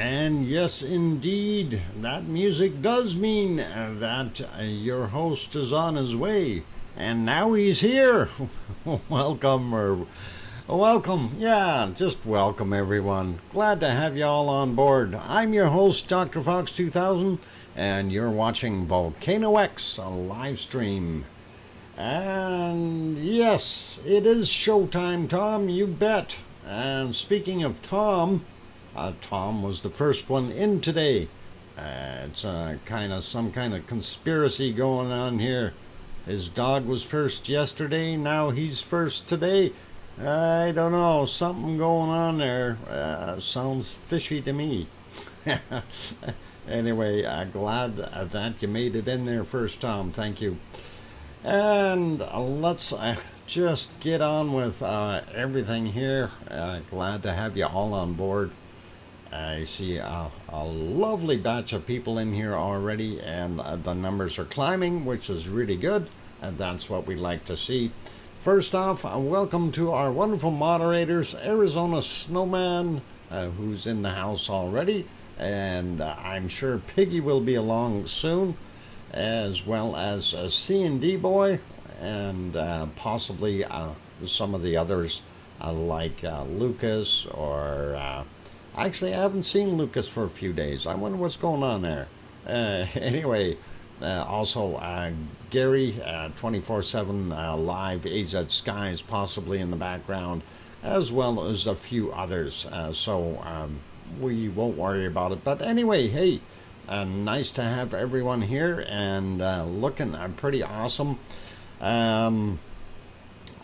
And yes, indeed, that music does mean that your host is on his way. And now he's here. Welcome. Yeah, just welcome everyone. Glad to have you all on board. I'm your host, DrFox2000, and you're watching VolcanoX, a live stream. And yes, it is showtime, Tom, you bet. And speaking of Tom, Tom was the first one in today. It's some kind of conspiracy going on here. His dog was first yesterday, now he's first today. I don't know, something going on there. Sounds fishy to me. Anyway, glad that you made it in there first, Tom. Thank you. And let's just get on with everything here. Glad to have you all on board. I see a lovely batch of people in here already, and the numbers are climbing, which is really good, and that's what we like to see. First off, welcome to our wonderful moderators, Arizona Snowman, who's in the house already, and I'm sure Piggy will be along soon, as well as C&D Boy, and possibly some of the others like Lucas, or actually I haven't seen Lucas for a few days. I wonder what's going on there. Anyway, also Gary 24/7 live AZ Skies possibly in the background, as well as a few others, so we won't worry about it. But anyway, hey, nice to have everyone here, and looking pretty awesome.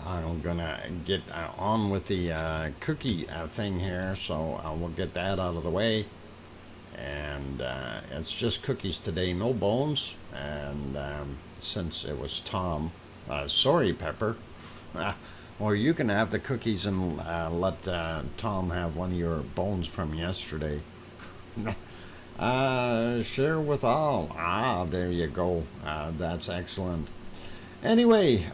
I'm gonna get on with the cookie thing here, so we'll get that out of the way. And it's just cookies today, no bones. And since it was Tom, sorry, Pepper. Or you can have the cookies and let Tom have one of your bones from yesterday. Share with all. There you go. That's excellent. Anyway,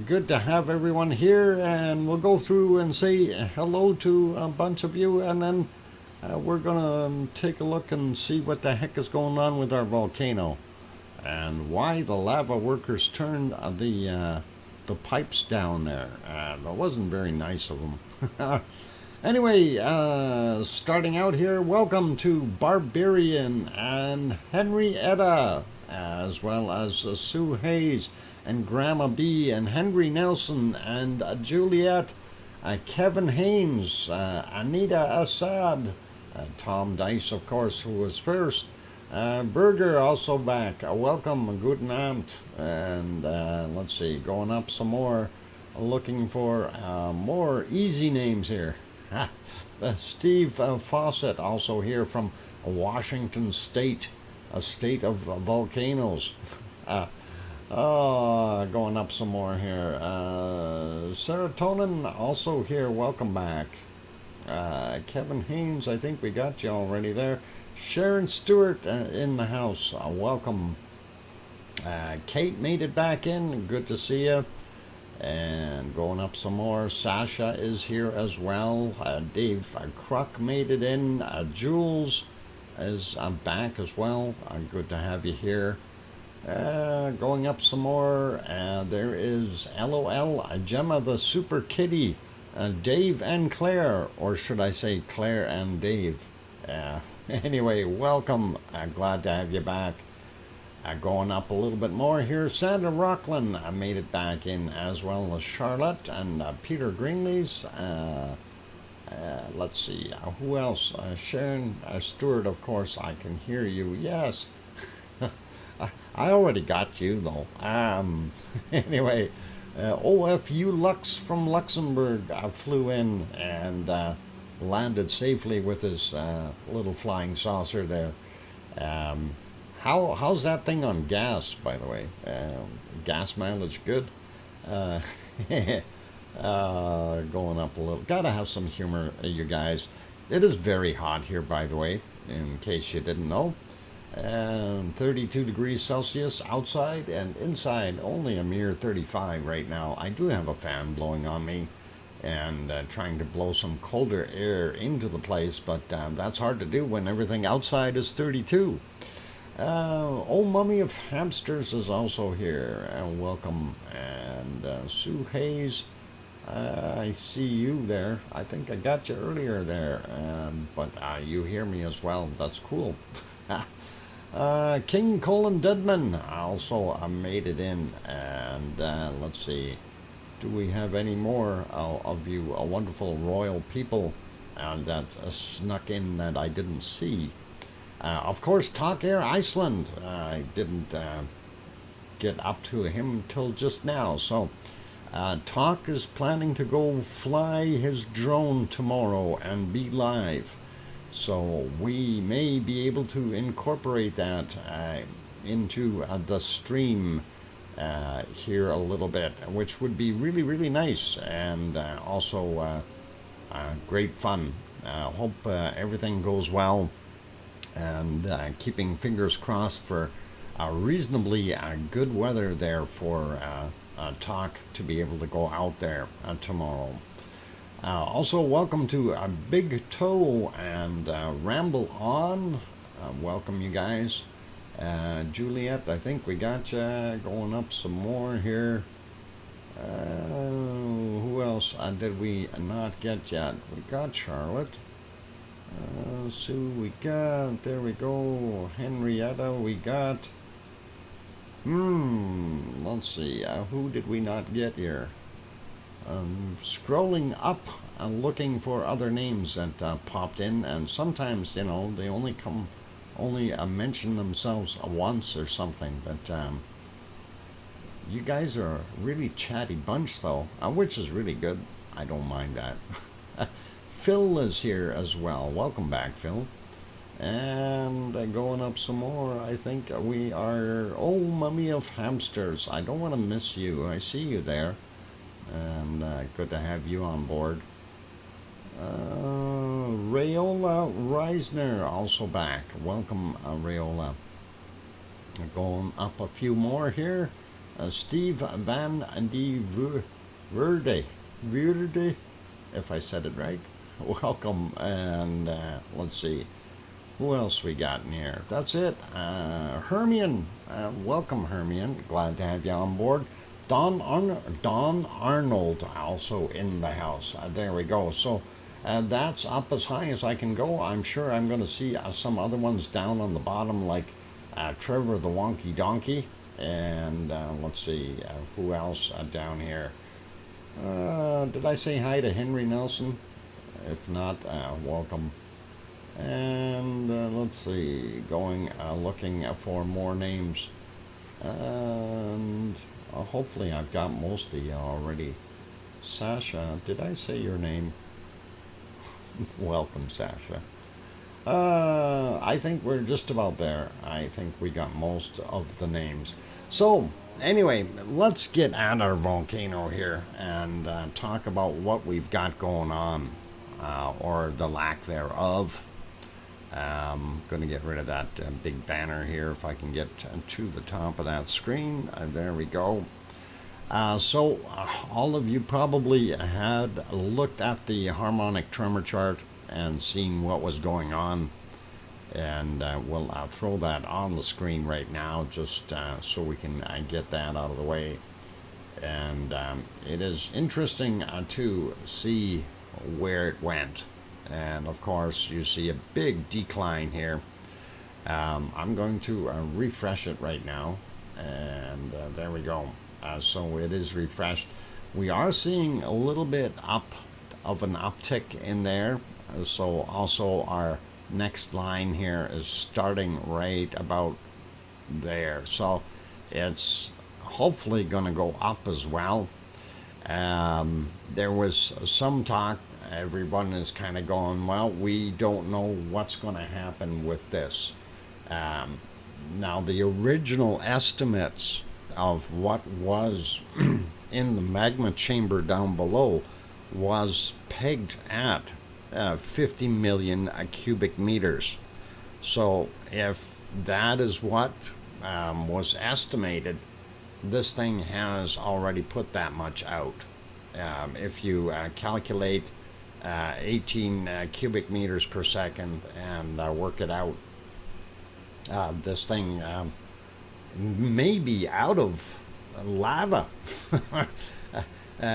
good to have everyone here, and we'll go through and say hello to a bunch of you, and then we're gonna take a look and see what the heck is going on with our volcano, and why the lava workers turned the pipes down there. That wasn't very nice of them. Anyway, starting out here, welcome to Barbarian and Henrietta, as well as Sue Hayes and Grandma B and Henry Nelson and Juliet, Kevin Haynes, Anita Assad, Tom Dice, of course, who was first, Berger also back, welcome, guten Abend, and let's see, going up some more, looking for more easy names here. Steve Fawcett also here from Washington State, a state of volcanoes. Going up some more here. Serotonin also here, welcome back. Kevin Haynes, I think we got you already there. Sharon Stewart in the house, welcome. Kate made it back in, good to see you. And going up some more, Sasha is here as well. Dave Kruk made it in. Jules is back as well. Good to have you here. Going up some more, there is LOL, Gemma the Super Kitty, Dave and Claire, or should I say Claire and Dave. Anyway, welcome. Glad to have you back. Going up a little bit more here, Sandra Rockland made it back in, as well as Charlotte and Peter Greenlees. Let's see, who else? Sharon Stewart, of course, I can hear you, yes. I already got you, though. Anyway, OFU Lux from Luxembourg flew in and landed safely with his little flying saucer there. How's that thing on gas, by the way? Gas mileage good? Going up a little. Gotta have some humor, you guys. It is very hot here, by the way, in case you didn't know. 32 degrees Celsius outside, and inside only a mere 35 right now. I do have a fan blowing on me, and trying to blow some colder air into the place, but that's hard to do when everything outside is 32. Old Mummy of Hamsters is also here, and welcome. And Sue Hayes, I see you there. I think I got you earlier there, but you hear me as well. That's cool. King Colin Deadman also made it in, and let's see. Do we have any more of you wonderful royal people that snuck in that I didn't see? Of course, Talk Air Iceland. I didn't get up to him till just now. So, Talk is planning to go fly his drone tomorrow and be live. So we may be able to incorporate that into the stream here a little bit, which would be really, really nice, and also great fun. Hope everything goes well, and keeping fingers crossed for reasonably good weather there for Talk to be able to go out there tomorrow. Also, welcome to Big Toe and Ramble On. Welcome, you guys. Juliet, I think we got you going up some more here. Who else did we not get yet? We got Charlotte. Sue, we got. There we go. Henrietta, we got. Let's see. Who did we not get here? Scrolling up and looking for other names that popped in, and sometimes, they only mention themselves once or something, but you guys are a really chatty bunch, though, which is really good. I don't mind that. Phil is here as well. Welcome back, Phil. And going up some more, I think we are Old Mummy of Hamsters. I don't want to miss you. I see you there, and good to have you on board. Rayola Reisner also back. Welcome, Rayola. Going up a few more here. Steve Van de Verde, if I said it right. Welcome, and let's see. Who else we got in here? That's it. Hermione. Welcome, Hermione. Glad to have you on board. Don Arnold also in the house. There we go. So that's up as high as I can go. I'm sure I'm going to see some other ones down on the bottom, like Trevor the Wonky Donkey. And let's see, who else down here? Did I say hi to Henry Nelson? If not, welcome. And let's see, looking for more names. And hopefully I've got most of you already. Sasha, did I say your name? Welcome, Sasha. I think we're just about there. I think we got most of the names. So, anyway, let's get at our volcano here and talk about what we've got going on, or the lack thereof. Going to get rid of that big banner here if I can get to the top of that screen. There we go. So all of you probably had looked at the harmonic tremor chart and seen what was going on, and we'll throw that on the screen right now, just so we can get that out of the way. And it is interesting to see where it went. And of course you see a big decline here. I'm going to refresh it right now, and there we go. So it is refreshed. We are seeing a little bit of an uptick in there. So also our next line here is starting right about there. So it's hopefully going to go up as well. There was some talk. Everyone is kind of going, well, we don't know what's going to happen with this. Now, the original estimates of what was in the magma chamber down below was pegged at 50 million cubic meters. So if that is what was estimated, this thing has already put that much out. If you calculate 18 cubic meters per second and work it out, this thing may be out of lava.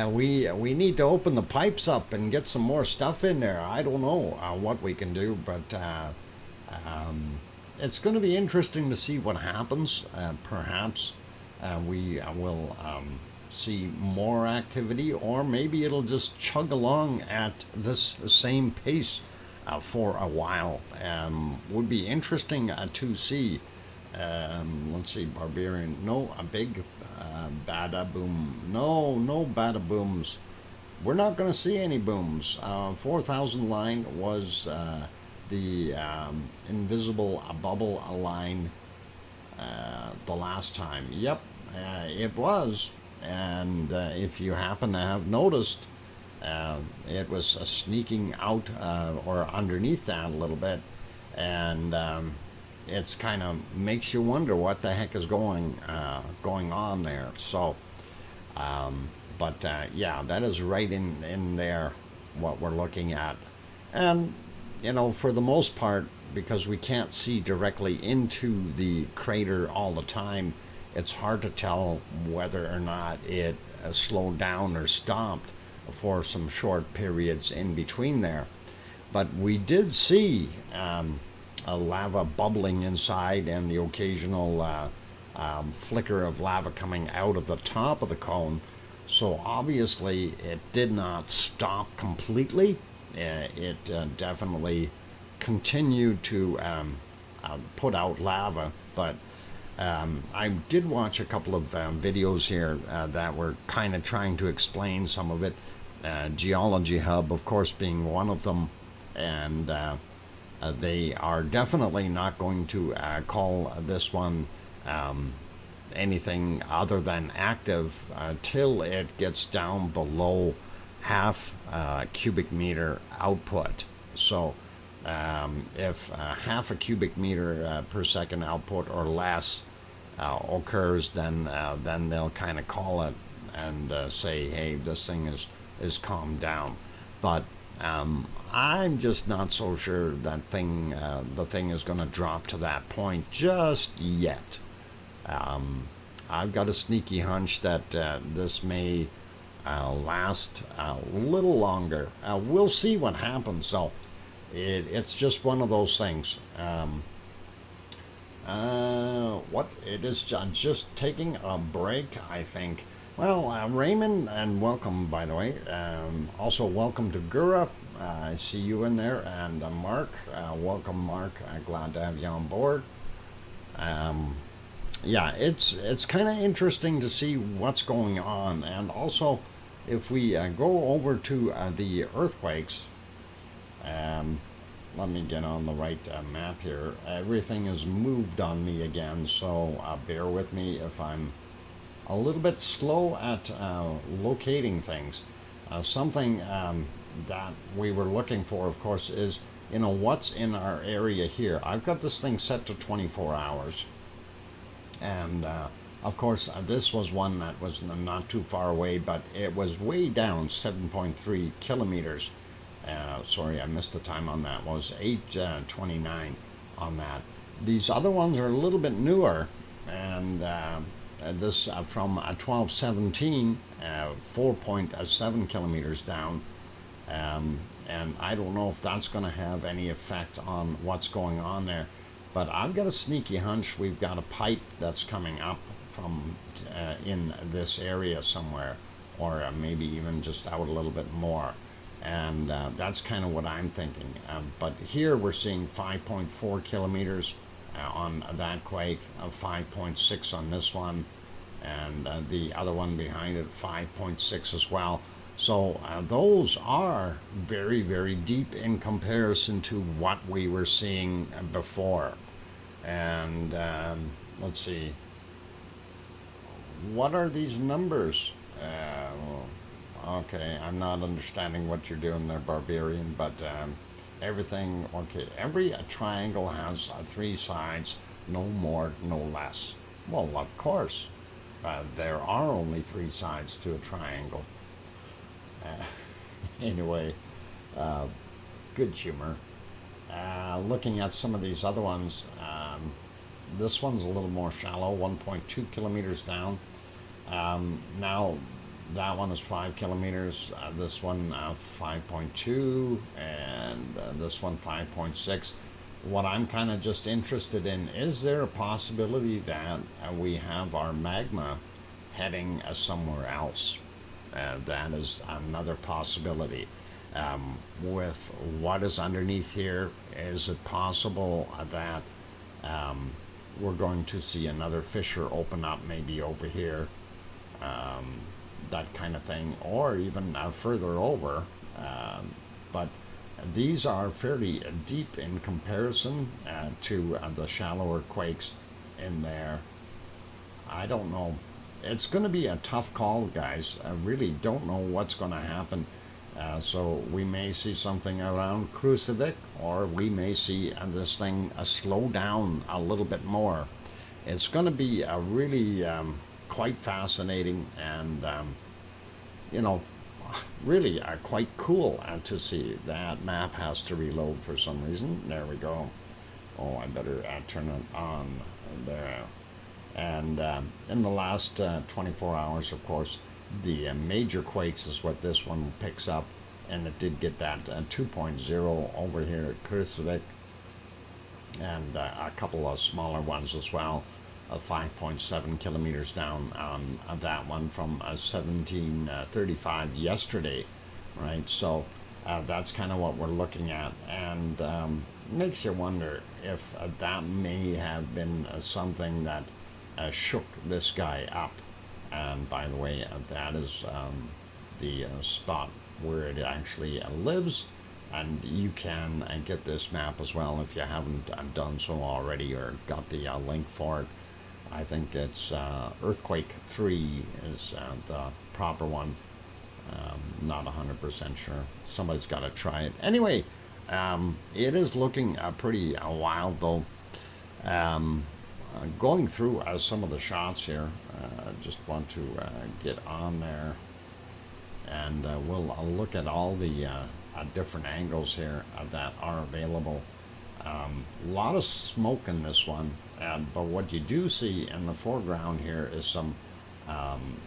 We need to open the pipes up and get some more stuff in there. I don't know what we can do, but it's going to be interesting to see what happens. Perhaps we will see more activity, or maybe it'll just chug along at this same pace for a while. Would be interesting to see. Let's see, Barbarian. No, a big bada boom. No bada booms. We're not going to see any booms. 4,000 line was the invisible bubble line the last time. Yep, it was. And if you happen to have noticed, it was sneaking out or underneath that a little bit, and it's kind of makes you wonder what the heck is going on there. So, but yeah, that is right in there what we're looking at, and you know, for the most part, because we can't see directly into the crater all the time, it's hard to tell whether or not it slowed down or stopped for some short periods in between there. But we did see a lava bubbling inside, and the occasional flicker of lava coming out of the top of the cone. So obviously it did not stop completely. It definitely continued to put out lava, but I did watch a couple of videos here that were kind of trying to explain some of it. Geology Hub, of course, being one of them, and they are definitely not going to call this one anything other than active till it gets down below half cubic meter output. So if half a cubic meter per second output or less occurs, then they'll kind of call it and say, hey, this thing is calmed down. But I'm just not so sure that the thing is going to drop to that point just yet. I've got a sneaky hunch that this may last a little longer. We'll see what happens. So it's just one of those things. What it is, just taking a break, I think. Well, Raymond, and welcome, by the way. Also, welcome to Gura. I see you in there, and Mark. Welcome, Mark. Glad to have you on board. Yeah, it's kind of interesting to see what's going on, and also if we go over to the earthquakes. Let me get on the right map here. Everything is moved on me again, so bear with me if I'm a little bit slow at locating things. Something that we were looking for, of course, is, you know, what's in our area here. I've got this thing set to 24 hours. And of course, this was one that was not too far away, but it was way down, 7.3 kilometers. Sorry, I missed the time on that. It was 8:29 on that. These other ones are a little bit newer, and this from 1217, 4.7 kilometers down, and I don't know if that's going to have any effect on what's going on there. But I've got a sneaky hunch we've got a pipe that's coming up from in this area somewhere, or maybe even just out a little bit more. And that's kind of what I'm thinking. But here we're seeing 5.4 kilometers on that quake, 5.6 on this one, and the other one behind it, 5.6 as well. So those are very, very deep in comparison to what we were seeing before. And let's see, what are these numbers? Okay, I'm not understanding what you're doing there, Barbarian, but everything, okay, every triangle has 3 sides, no more, no less. Well, of course, there are only 3 sides to a triangle. Anyway, good humor. Looking at some of these other ones, this one's a little more shallow, 1.2 kilometers down. Now, that one is 5 kilometers, this one 5.2, and this one 5.6. What I'm kind of just interested in, is there a possibility that we have our magma heading somewhere else? That is another possibility. With what is underneath here, is it possible that we're going to see another fissure open up maybe over here, that kind of thing, or even further over, but these are fairly deep in comparison to the shallower quakes in there. I don't know. It's going to be a tough call, guys. I really don't know what's going to happen. So we may see something around Krusevic, or we may see this thing slow down a little bit more. It's going to be a really quite fascinating and, you know, really quite cool to see. That map has to reload for some reason. There we go. Oh, I better turn it on there. And in the last 24 hours, of course, the major quakes is what this one picks up, and it did get that 2.0 over here at Krusevic, and a couple of smaller ones as well, 5.7 kilometers down on that one from 1735 yesterday, right? So that's kind of what we're looking at, and makes you wonder if that may have been something that shook this guy up. And by the way, that is the spot where it actually lives, and you can get this map as well if you haven't done so already or got the link for it. I think it's Earthquake 3 is the proper one. Not 100% sure. Somebody's got to try it. Anyway, it is looking pretty wild though. Going through some of the shots here, just want to get on there, and we'll look at all the different angles here that are available. A lot of smoke in this one, but what you do see in the foreground here is some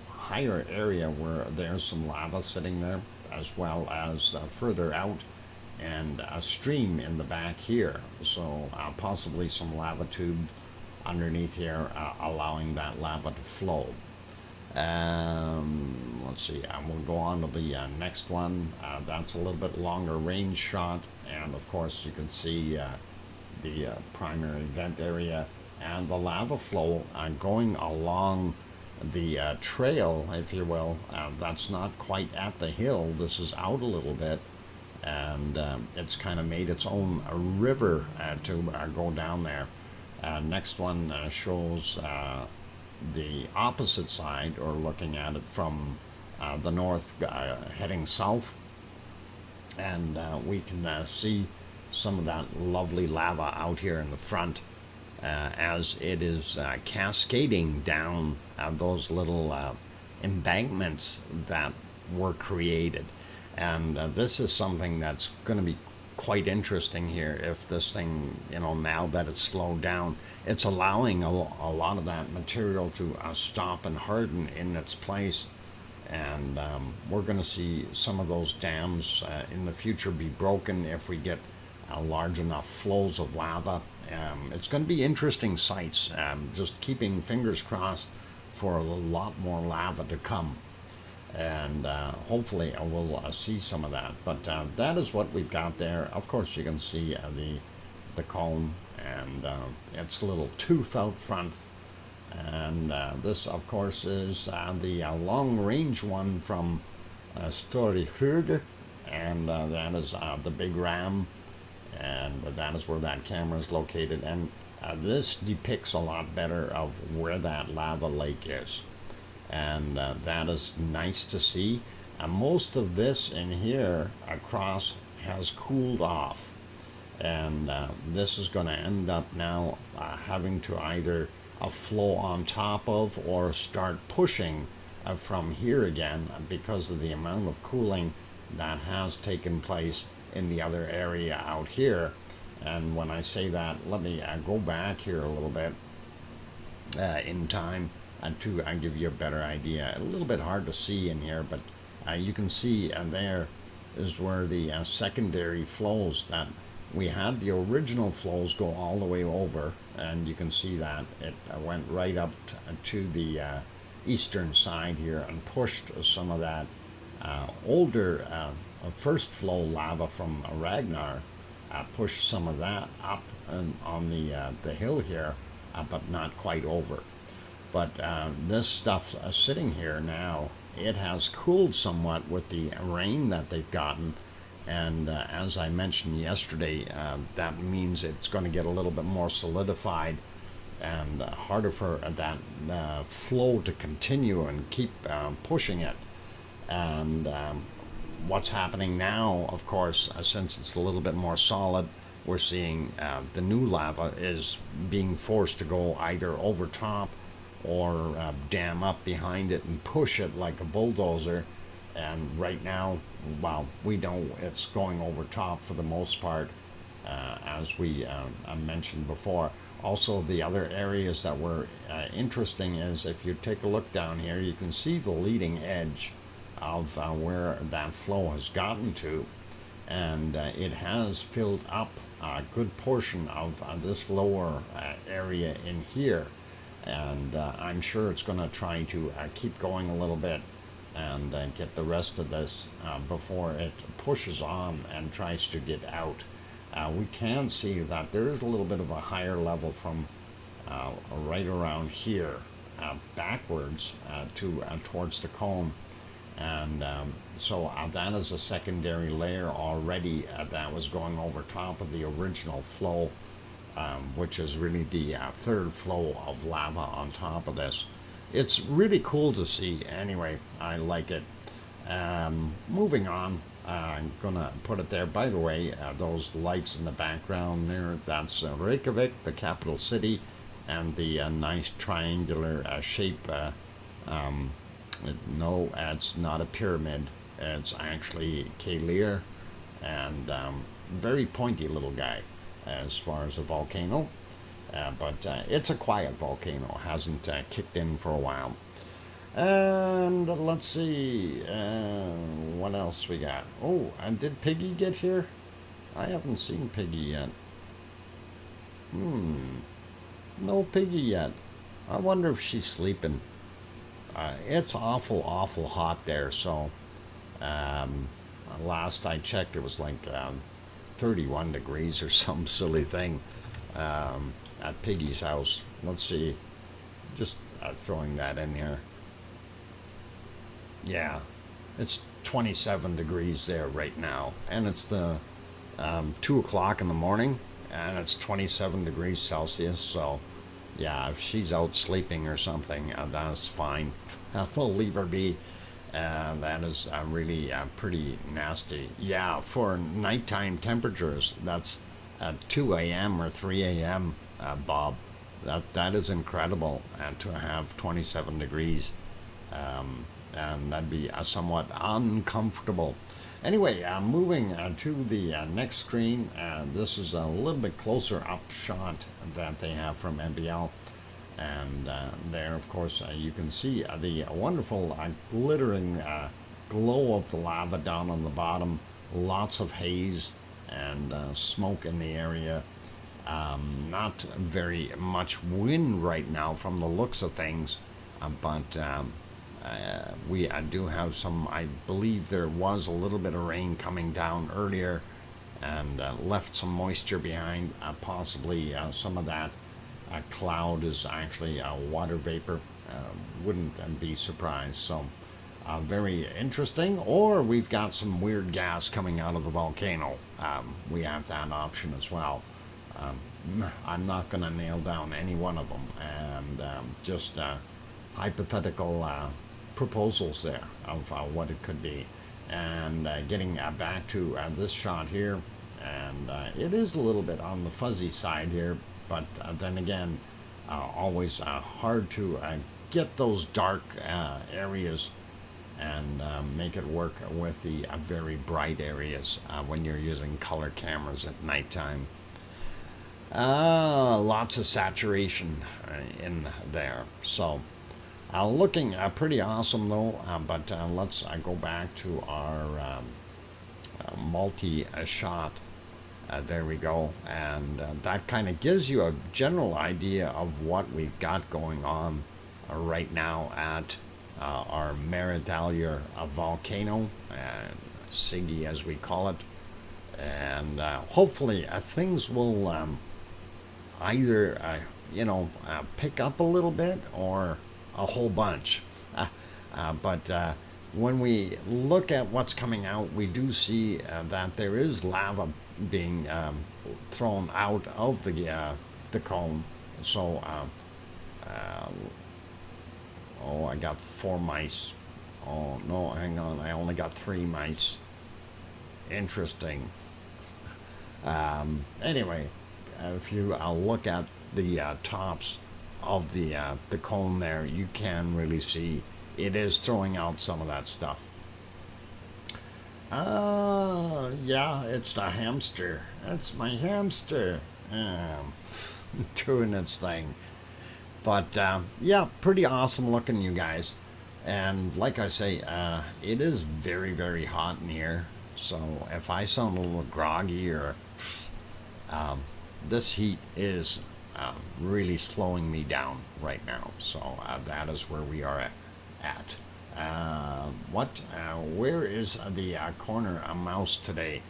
higher area where there's some lava sitting there, as well as further out, and a stream in the back here, so possibly some lava tubes underneath here, allowing that lava to flow. Let's see, we'll go on to the next one. That's a little bit longer range shot, and of course you can see the primary vent area and the lava flow going along the trail, if you will. That's not quite at the hill. This is out a little bit, and it's kind of made its own river to go down there. Next one shows the opposite side, or looking at it from the north heading south, and we can see some of that lovely lava out here in the front as it is cascading down those little embankments that were created. And this is something that's going to be quite interesting here. If this thing, you know, now that it's slowed down, it's allowing a lot of that material to stop and harden in its place, and we're going to see some of those dams in the future be broken if we get large enough flows of lava. It's going to be interesting sights. Just keeping fingers crossed for a lot more lava to come, and hopefully we'll see some of that. But that is what we've got there. Of course, you can see the cone, and its little tooth out front. And this, of course, is the long-range one from Storehöge, and that is the big ram, and that is where that camera is located. And this depicts a lot better of where that lava lake is, and that is nice to see. Most of this in here across has cooled off, and this is going to end up now having to either flow on top of or start pushing from here again because of the amount of cooling that has taken place in the other area out here. And when I say that, let me go back here a little bit in time to give you a better idea. A little bit hard to see in here, but you can see there is where the secondary flows that we had. The original flows go all the way over, and you can see that it went right up to the eastern side here and pushed some of that older first flow lava from Ragnar, pushed some of that up on the hill here, but not quite over. But this stuff sitting here now, it has cooled somewhat with the rain that they've gotten. And as I mentioned yesterday, that means it's going to get a little bit more solidified and harder for that flow to continue and keep pushing it. And what's happening now, of course, since it's a little bit more solid, we're seeing the new lava is being forced to go either over top or dam up behind it and push it like a bulldozer. And right now, well, we know it's going over top for the most part, as we mentioned before. Also, the other areas that were interesting is if you take a look down here, you can see the leading edge of where that flow has gotten to, and it has filled up a good portion of this lower area in here. And I'm sure it's going to try to keep going a little bit and get the rest of this before it pushes on and tries to get out. We can see that there is a little bit of a higher level from right around here backwards towards the cone. And so that is a secondary layer already that was going over top of the original flow, which is really the third flow of lava on top of this. It's really cool to see. Anyway, I like it. Moving on, I'm gonna put it there. By the way, those lights in the background there, that's Reykjavik, the capital city, and the nice triangular shape. No, it's not a pyramid. It's actually Keilir, and very pointy little guy as far as a volcano. But it's a quiet volcano, hasn't kicked in for a while. And let's see, what else we got? Oh, and did Piggy get here? I haven't seen Piggy yet. No Piggy yet. I wonder if she's sleeping. It's awful hot there, so last I checked it was like 31 degrees or some silly thing at Piggy's house. Let's see, just throwing that in here. Yeah, it's 27 degrees there right now, and it's the 2 o'clock in the morning, and it's 27 degrees Celsius. So yeah, if she's out sleeping or something, that's fine. We'll leave her be. That is really pretty nasty. Yeah, for nighttime temperatures, that's at 2 a.m. or 3 a.m., Bob. That is incredible to have 27 degrees. And that'd be somewhat uncomfortable. Anyway, moving to the next screen. This is a little bit closer up shot that they have from MBL. And there, of course, you can see the wonderful glittering glow of the lava down on the bottom. Lots of haze and smoke in the area. Not very much wind right now from the looks of things, but we do have some. I believe there was a little bit of rain coming down earlier and left some moisture behind. Possibly some of that cloud is actually water vapor. Wouldn't be surprised. So very interesting. Or we've got some weird gas coming out of the volcano. We have that option as well. I'm not going to nail down any one of them, and just hypothetical proposals there of what it could be. And getting back to this shot here, and it is a little bit on the fuzzy side here, but then again, always hard to get those dark areas and make it work with the very bright areas when you're using color cameras at nighttime. Lots of saturation in there. So looking pretty awesome though, but let's go back to our multi-shot. There we go, and that kind of gives you a general idea of what we've got going on right now at our Meridalier volcano, Siggy as we call it, and hopefully things will either pick up a little bit or a whole bunch. But when we look at what's coming out, we do see that there is lava being thrown out of the cone. So, oh, I got 4 mice. Oh no, hang on, I only got 3 mice. Interesting. Anyway, if you look at the tops of the cone there, you can really see it is throwing out some of that stuff. Yeah, it's the hamster. That's my hamster. Doing its thing. But yeah, pretty awesome looking, you guys. And like I say, it is very, very hot in here. So if I sound a little groggy or this heat is really slowing me down right now. So that is where we are at. Where is the corner mouse today?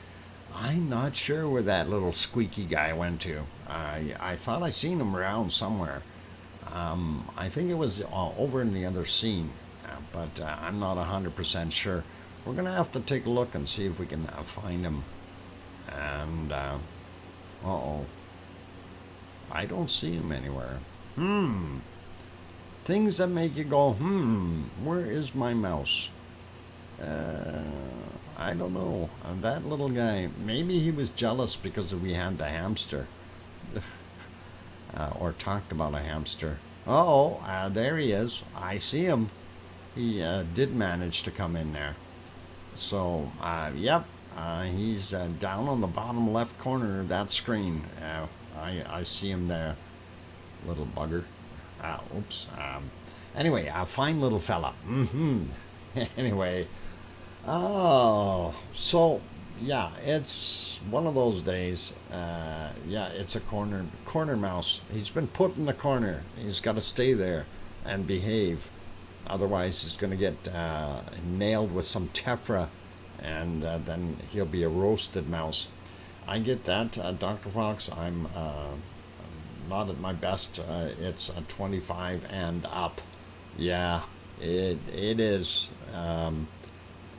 I'm not sure where that little squeaky guy went to. I thought I seen him around somewhere. I think it was over in the other scene, but I'm not 100% sure. We're gonna have to take a look and see if we can find him. And uh-oh, I don't see him anywhere. Things that make you go, where is my mouse? I don't know. That little guy, maybe he was jealous because we had the hamster. Or talked about a hamster. Oh, there he is. I see him. He did manage to come in there. So, yep, he's down on the bottom left corner of that screen. I see him there. Little bugger. Oops. Anyway, a fine little fella. Anyway. Oh, so yeah, it's one of those days. Yeah, it's a corner mouse. He's been put in the corner. He's got to stay there and behave. Otherwise, he's going to get nailed with some tephra, and then he'll be a roasted mouse. I get that, Dr. Fox. I'm not at my best. It's a 25 and up. Yeah, it is.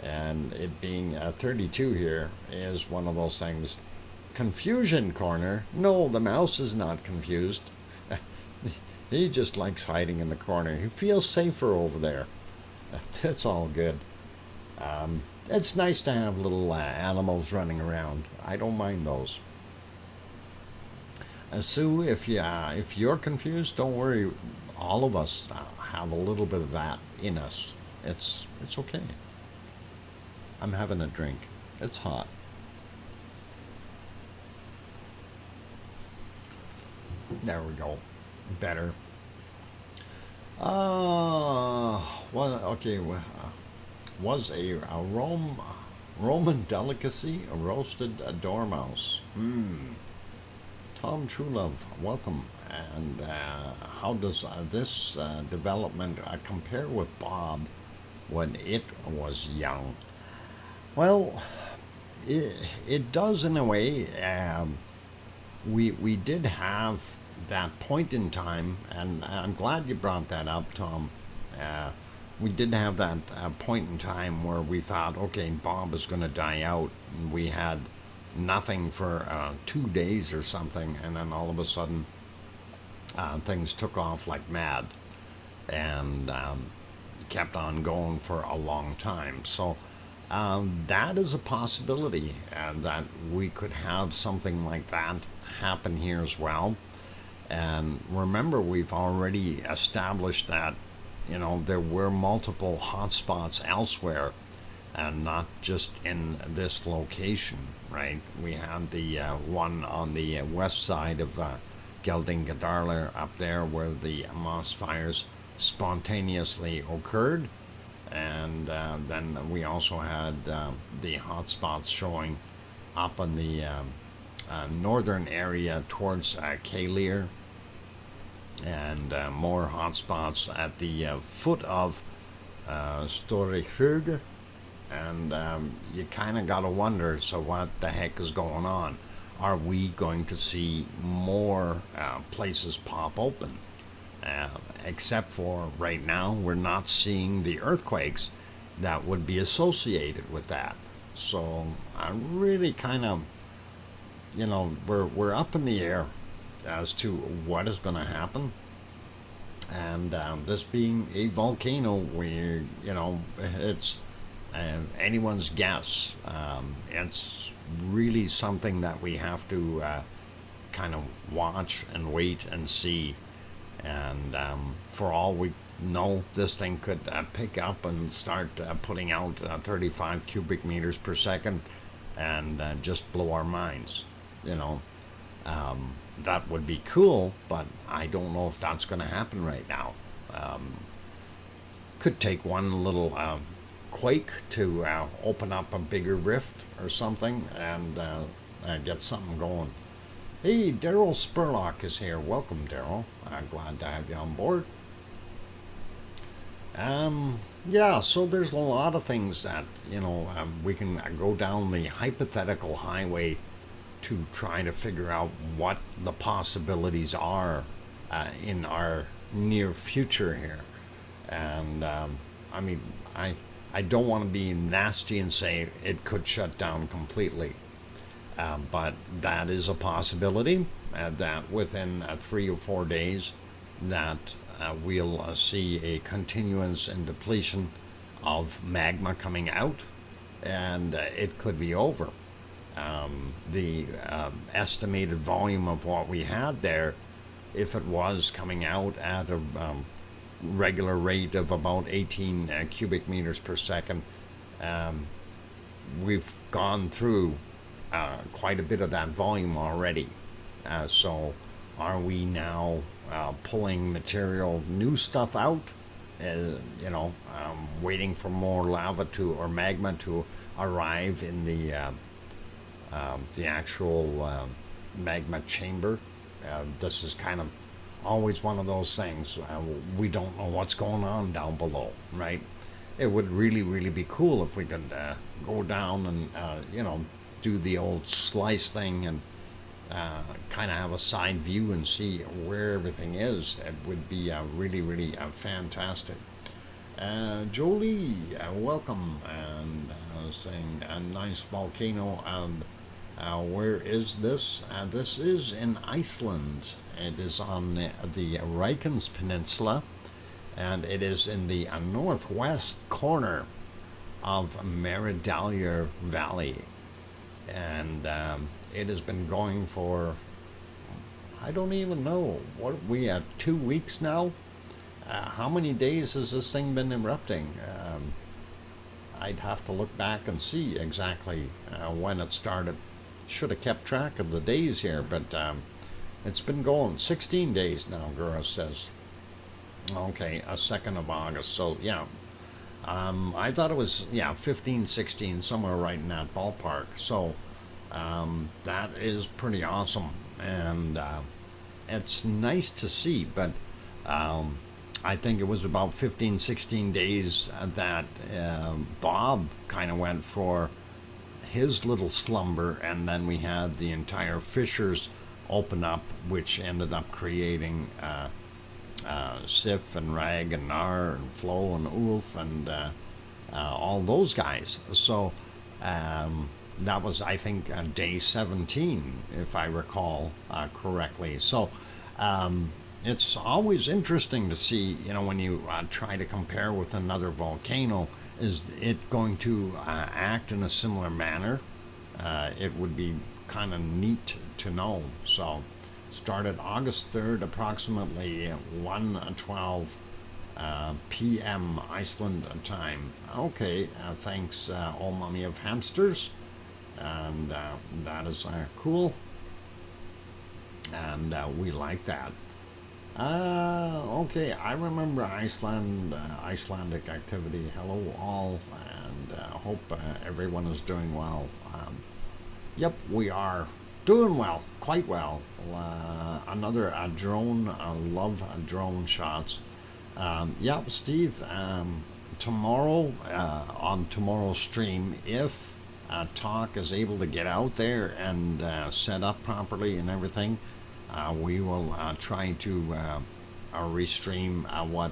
And it being 32 here is one of those things. Confusion corner? No, the mouse is not confused. He just likes hiding in the corner. He feels safer over there. It's all good. It's nice to have little animals running around. I don't mind those. Sue, if you're confused, don't worry. All of us have a little bit of that in us. It's okay. I'm having a drink. It's hot. There we go. Better. Was a Roman delicacy a roasted dormouse? Tom Truelove, welcome. And how does this development compare with Bob when it was young? Well, it does in a way. We did have that point in time, and I'm glad you brought that up, Tom. We did have that point in time where we thought, okay, Bob is going to die out. And we had nothing for 2 days or something, and then all of a sudden things took off like mad, and kept on going for a long time. So that is a possibility, that we could have something like that happen here as well. And remember, we've already established that there were multiple hotspots elsewhere, and not just in this location, right? We had the one on the west side of Geldingadarler up there where the moss fires spontaneously occurred, and then we also had the hotspots showing up in the northern area towards Kalir, and more hotspots at the foot of Storehöge. And you kind of got to wonder, so what the heck is going on? Are we going to see more places pop open? Except for right now, we're not seeing the earthquakes that would be associated with that. So I really kind of, we're up in the air as to what is going to happen. And this being a volcano, it's anyone's guess. It's really something that we have to kind of watch and wait and see. And for all we know, this thing could pick up and start putting out 35 cubic meters per second and just blow our minds. That would be cool, but I don't know if that's going to happen right now. Could take one little quake to open up a bigger rift or something and get something going. Hey, Daryl Spurlock is here. Welcome, Daryl. Glad to have you on board. Yeah, so there's a lot of things that, we can go down the hypothetical highway to try to figure out what the possibilities are in our near future here. And, I don't want to be nasty and say it could shut down completely. But that is a possibility that within 3 or 4 days that we'll see a continuance and depletion of magma coming out, and it could be over. The estimated volume of what we had there, if it was coming out at a regular rate of about 18 cubic meters per second, we've gone through quite a bit of that volume already. So are we now pulling material, new stuff out, waiting for more lava or magma to arrive in the actual magma chamber? This is kind of always one of those things. We don't know what's going on down below, right? It would really, really be cool if we could go down and, do the old slice thing and kind of have a side view and see where everything is. It would be really, really fantastic. Jolie, welcome, and saying a nice volcano. Where is this? This is in Iceland. It is on the Reykjanes Peninsula, and it is in the northwest corner of Meridalier Valley. And it has been going for, I don't even know, what we at 2 weeks now? How many days has this thing been erupting? I'd have to look back and see exactly when it started. Should have kept track of the days here, but it's been going 16 days now, Gura says. Okay, 2nd of August, so yeah. I thought it was, 15, 16, somewhere right in that ballpark. So that is pretty awesome, and it's nice to see. But I think it was about 15, 16 days that Bob kind of went for his little slumber, and then we had the entire fissures open up, which ended up creating Sif and Rag and Nar and Flo and Ulf and all those guys. So that was, I think, day 17, if I recall correctly. So it's always interesting to see, when you try to compare with another volcano, is it going to act in a similar manner? It would be kind of neat to know. So started August 3rd, approximately 1:12 p.m. Iceland Time. Okay, thanks, all mommy of hamsters. And that is cool. And we like that. Okay, I remember Icelandic activity. Hello, all, and hope everyone is doing well. Yep, we are doing well, quite well. Another drone. I love drone shots. Yep, Steve. Tomorrow, on tomorrow's stream, if Talk is able to get out there and set up properly and everything, we will try to restream what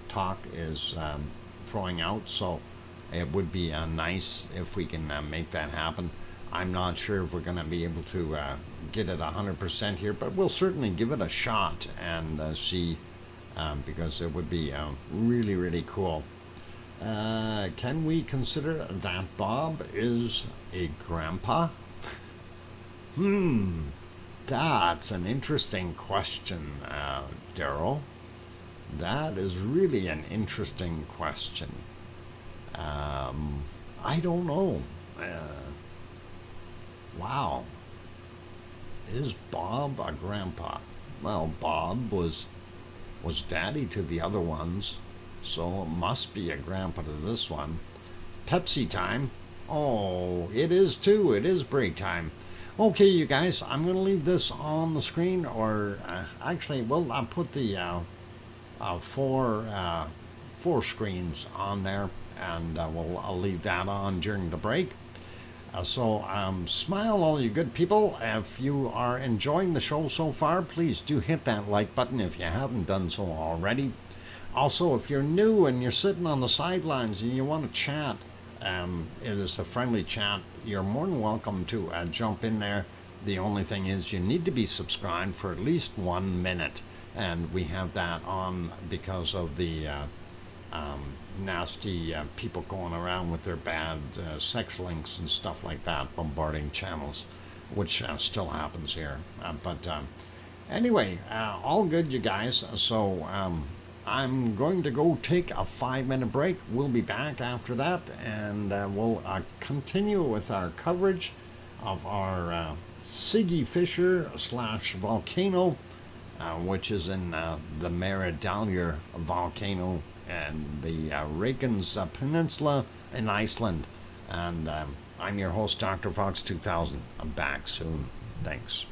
Talk is throwing out. So it would be nice if we can make that happen. I'm not sure if we're going to be able to get it 100% here, but we'll certainly give it a shot and see, because it would be really, really cool. Can we consider that Bob is a grandpa? That's an interesting question, Daryl. That is really an interesting question. I don't know. Wow. Is Bob a grandpa? Well, Bob was daddy to the other ones, so it must be a grandpa to this one. Pepsi time. Oh, it is too. It is break time. Okay, you guys, I'm going to leave this on the screen, or actually, well, I'll put the four screens on there, and I'll leave that on during the break. So smile, all you good people. If you are enjoying the show so far, please do hit that like button if you haven't done so already. Also, if you're new and you're sitting on the sidelines and you want to chat, it is a friendly chat, you're more than welcome to jump in there. The only thing is you need to be subscribed for at least 1 minute, and we have that on because of the nasty people going around with their bad sex links and stuff like that, bombarding channels, which still happens here. But anyway, all good, you guys. So I'm going to go take a 5-minute break. We'll be back after that, and we'll continue with our coverage of our Siggy Fisher / volcano, which is in the Meridalier volcano and the Reykjanes Peninsula in Iceland. And I'm your host, DrFox2000. I'm back soon. Thanks.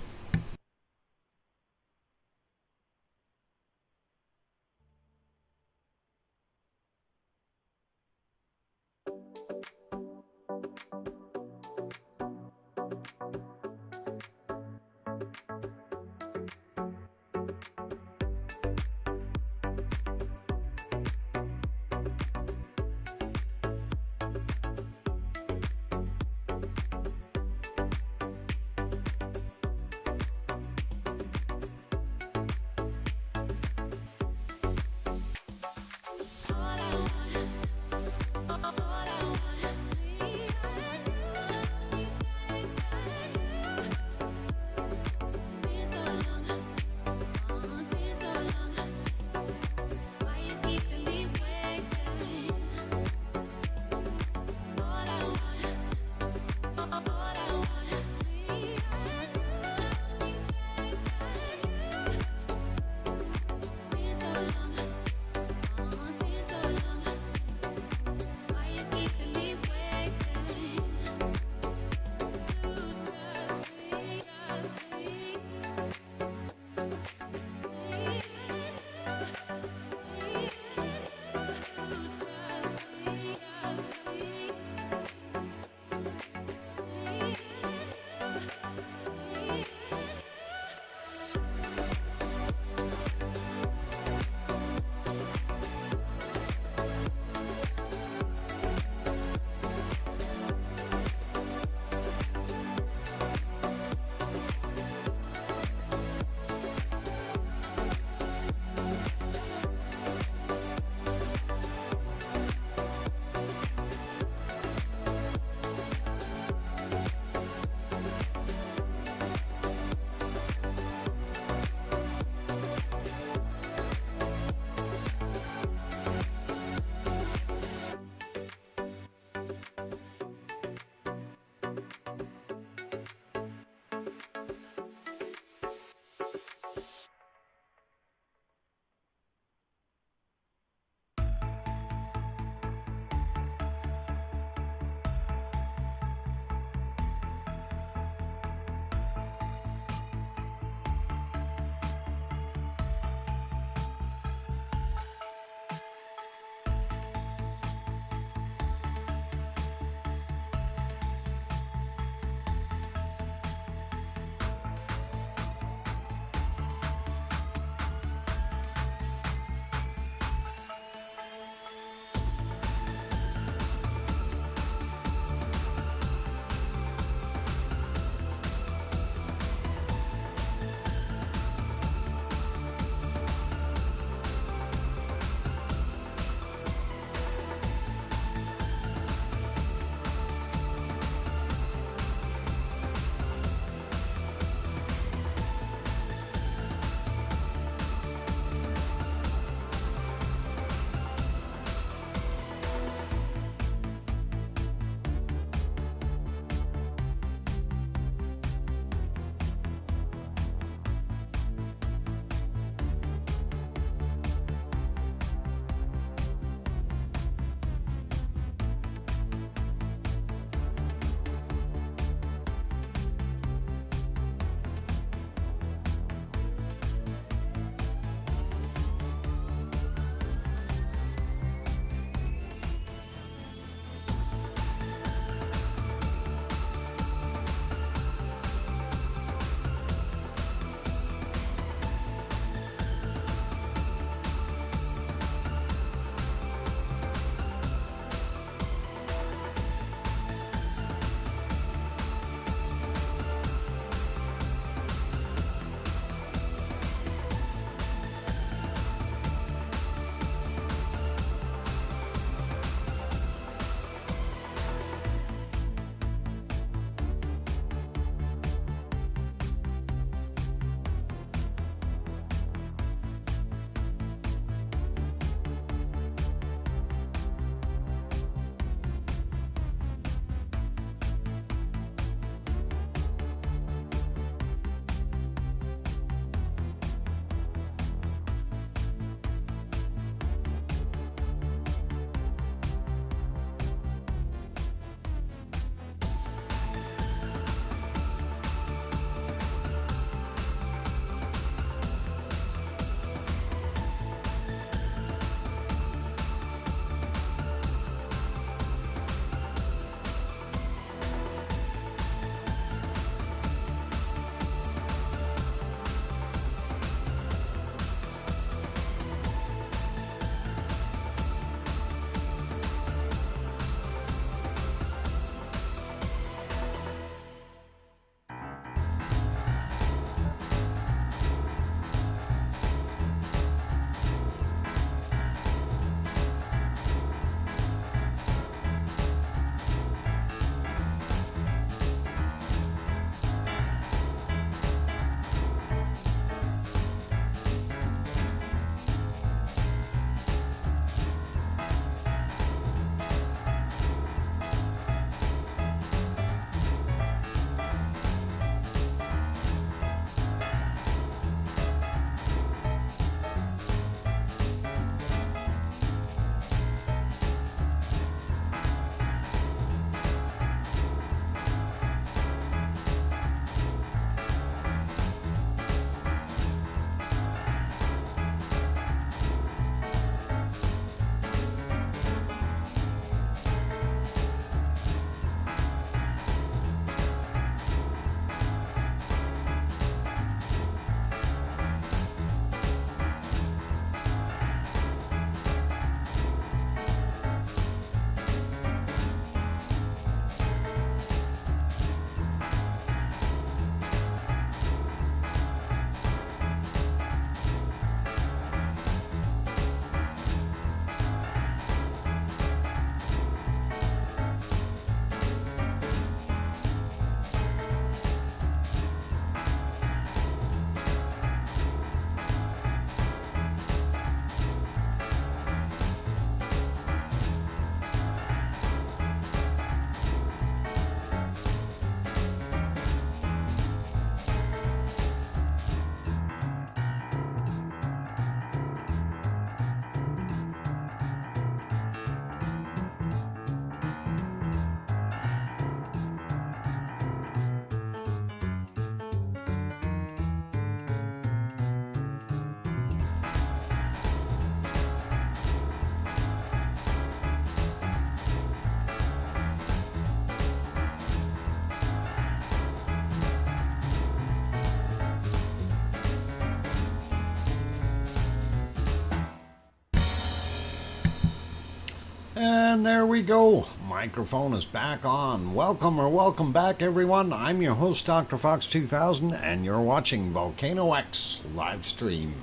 And there we go. Microphone is back on. Welcome or welcome back, everyone. I'm your host, DrFox2000, and you're watching VolcanoX live stream.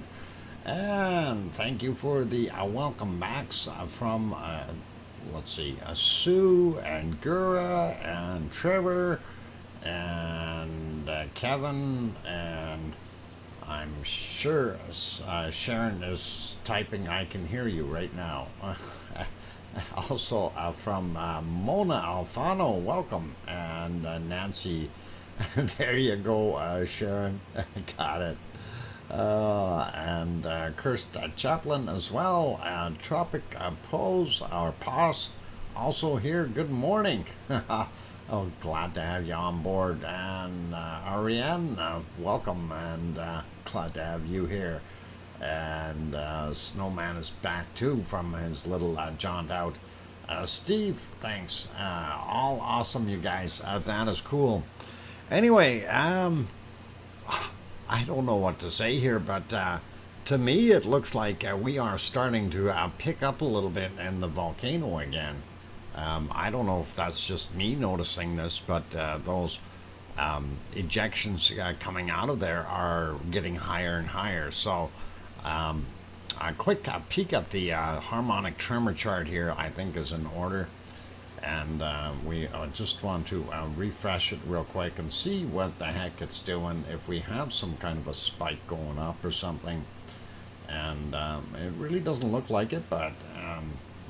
And thank you for the welcome backs from, let's see, Sue and Gura and Trevor and Kevin, and I'm sure Sharon is typing, I can hear you right now. Also from Mona Alfano, welcome, and Nancy, there you go, Sharon, got it, and Kirst Chaplin as well, Tropic Pose, our Pos, also here, good morning. Oh, glad to have you on board, and Ariane, welcome, and glad to have you here. And Snowman is back too from his little jaunt out. Steve, thanks. All awesome, you guys. That is cool. Anyway, I don't know what to say here, but to me it looks like we are starting to pick up a little bit in the volcano again. I don't know if that's just me noticing this, but those ejections coming out of there are getting higher and higher. So a quick peek at the harmonic tremor chart here, I think, is in order, and we just want to refresh it real quick and see what the heck it's doing, if we have some kind of a spike going up or something. And it really doesn't look like it, but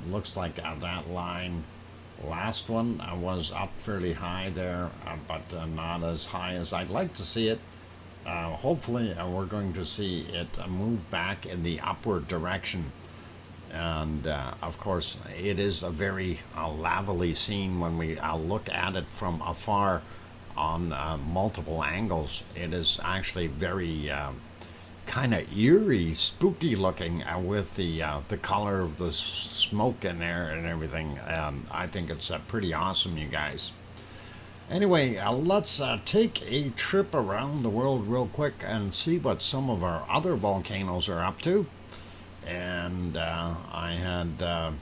looks like that line, last one, was up fairly high there, but not as high as I'd like to see it. Hopefully we're going to see it move back in the upward direction, and of course it is a very lavely scene when we look at it from afar on multiple angles. It is actually very kind of eerie, spooky looking, with the color of the smoke in there and everything. I think it's pretty awesome, you guys. Anyway, let's take a trip around the world real quick and see what some of our other volcanoes are up to. And I had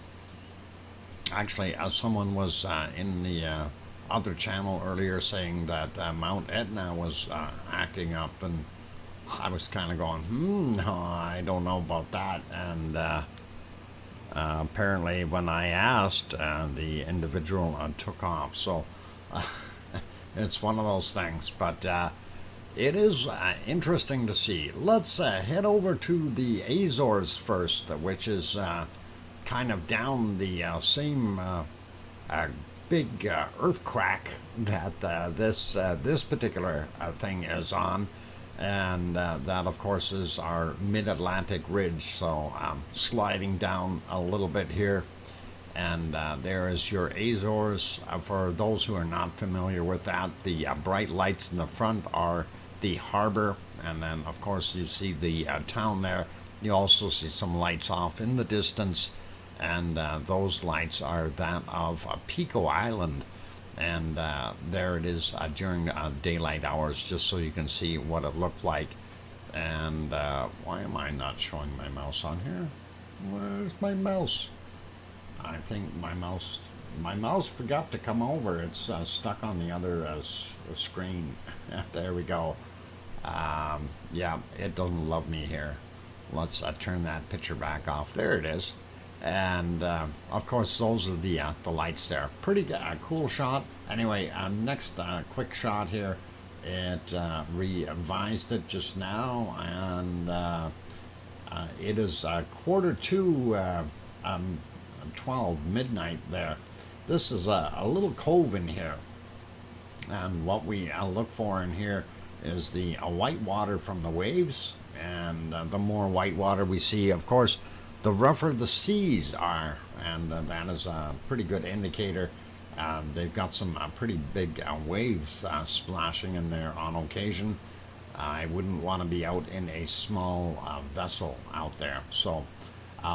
actually, someone was in the other channel earlier saying that Mount Etna was acting up, and I was kind of going, no, I don't know about that. And apparently when I asked, the individual took off. So it's one of those things, but it is interesting to see. Let's head over to the Azores first, which is kind of down the same big earth crack that this particular thing is on, and that of course is our mid-Atlantic ridge. So sliding down a little bit here. And there is your Azores. For those who are not familiar with that, the bright lights in the front are the harbor, and then of course you see the town there. You also see some lights off in the distance, and those lights are that of Pico Island, and there it is during daylight hours, just so you can see what it looked like. And why am I not showing my mouse on here? Where's my mouse? I think my mouse forgot to come over. It's stuck on the other screen. There we go. Yeah, it doesn't love me here. Let's turn that picture back off. There it is. And of course those are the lights there. Pretty cool shot. Anyway, next quick shot here. It revised it just now, and it is 12 midnight there. This is a little cove in here, and what we look for in here is the white water from the waves, and the more white water we see, of course, the rougher the seas are, and that is a pretty good indicator. They've got some pretty big waves splashing in there on occasion. I wouldn't want to be out in a small vessel out there. So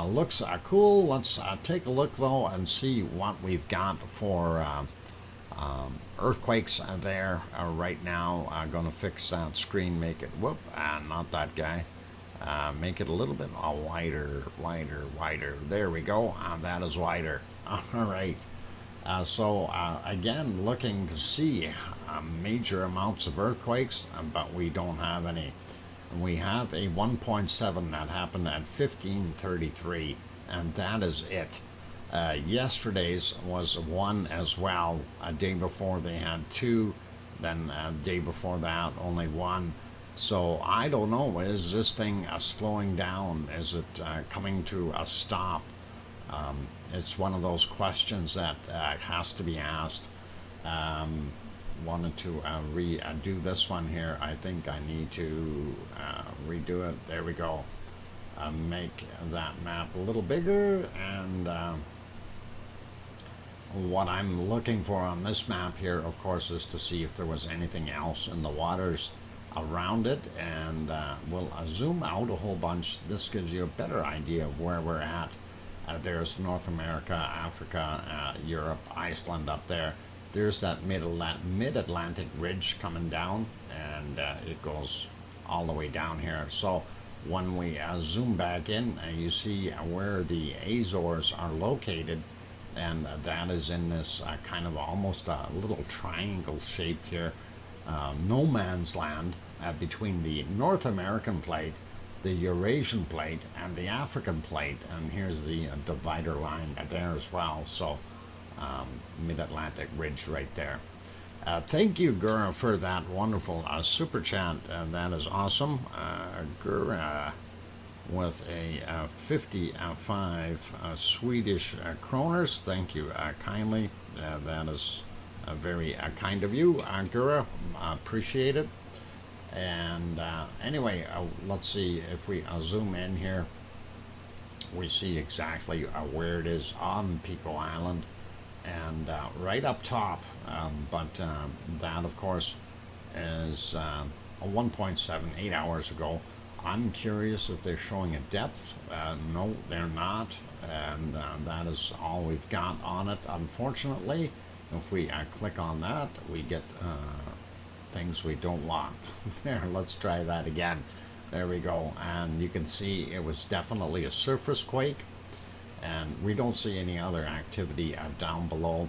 looks cool. Let's take a look though and see what we've got for earthquakes there right now. I'm going to fix that screen, make it, not that guy. Make it a little bit wider. There we go. That is wider. All right. Again, looking to see major amounts of earthquakes, but we don't have any. We have a 1.7 that happened at 15:33, and that is it. Yesterday's was one as well. A day before they had two, then a day before that only one. So I don't know. Is this thing slowing down? Is it coming to a stop? It's one of those questions that has to be asked. Wanted to redo this one here. I think I need to redo it. There we go. Make that map a little bigger, and what I'm looking for on this map here, of course, is to see if there was anything else in the waters around it, and we'll zoom out a whole bunch. This gives you a better idea of where we're at. There's North America, Africa, Europe, Iceland up there. There's that mid-Atlantic ridge coming down, and it goes all the way down here. So when we zoom back in, you see where the Azores are located, and that is in this kind of almost a little triangle shape here, no man's land between the North American plate, the Eurasian plate, and the African plate, and here's the divider line there as well. So mid-Atlantic ridge right there. Thank you, Gura, for that wonderful super chat. That is awesome. Gura with a 55 Swedish kroners. Thank you kindly. That is very kind of you, Gura. Appreciate it. And anyway, let's see if we zoom in here. We see exactly where it is on Pico Island, and right up top. But that, of course, is a 1.7, 8 hours ago. I'm curious if they're showing a depth. No, they're not, and that is all we've got on it, unfortunately. If we click on that, we get things we don't want. There, let's try that again. There we go, and you can see it was definitely a surface quake, and we don't see any other activity down below,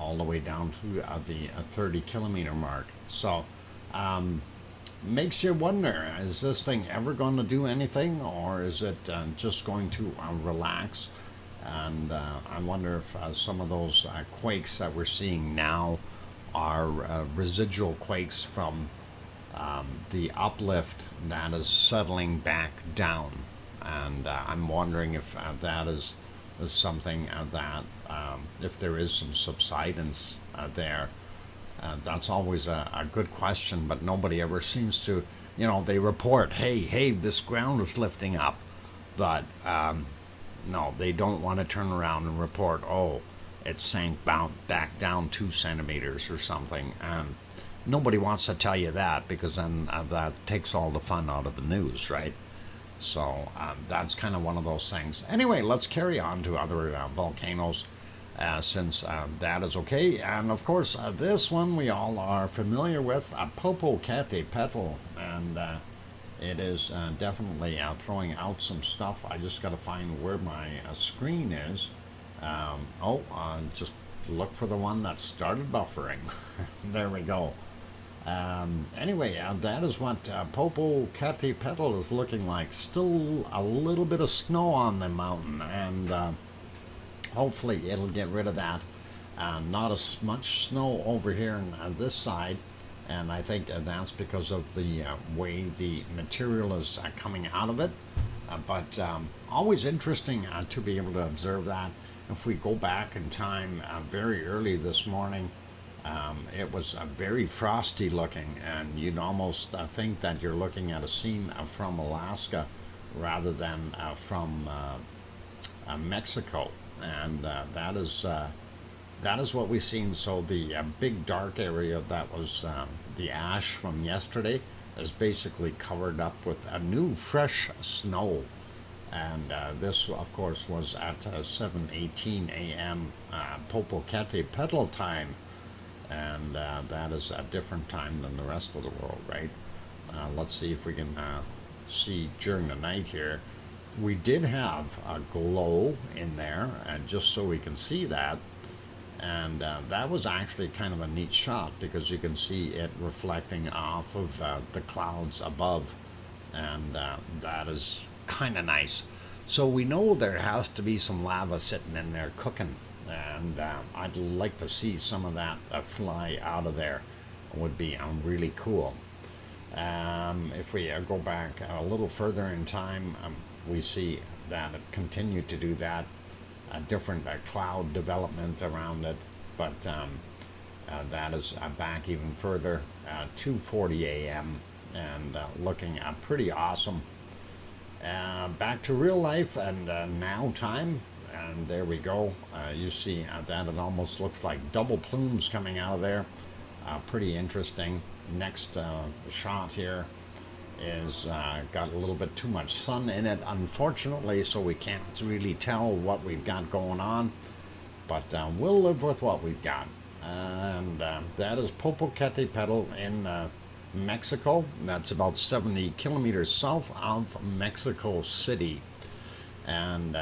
all the way down to the 30 kilometer mark. So makes you wonder, is this thing ever going to do anything, or is it just going to relax? And I wonder if some of those quakes that we're seeing now are residual quakes from the uplift that is settling back down. And I'm wondering if that is something that, if there is some subsidence there. That's always a good question, but nobody ever seems to, they report, hey, this ground is lifting up. But no, they don't want to turn around and report, oh, it sank back down 2 centimeters or something. Nobody wants to tell you that, because then that takes all the fun out of the news, right? So that's kind of one of those things. Anyway, let's carry on to other volcanoes, since that is okay. And of course, this one we all are familiar with, Popocatépetl, and it is definitely throwing out some stuff. I just got to find where my screen is. Just look for the one that started buffering. There we go. Anyway, that is what Popocatépetl is looking like. Still a little bit of snow on the mountain, and hopefully it'll get rid of that. Not as much snow over here on this side, and I think that's because of the way the material is coming out of it. But always interesting to be able to observe that. If we go back in time, very early this morning, it was very frosty looking, and you'd almost think that you're looking at a scene from Alaska rather than from Mexico, and that is what we've seen. So the big dark area that was the ash from yesterday is basically covered up with a new fresh snow. And this, of course, was at 7:18 a.m. Popocatépetl time, and that is a different time than the rest of the world, right? Let's see if we can see during the night here. we did have a glow in there, and just so we can see that. And that was actually kind of a neat shot because you can see it reflecting off of the clouds above, and that is kind of nice. So we know there has to be some lava sitting in there cooking, and I'd like to see some of that fly out of there. It would be really cool. If we go back a little further in time, we see that it continued to do that. A different cloud development around it, but that is back even further, 2:40 a.m. and looking pretty awesome. Back to real life and now time, and there we go. You see that it almost looks like double plumes coming out of there. Pretty interesting. Next shot here is got a little bit too much sun in it, unfortunately, so we can't really tell what we've got going on, but we'll live with what we've got. And that is Popocatépetl in Mexico. That's about 70 kilometers south of Mexico City. And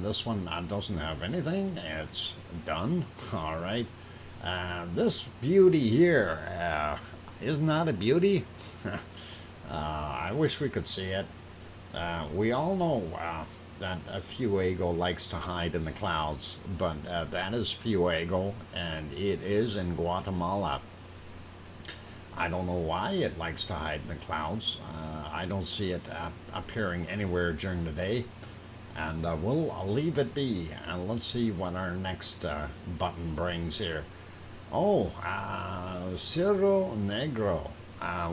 this one doesn't have anything. It's done. All right. This beauty here, isn't that a beauty? I wish we could see it. We all know that Fuego likes to hide in the clouds, but that is Fuego, and it is in Guatemala. I don't know why it likes to hide in the clouds. I don't see it appearing anywhere during the day, and we'll leave it be. And let's see what our next button brings here. Oh, Cerro Negro.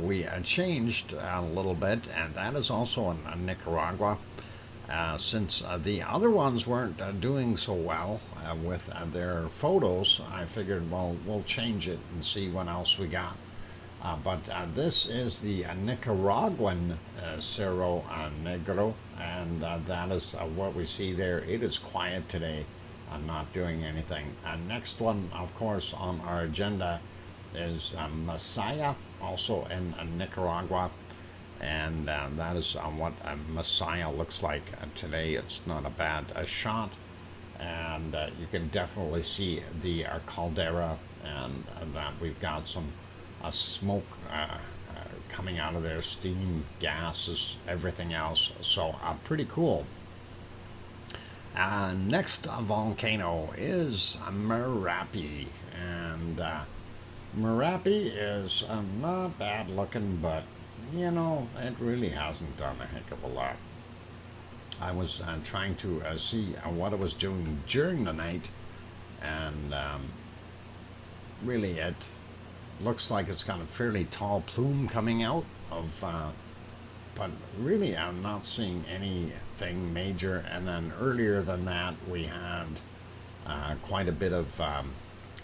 We changed a little bit, and that is also in Nicaragua. Since the other ones weren't doing so well with their photos, I figured, well, we'll change it and see what else we got. But this is the Nicaraguan Cerro Negro, and that is what we see there. It is quiet today. I'm not doing anything. Next one, of course, on our agenda is Masaya, also in Nicaragua, and that is what Masaya looks like today. It's not a bad shot, and you can definitely see the caldera, and that we've got some smoke coming out of there, steam, gases, everything else. So pretty cool. Next volcano is Merapi, and Merapi is not bad looking, but you know, it really hasn't done a heck of a lot. I was trying to see what it was doing during the night, and really it looks like it's got a fairly tall plume coming out of, but really I'm not seeing anything major. And then earlier than that we had quite a bit of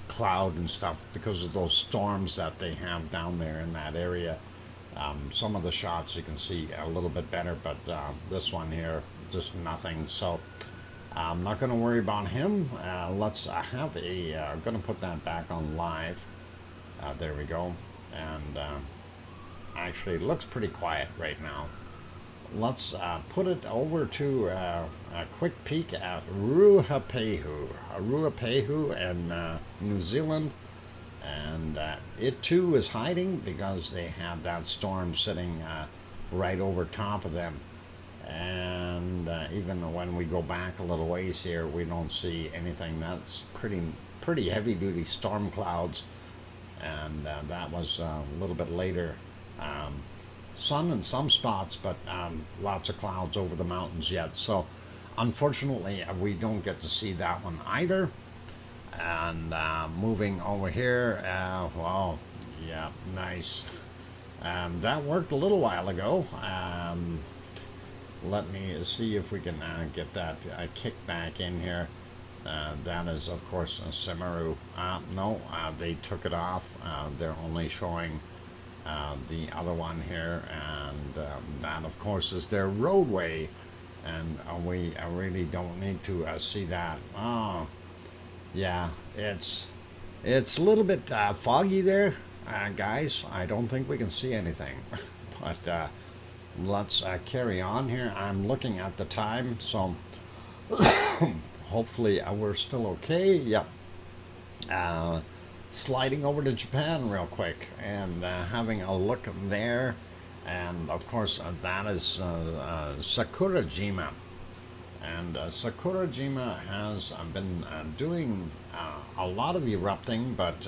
cloud and stuff because of those storms that they have down there in that area. Some of the shots you can see a little bit better, but this one here, just nothing. So I'm not going to worry about him. Let's have I'm going to put that back on live. There we go. And actually it looks pretty quiet right now. Let's put it over to a quick peek at Ruapehu in New Zealand. And it too is hiding because they had that storm sitting right over top of them. And even when we go back a little ways here, we don't see anything. That's pretty heavy duty storm clouds. And that was a little bit later. Sun in some spots, but lots of clouds over the mountains yet. So unfortunately we don't get to see that one either. And moving over here, wow, yeah, nice. That worked a little while ago. Let me see if we can get that kicked back in here. That is, of course, Semeru. No, they took it off. They're only showing the other one here, and that, of course, is their roadway. And we really don't need to see that. Oh, yeah, it's a little bit foggy there, guys. I don't think we can see anything, but let's carry on here. I'm looking at the time, so hopefully we're still okay. Yep. Sliding over to Japan real quick and having a look there. And of course, that is Sakurajima. And Sakurajima has been doing a lot of erupting, but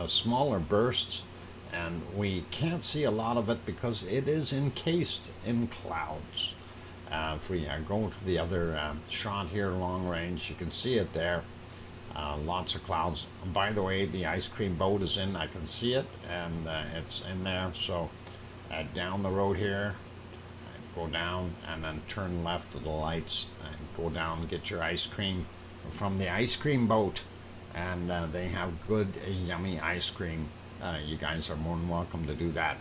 smaller bursts. And we can't see a lot of it because it is encased in clouds. If we go to the other shot here, long range, you can see it there. Lots of clouds. By the way, the ice cream boat is in. I can see it, and it's in there. So down the road here, go down and then turn left to the lights and go down and get your ice cream from the ice cream boat. And they have good, yummy ice cream. You guys are more than welcome to do that.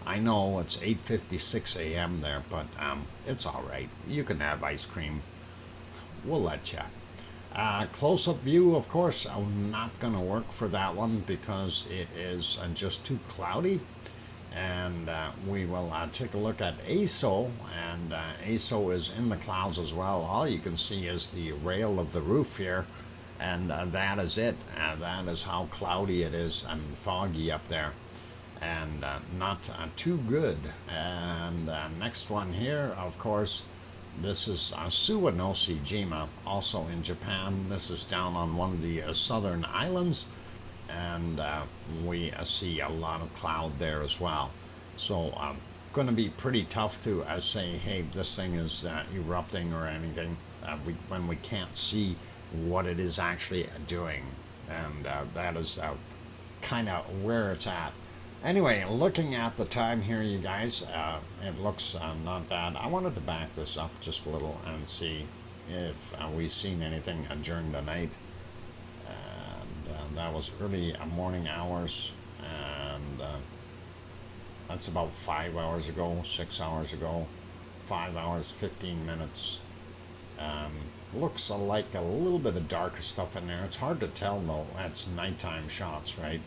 I know it's 8:56 a.m. there, but it's all right. You can have ice cream. We'll let you. Close-up view, of course, I'm not going to work for that one because it is just too cloudy. And we will take a look at ASO, and ASO is in the clouds as well. All you can see is the rail of the roof here, and that is it. That is how cloudy it is and foggy up there, and not too good. And next one here, of course, this is Suwanoshi-jima, also in Japan. This is down on one of the southern islands, and we see a lot of cloud there as well. So going to be pretty tough to say, hey, this thing is erupting or anything when we can't see what it is actually doing. And that is kind of where it's at. Anyway, looking at the time here, you guys, it looks not bad. I wanted to back this up just a little and see if we've seen anything during the night. And that was early morning hours, and that's about 5 hours ago, 6 hours ago, 5 hours, 15 minutes. Looks like a little bit of darker stuff in there. It's hard to tell, though. That's nighttime shots, right?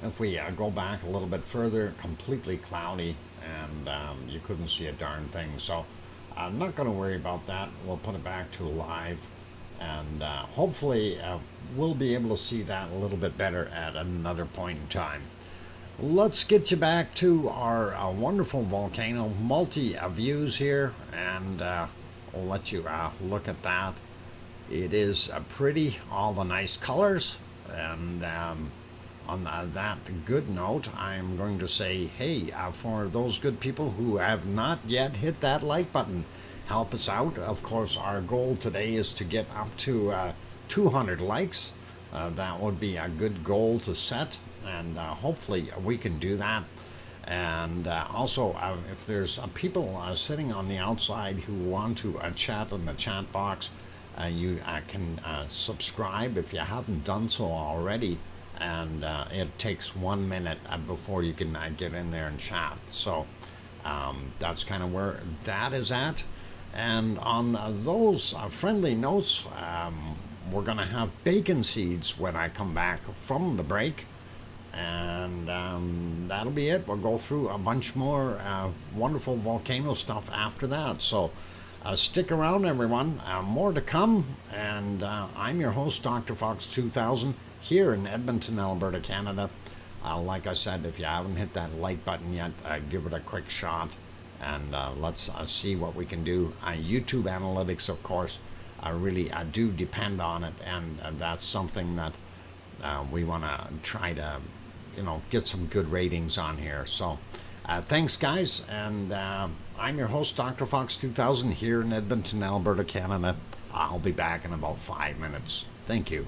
If we go back a little bit further, completely cloudy, and you couldn't see a darn thing. So I'm not going to worry about that. We'll put it back to live, and hopefully we'll be able to see that a little bit better at another point in time. Let's get you back to our wonderful volcano multi-views here, and we'll let you look at that. It is pretty, all the nice colors, and on that good note, I'm going to say, hey, for those good people who have not yet hit that like button, help us out. Of course, our goal today is to get up to 200 likes. That would be a good goal to set, and hopefully we can do that. And also, if there's people sitting on the outside who want to chat in the chat box, you can subscribe if you haven't done so already. And it takes 1 minute before you can get in there and chat. So that's kind of where that is at. And on those friendly notes, we're going to have bacon seeds when I come back from the break. And that'll be it. We'll go through a bunch more wonderful volcano stuff after that. So stick around, everyone. More to come. And I'm your host, DrFox2000. Here in Edmonton, Alberta, Canada. Like I said, if you haven't hit that like button yet, give it a quick shot, and let's see what we can do. YouTube analytics, of course, really do depend on it, and that's something that we want to try to, get some good ratings on here. So thanks, guys, and I'm your host, DrFox2000, here in Edmonton, Alberta, Canada. I'll be back in about 5 minutes. Thank you.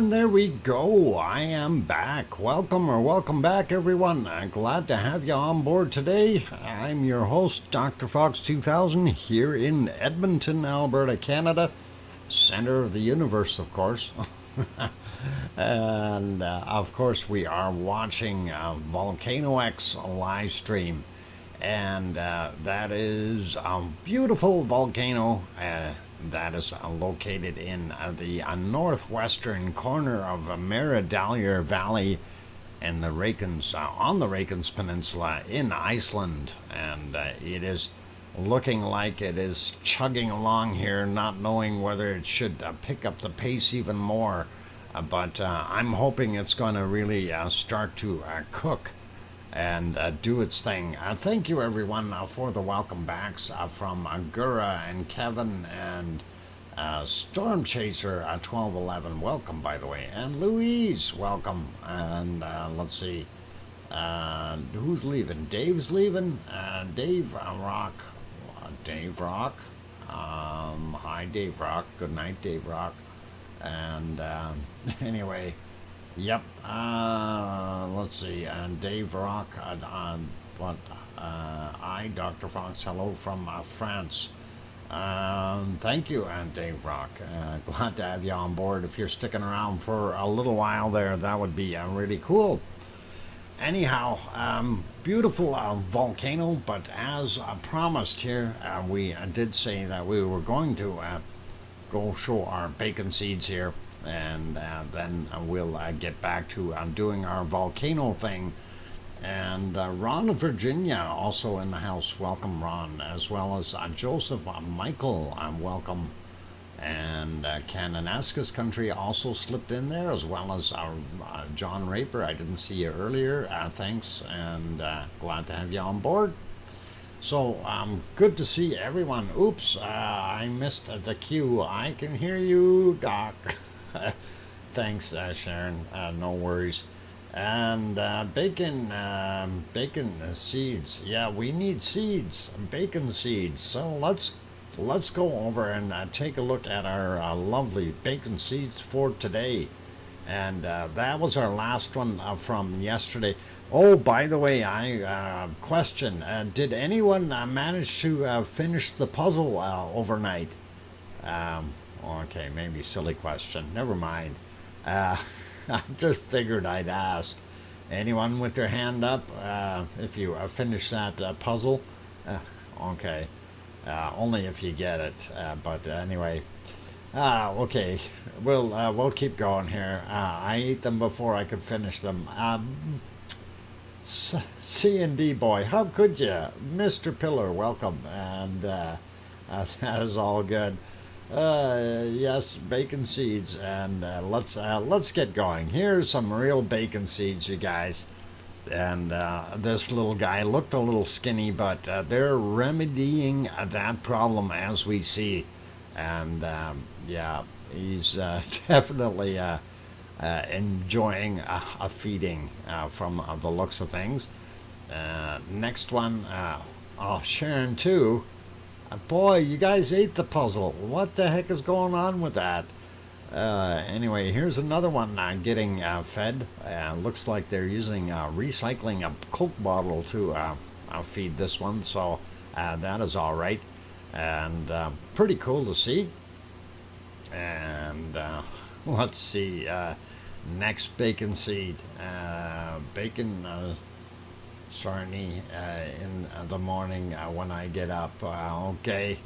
And there we go. I am back. Welcome back, everyone. Glad to have you on board today. I'm your host, DrFox2000, here in Edmonton, Alberta, Canada, center of the universe, of course. And of course, we are watching VolcanoX live stream, and that is a beautiful volcano. That is located in the northwestern corner of Meridalier Valley and the Reykjanes, on the Reykjanes Peninsula in Iceland. And it is looking like it is chugging along here, not knowing whether it should pick up the pace even more. But I'm hoping it's going to really start to cook and do its thing. Thank you, everyone, for the welcome backs from Gura and Kevin and Storm Chaser 1211. Welcome, by the way. And Louise, welcome. And let's see. Who's leaving? Dave's leaving. Dave Rock. Dave Rock. Hi, Dave Rock. Good night, Dave Rock. And anyway. Yep. Let's see. Dave Rock. I, Dr. Fox. Hello from France. Thank you, Dave Rock. Glad to have you on board. If you're sticking around for a little while there, that would be really cool. Anyhow, beautiful volcano, but as promised here, we did say that we were going to go show our bacon seeds here. And then we'll get back to doing our volcano thing. And Ron of Virginia also in the house. Welcome, Ron. As well as Joseph Michael. Welcome. And Kananaskis Country also slipped in there, as well as John Raper. I didn't see you earlier. Thanks, and glad to have you on board. So, good to see everyone. Oops, I missed the cue. I can hear you, Doc. Thanks, Sharon. No worries. And bacon seeds. Yeah, we need seeds, bacon seeds. So let's go over and take a look at our lovely bacon seeds for today. And that was our last one from yesterday. Oh, by the way, I question: did anyone manage to finish the puzzle overnight? Okay, maybe silly question. Never mind. I just figured I'd ask. Anyone with their hand up? If you finish that puzzle? Okay. Only if you get it. But anyway. Okay. We'll keep going here. I ate them before I could finish them. C&D boy, how could you? Mr. Pillar, welcome. And that is all good. Yes, bacon seeds, and let's get going. Here's some real bacon seeds, you guys. And this little guy looked a little skinny, but they're remedying that problem as we see. And yeah, he's definitely enjoying a feeding from the looks of things. Next one, oh, Sharon too. Boy, you guys ate the puzzle. What the heck is going on with that? Anyway, here's another one getting fed. Looks like they're using recycling a Coke bottle to feed this one, so that is all right. And pretty cool to see. And let's see. Next bacon seed. Bacon sarnie in the morning when I get up. Okay.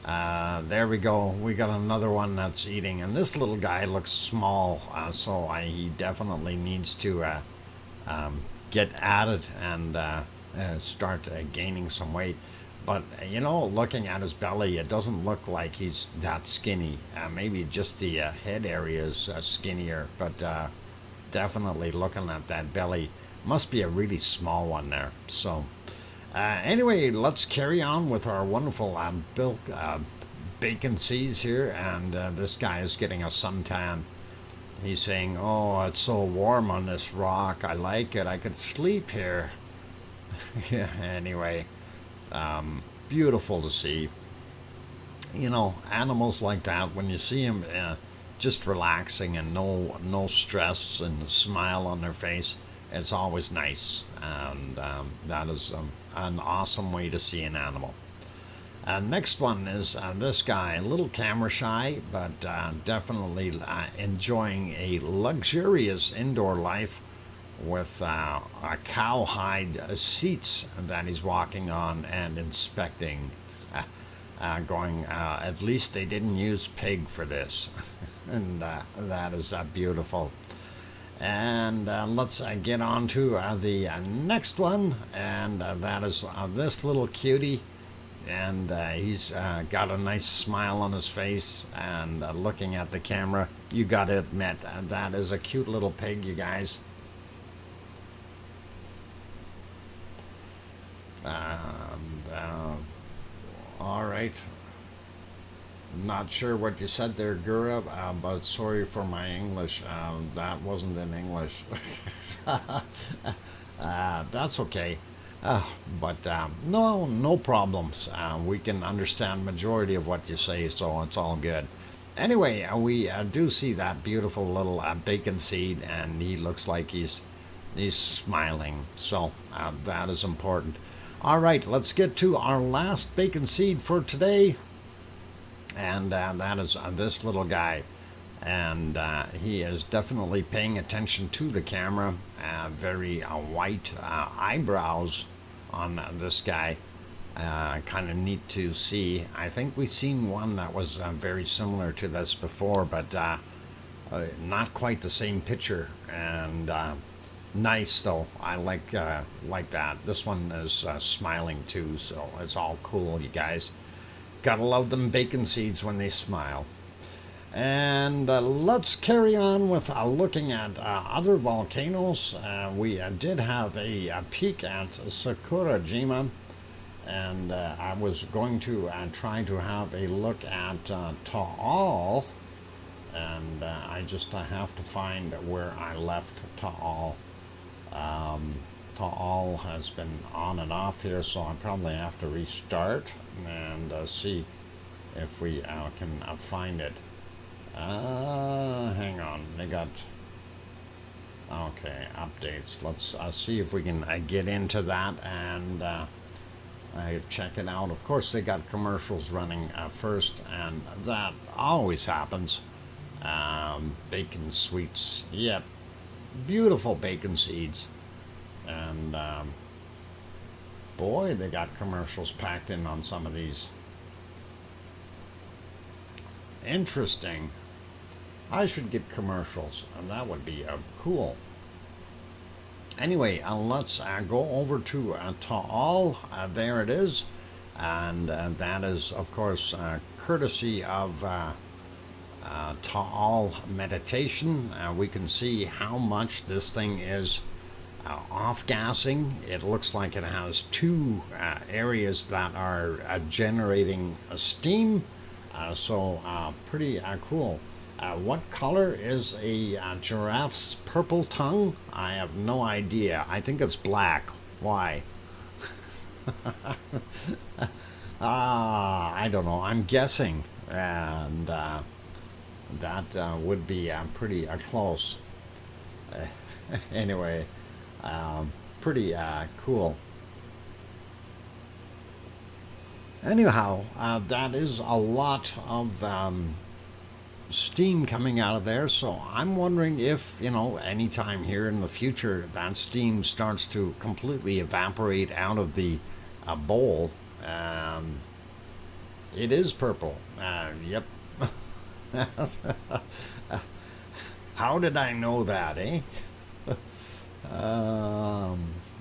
There we go. We got another one that's eating. And this little guy looks small, so he definitely needs to get at it and start gaining some weight. But, you know, looking at his belly, it doesn't look like he's that skinny. Maybe just the head area is skinnier, but definitely looking at that belly, must be a really small one there. So, anyway, let's carry on with our wonderful bacon seeds here. And this guy is getting a suntan. He's saying, oh, it's so warm on this rock. I like it. I could sleep here. Yeah, anyway. Beautiful to see. You know, animals like that, when you see them just relaxing and no stress and a smile on their face. It's always nice, and that is an awesome way to see an animal. Next one is this guy, a little camera shy, but definitely enjoying a luxurious indoor life with cowhide seats that he's walking on and inspecting. Going, at least they didn't use pig for this. And that is beautiful. And let's get on to the next one, and that is this little cutie. And he's got a nice smile on his face and looking at the camera. You gotta admit, that is a cute little pig, you guys. All right. Not sure what you said there, Gura, but sorry for my English. That wasn't in English. That's okay. But no problems. We can understand majority of what you say, so it's all good. Anyway, we do see that beautiful little bacon seed, and he looks like he's smiling. So that is important. All right, let's get to our last bacon seed for today. And that is this little guy. And he is definitely paying attention to the camera. Very white eyebrows on this guy. Kind of neat to see. I think we've seen one that was very similar to this before, but not quite the same picture. And nice though. I like that. This one is smiling too, so it's all cool, you guys. Gotta love them bacon seeds when they smile. And let's carry on with looking at other volcanoes. We did have a peek at Sakurajima, and I was going to try to have a look at Taal, and I just have to find where I left Taal. Taal has been on and off here, so I probably have to restart and see if we can find it. Hang on, they got okay updates. Let's see if we can get into that and check it out. Of course, they got commercials running first, and that always happens. Bacon sweets, yep, beautiful bacon seeds, and boy, they got commercials packed in on some of these. Interesting. I should get commercials, and that would be cool. Anyway, let's go over to Taal. There it is, and that is, of course, courtesy of Taal Meditation. We can see how much this thing is off-gassing. It looks like it has two areas that are generating steam. So pretty cool. What color is a giraffe's purple tongue? I have no idea. I think it's black. Why? I don't know. I'm guessing. And that would be pretty close. Anyway, pretty cool. Anyhow, that is a lot of steam coming out of there, so I'm wondering if, anytime here in the future that steam starts to completely evaporate out of the bowl. It is purple. Yep. How did I know that, eh?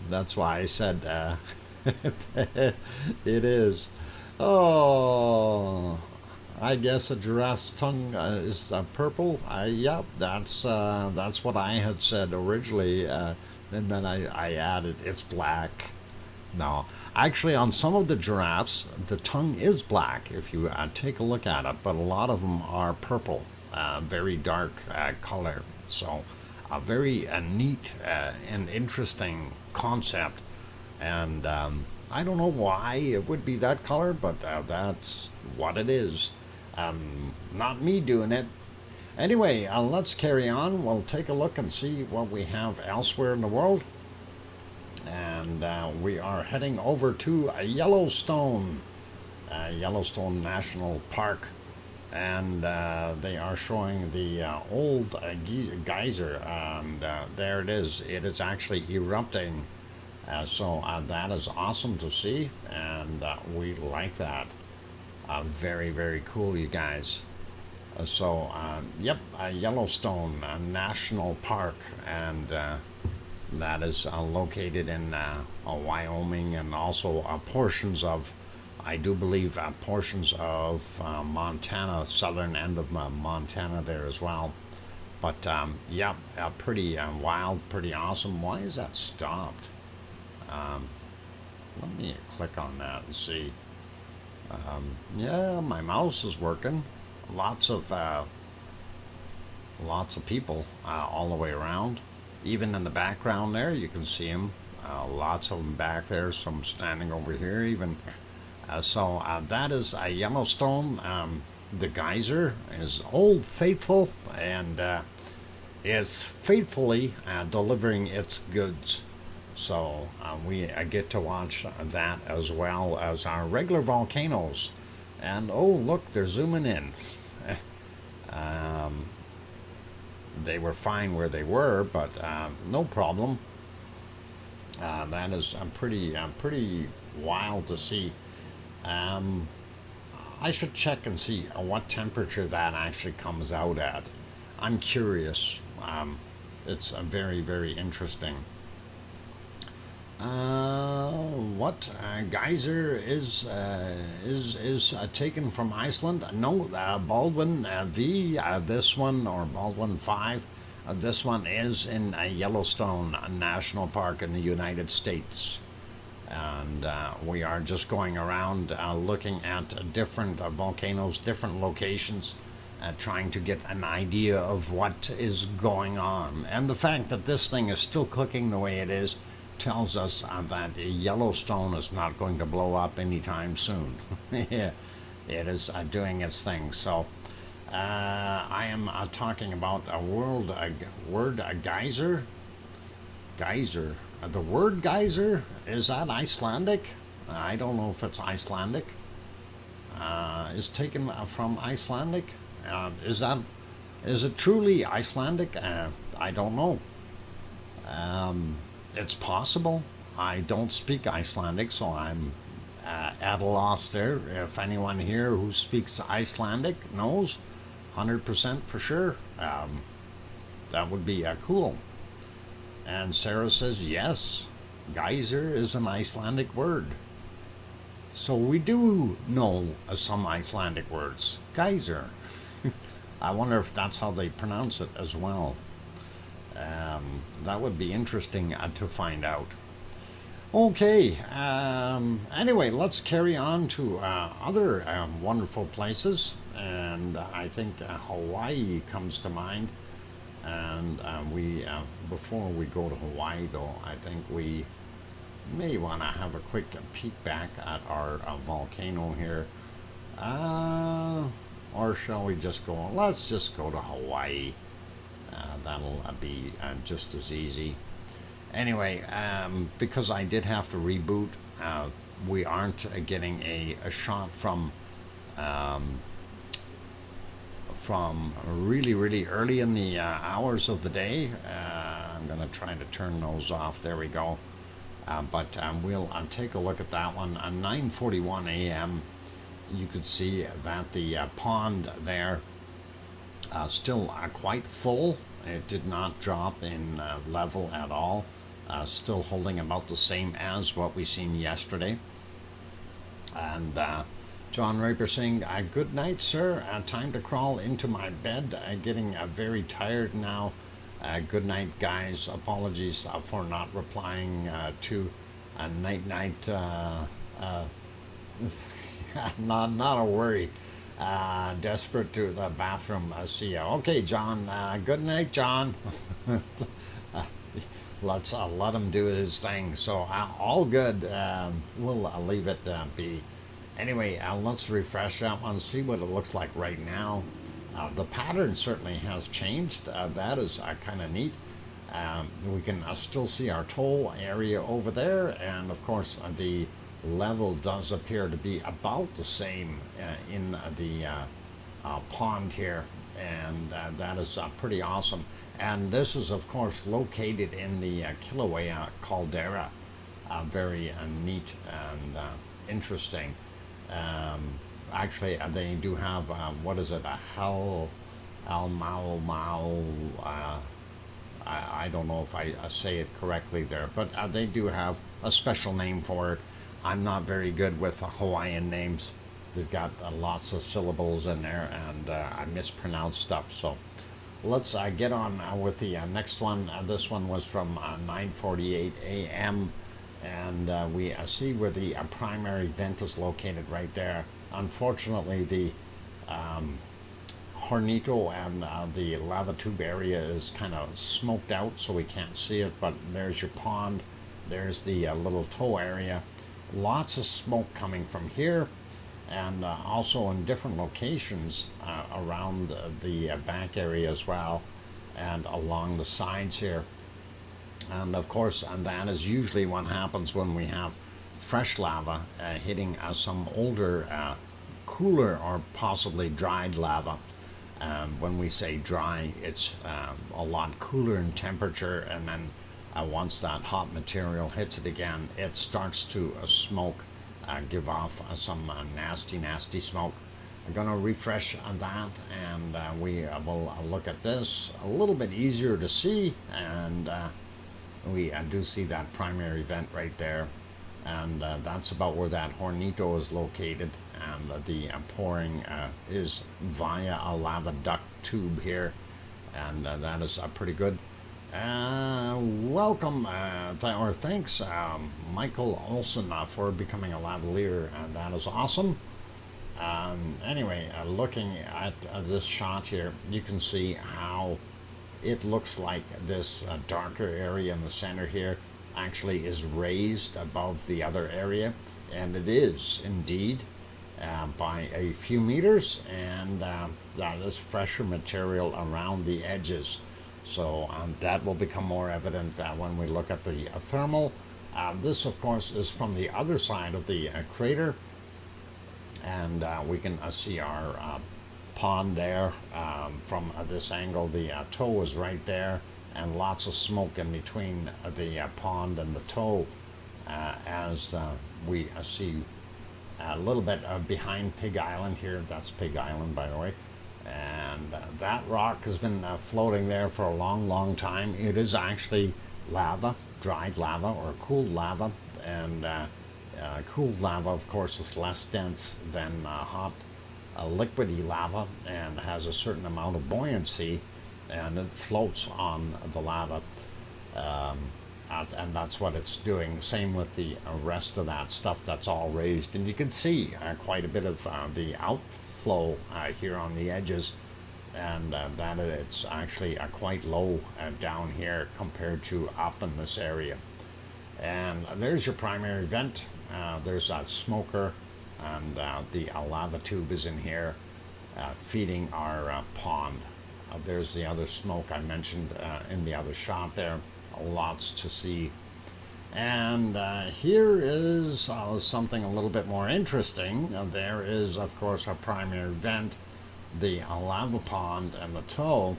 That's why I said it is. Oh, I guess a giraffe's tongue is purple. Yep, that's what I had said originally, and then I added it's black. No, actually, on some of the giraffes, the tongue is black if you take a look at it, but a lot of them are purple, very dark color. So, a very neat and interesting concept, and I don't know why it would be that color, but that's what it is. Not me doing it. Anyway, let's carry on. We'll take a look and see what we have elsewhere in the world. And we are heading over to Yellowstone National Park. And they are showing the old geyser, and there it is. It is actually erupting. So that is awesome to see, and we like that. Very, very cool, you guys. Yep, Yellowstone National Park, and that is located in Wyoming, and also portions of, I do believe, portions of Montana, southern end of Montana there as well. But yeah, pretty wild, pretty awesome. Why is that stopped? Let me click on that and see. Yeah, my mouse is working. Lots of people all the way around. Even in the background there, you can see them. Lots of them back there. Some standing over here even. That is Yellowstone. The geyser is Old Faithful, and is faithfully delivering its goods. So we get to watch that as well as our regular volcanoes. And oh, look, they're zooming in. They were fine where they were, but no problem. That is pretty wild to see. I should check and see what temperature that actually comes out at. I'm curious. It's very, very interesting. What geyser is taken from Iceland? No, Baldwin V. This one, or Baldwin 5. This one is in Yellowstone National Park in the United States, and we are just going around looking at different volcanoes, different locations, trying to get an idea of what is going on. And the fact that this thing is still clicking the way it is tells us that Yellowstone is not going to blow up anytime soon. Yeah, it is doing its thing. So I am talking about a word geyser. Geyser. The word geyser, is that Icelandic? I don't know if it's Icelandic. Is taken from Icelandic. Is it truly Icelandic? I don't know. It's possible. I don't speak Icelandic, so I'm at a loss there. If anyone here who speaks Icelandic knows, 100% for sure, that would be cool. And Sarah says, yes, geyser is an Icelandic word. So we do know some Icelandic words. Geyser. I wonder if that's how they pronounce it as well. That would be interesting to find out. Okay, anyway, let's carry on to other wonderful places, and I think Hawaii comes to mind. And before we go to Hawaii, though, I think we may want to have a quick peek back at our volcano here. Or shall we just go? Let's just go to Hawaii. That'll be just as easy. Anyway, because I did have to reboot, we aren't getting a shot from really, really early in the hours of the day. I'm going to try to turn those off. There we go. But we'll take a look at that one. At 9:41 a.m., you could see that the pond there still quite full. It did not drop in level at all. Still holding about the same as what we seen yesterday. And John Raper saying, good night, sir. Time to crawl into my bed. Getting very tired now. Good night, guys. Apologies for not replying to night. Not a worry. Desperate to the bathroom. See ya. Okay, John. Good night, John. Let's let him do his thing. So all good. We'll leave it be. Anyway, let's refresh that one. See what it looks like right now. The pattern certainly has changed. That is kind of neat. We can still see our toll area over there, and of course the level does appear to be about the same in the pond here, and that is pretty awesome. And this is of course located in the Kilauea caldera. Very neat and interesting. Actually, they do have what is it? A hell, al mao mao. I don't know if I say it correctly there, but they do have a special name for it. I'm not very good with Hawaiian names. They've got lots of syllables in there, and I mispronounce stuff. So let's get on with the next one. This one was from 9:48 a.m. and we see where the primary vent is located right there. Unfortunately, the Hornito and the lava tube area is kind of smoked out, so we can't see it, but there's your pond, there's the little tow area. Lots of smoke coming from here, and also in different locations around the back area as well, and along the sides here. And of course, and that is usually what happens when we have fresh lava hitting some older, cooler, or possibly dried lava. When we say dry, it's a lot cooler in temperature, and then once that hot material hits it again, it starts to smoke, give off some nasty smoke. I'm going to refresh that, and we will look at this a little bit easier to see, and we do see that primary vent right there, and that's about where that Hornito is located, and the pouring is via a lava duct tube here, and that is pretty good. Welcome, or thanks, Michael Olson, for becoming a lavalier, and that is awesome. Anyway, looking at this shot here, you can see how it looks like this darker area in the center here actually is raised above the other area, and it is indeed by a few meters, and that is fresher material around the edges. So that will become more evident when we look at the thermal. This of course is from the other side of the crater, and we can see our pond there from this angle. The toe is right there, and lots of smoke in between the pond and the toe, as we see a little bit behind Pig Island here. That's Pig Island, by the way. And that rock has been floating there for a long time. It is actually lava, dried lava or cooled lava, and cooled lava of course is less dense than hot liquidy lava, and has a certain amount of buoyancy, and it floats on the lava, and that's what it's doing. Same with the rest of that stuff that's all raised, and you can see quite a bit of the outflow here on the edges, and that it's actually quite low down here compared to up in this area. And there's your primary vent. There's that smoker, and the lava tube is in here feeding our pond. There's the other smoke I mentioned in the other shot there. Lots to see. And here is something a little bit more interesting. There is of course our primary vent, the lava pond and the toe,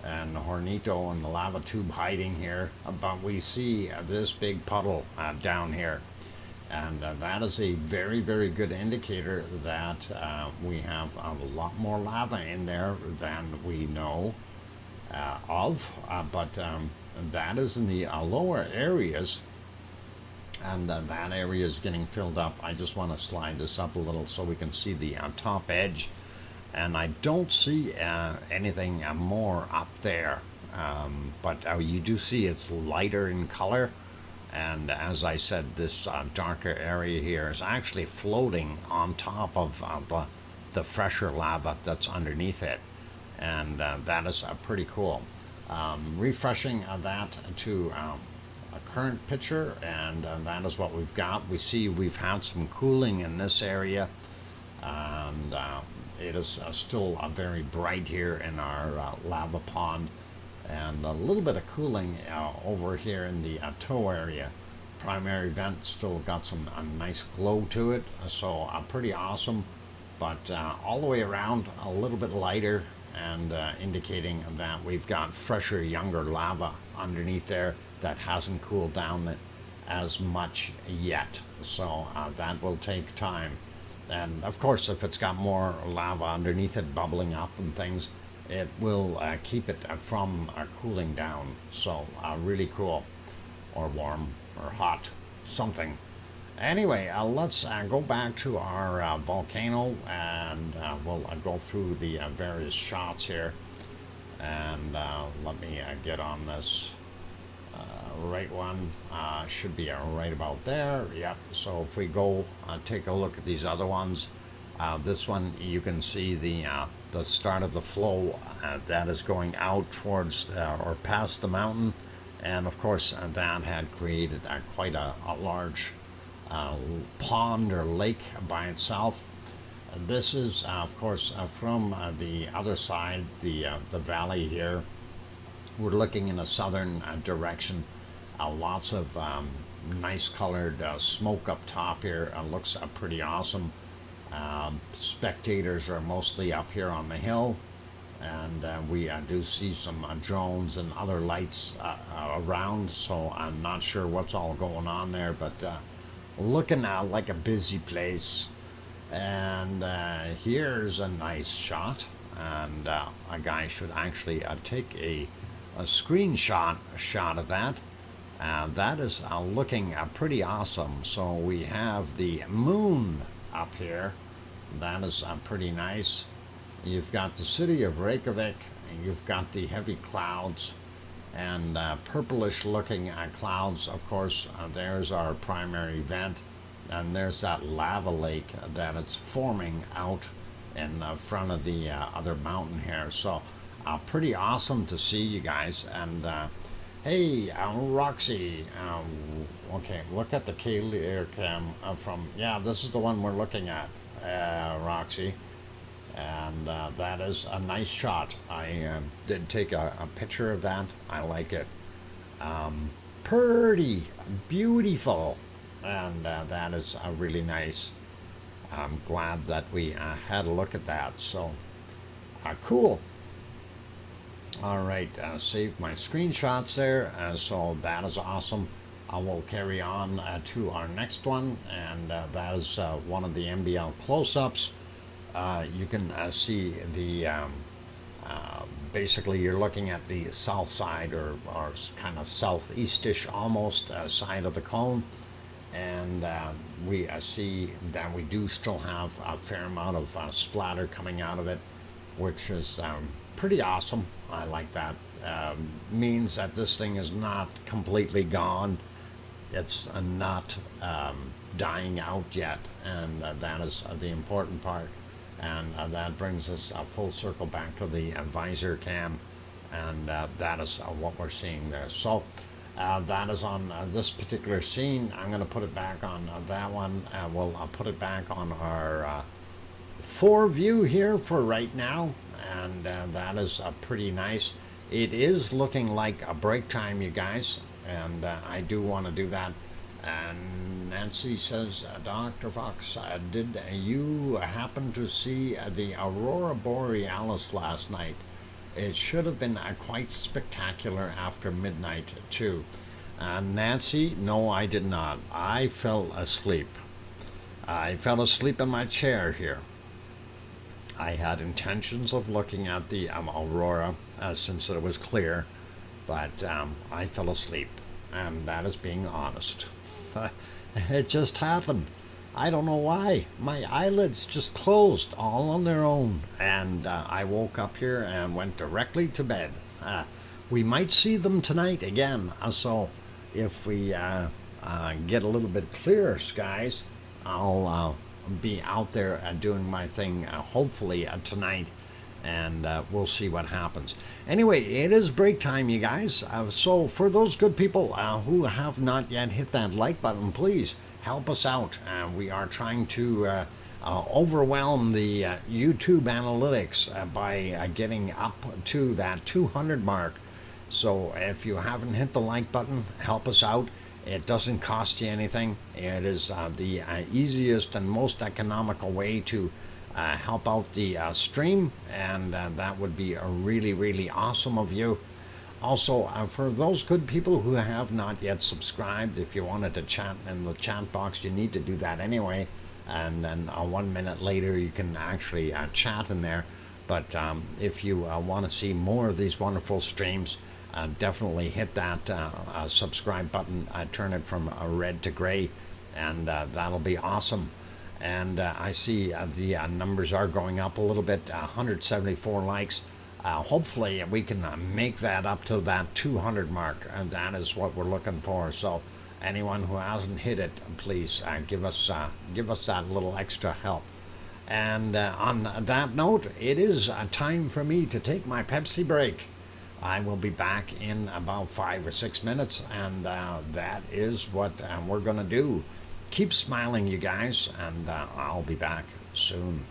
and the Hornito and the lava tube hiding here, but we see this big puddle down here, and that is a very good indicator that we have a lot more lava in there than we know of, but that is in the lower areas, and that area is getting filled up. I just want to slide this up a little so we can see the top edge, and I don't see anything more up there, but you do see it's lighter in color, and as I said, this darker area here is actually floating on top of the fresher lava that's underneath it, and that is pretty cool. Refreshing that to a current picture, and that is what we've got. We see we've had some cooling in this area, and it is still very bright here in our lava pond, and a little bit of cooling over here in the toe area. Primary vent still got some nice glow to it, so pretty awesome. But all the way around a little bit lighter, and indicating that we've got fresher, younger lava underneath there that hasn't cooled down as much yet. So that will take time. And of course, if it's got more lava underneath it bubbling up and things, it will keep it from cooling down. So really cool, or warm, or hot, something. Anyway, let's go back to our volcano, and we'll go through the various shots here. And let me get on this right one. Should be right about there. Yep. So if we go take a look at these other ones, this one you can see the start of the flow that is going out towards or past the mountain, and of course that had created quite a large pond or lake by itself. This is of course from the other side, the valley here. We're looking in a southern direction. Lots of nice colored smoke up top here. Looks pretty awesome. Spectators are mostly up here on the hill, and we do see some drones and other lights around, so I'm not sure what's all going on there, but looking like a busy place. And here's a nice shot, and a guy should actually take a screenshot of that. That is looking pretty awesome. So we have the moon up here. That is pretty nice. You've got the city of Reykjavik, and you've got the heavy clouds and purplish looking clouds. Of course, there's our primary vent, and there's that lava lake that it's forming out in front of the other mountain here. So pretty awesome to see, you guys. And hey, Roxy, okay, look at the clear cam from, yeah, this is the one we're looking at, Roxy. And that is a nice shot. I did take a picture of that. I like it. Pretty beautiful, and that is really nice. I'm glad that we had a look at that. So cool. All right, save my screenshots there. So that is awesome. I will carry on to our next one, and that is one of the MBL close-ups. You can see the basically you're looking at the south side, or kind of southeastish almost side of the cone, and we see that we do still have a fair amount of splatter coming out of it, which is pretty awesome. I like that. Means that this thing is not completely gone. It's not dying out yet, and that is the important part. And that brings us full circle back to the visor cam, and that is what we're seeing there. So that is on this particular scene. I'm going to put it back on that one. We'll put it back on our 4 view here for right now, and that is pretty nice. It is looking like a break time, you guys, and I do want to do that. And Nancy says, Dr. Fox, did you happen to see the Aurora Borealis last night? It should have been quite spectacular after midnight, too. Nancy, no, I did not. I fell asleep. I fell asleep in my chair here. I had intentions of looking at the aurora since it was clear, but I fell asleep, and that is being honest. It just happened. I don't know why. My eyelids just closed all on their own, and I woke up here and went directly to bed. We might see them tonight again, so if we get a little bit clearer skies, I'll be out there doing my thing hopefully tonight, and we'll see what happens. Anyway, it is break time, you guys. So for those good people who have not yet hit that like button, please help us out. We are trying to overwhelm the YouTube analytics by getting up to that 200 mark. So if you haven't hit the like button, help us out. It doesn't cost you anything. It is the easiest and most economical way to help out the stream, and that would be really, really awesome of you. Also, for those good people who have not yet subscribed, if you wanted to chat in the chat box, you need to do that anyway. And then 1 minute later, you can actually chat in there. But if you want to see more of these wonderful streams, definitely hit that subscribe button. Turn it from red to gray, and that'll be awesome. And I see the numbers are going up a little bit, 174 likes. Hopefully we can make that up to that 200 mark, and that is what we're looking for. So anyone who hasn't hit it, please give us that little extra help. And on that note, it is time for me to take my Pepsi break. I will be back in about 5 or 6 minutes, and that is what we're going to do. Keep smiling, you guys, and I'll be back soon.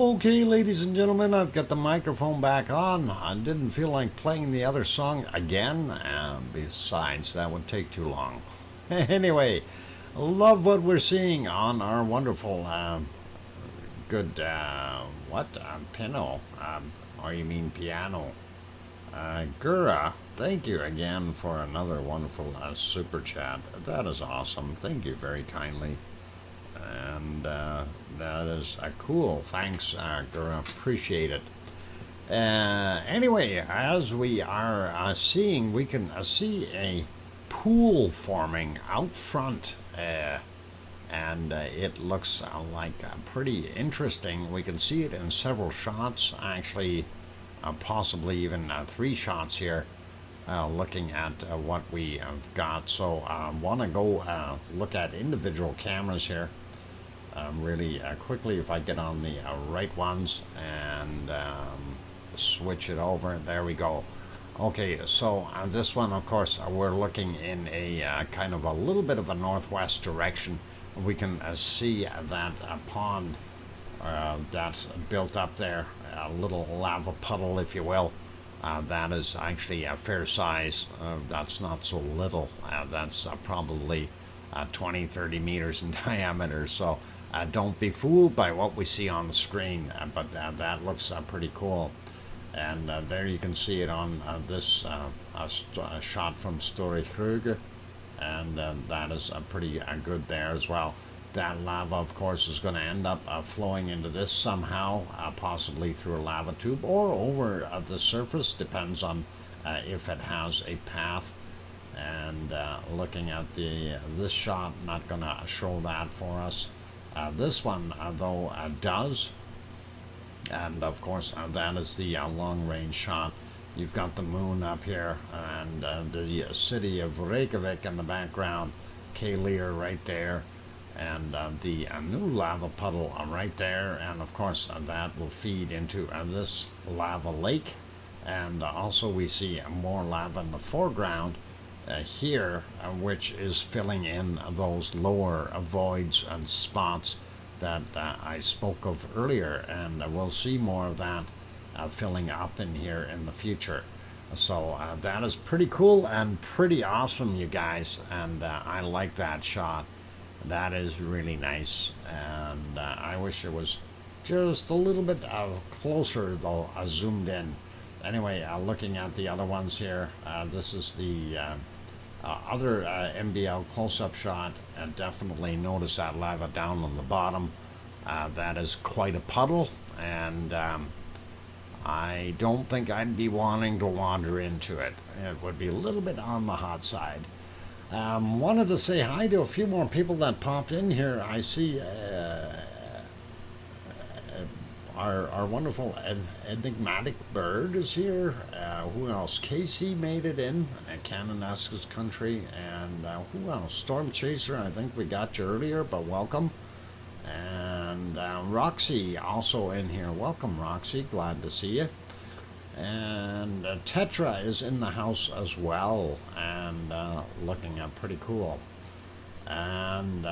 Okay, ladies and gentlemen, I've got the microphone back on. I didn't feel like playing the other song again. Besides, that would take too long. Anyway, love what we're seeing on our wonderful, good, Pinot. Or you mean piano. Gura, thank you again for another wonderful super chat. That is awesome. Thank you very kindly. And that is cool. Thanks, Gura. Appreciate it. Anyway, as we are seeing, we can see a pool forming out front. And it looks like pretty interesting. We can see it in several shots, actually, possibly even 3 shots here. Looking at what we have got. So I want to go look at individual cameras here really quickly if I get on the right ones and switch it over. There we go. Okay, so this one, of course, we're looking in a kind of a little bit of a northwest direction. We can see that pond that's built up there, a little lava puddle, if you will. That is actually a fair size. That's not so little. That's probably 20-30 meters in diameter. So don't be fooled by what we see on the screen, but that looks pretty cool. And there you can see it on this shot from Storehruge, and that is pretty good there as well. That lava, of course, is going to end up flowing into this somehow, possibly through a lava tube or over the surface. Depends on if it has a path. And looking at this shot, not gonna show that for us. This one though does, and of course that is the long-range shot. You've got the moon up here, and the city of Reykjavik in the background, Keilir right there, and the new lava puddle right there, and of course that will feed into this lava lake. And also we see more lava in the foreground here, which is filling in those lower voids and spots that I spoke of earlier, and we'll see more of that filling up in here in the future. So that is pretty cool and pretty awesome, you guys, and I like that shot. That is really nice, and I wish it was just a little bit closer though, zoomed in. Anyway, looking at the other ones here, this is the other MBL close-up shot, and definitely notice that lava down on the bottom. That is quite a puddle, and I don't think I'd be wanting to wander into it. It would be a little bit on the hot side. Wanted to say hi to a few more people that popped in here. I see our wonderful enigmatic bird is here. Who else? Casey made it in, Cananaska's country. And who else? Storm Chaser, I think we got you earlier, but welcome. And Roxy also in here. Welcome, Roxy. Glad to see you. And Tetra is in the house as well, and looking pretty cool. And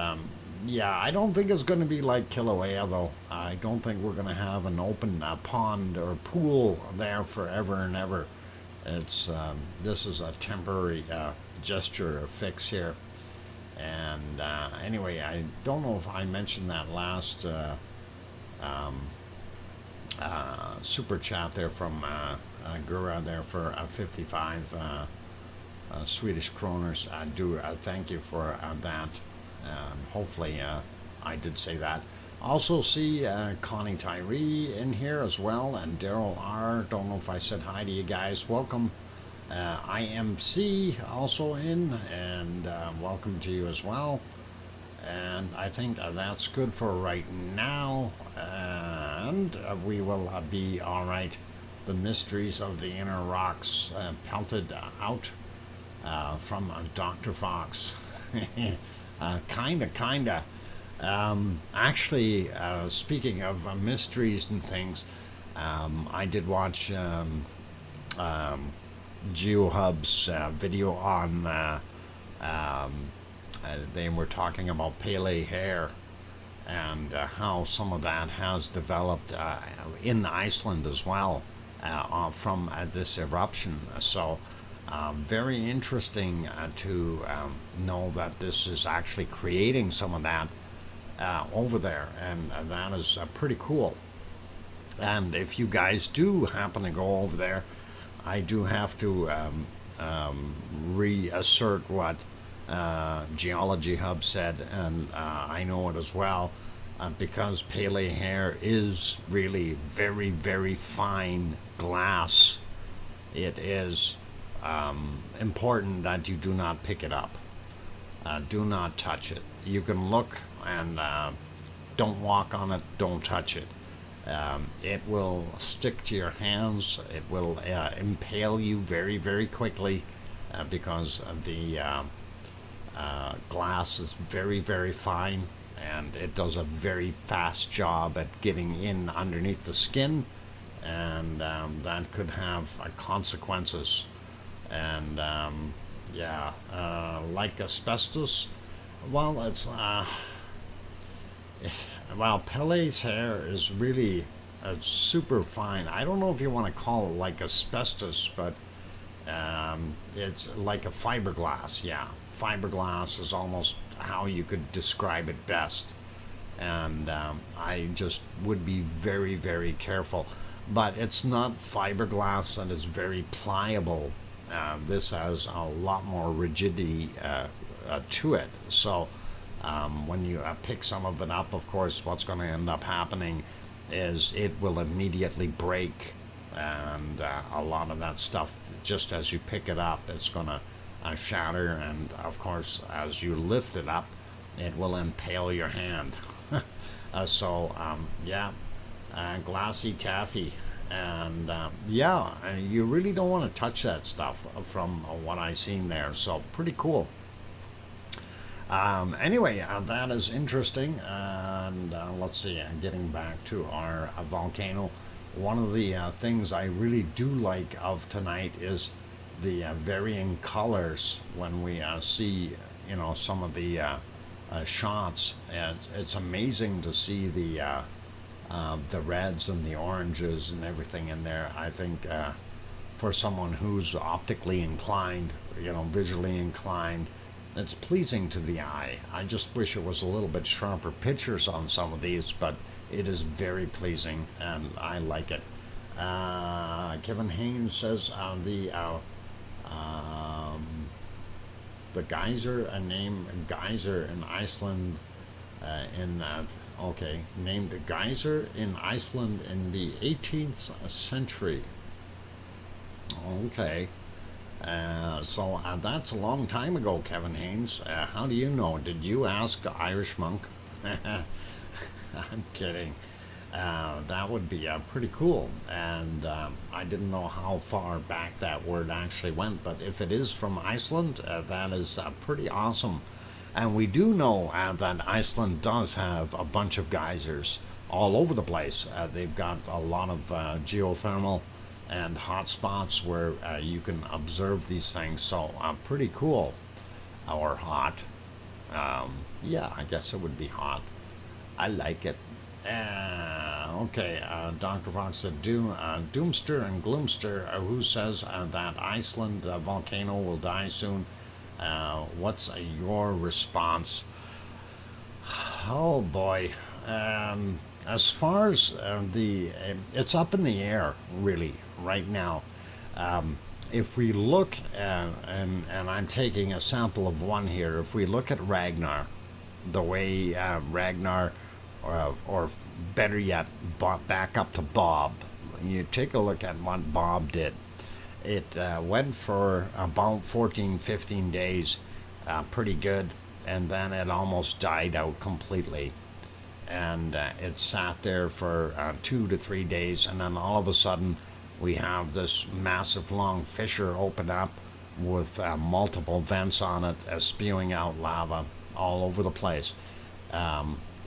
yeah, I don't think it's going to be like Kilauea, though. I don't think we're going to have an open pond or pool there forever and ever. It's this is a temporary gesture or fix here. And anyway, I don't know if I mentioned that last super chat there from Gura there for 55 Swedish kroners. I do thank you for that. Hopefully I did say that. Also see Connie Tyree in here as well, and Daryl R. Don't know if I said hi to you guys. Welcome. IMC also in, and welcome to you as well. And I think that's good for right now, and we will be all right. The mysteries of the inner rocks pelted out from Dr. Fox. Kinda. Actually, speaking of mysteries and things, I did watch GeoHub's video on they were talking about Pele hair, and how some of that has developed in Iceland as well from this eruption. So very interesting to know that this is actually creating some of that over there, and that is pretty cool. And if you guys do happen to go over there, I do have to reassert what Geology Hub said, and I know it as well, because Pele hair is really very, very fine glass. It is important that you do not pick it up. Do not touch it. You can look and don't walk on it, don't touch it. It will stick to your hands. It will impale you very, very quickly because the glass is very, very fine, and it does a very fast job at getting in underneath the skin, and that could have consequences. And yeah, like asbestos, well, it's well, Pele's hair is really super fine. I don't know if you want to call it like asbestos, but it's like a fiberglass. Yeah, fiberglass is almost how you could describe it best. And I just would be very, very careful. But it's not fiberglass that is very pliable. This has a lot more rigidity to it. So when you pick some of it up, of course, what's going to end up happening is it will immediately break and a lot of that stuff, just as you pick it up, it's going to shatter, and of course as you lift it up, it will impale your hand. Yeah, glassy taffy, and yeah, you really don't want to touch that stuff from what I've seen there, so pretty cool. Anyway, that is interesting, and let's see, getting back to our volcano, one of the things I really do like of tonight is the varying colors when we see, some of the shots. And it's amazing to see the reds and the oranges and everything in there. I think for someone who's optically inclined, visually inclined, it's pleasing to the eye. I just wish it was a little bit sharper pictures on some of these, but it is very pleasing and I like it. Kevin Haynes says the geyser, a name geyser in Iceland, named geyser in Iceland in the 18th century. Okay. So that's a long time ago, Kevin Haynes. How do you know? Did you ask Irish Monk? I'm kidding. That would be pretty cool. And I didn't know how far back that word actually went, but if it is from Iceland, that is pretty awesome. And we do know that Iceland does have a bunch of geysers all over the place. They've got a lot of geothermal and hot spots where you can observe these things, so pretty cool. Or hot. Yeah, I guess it would be hot. I like it. Okay, Dr. Fox said, Doomster and Gloomster, who says that Iceland volcano will die soon. What's your response? Oh boy. As far as it's up in the air, really, right now. If we look, and I'm taking a sample of one here, if we look at Ragnar, the way Ragnar, or better yet, back up to Bob, you take a look at what Bob did. It went for about 14-15 days, pretty good, and then it almost died out completely. And it sat there for 2 to 3 days, and then all of a sudden we have this massive long fissure open up with multiple vents on it, spewing out lava all over the place.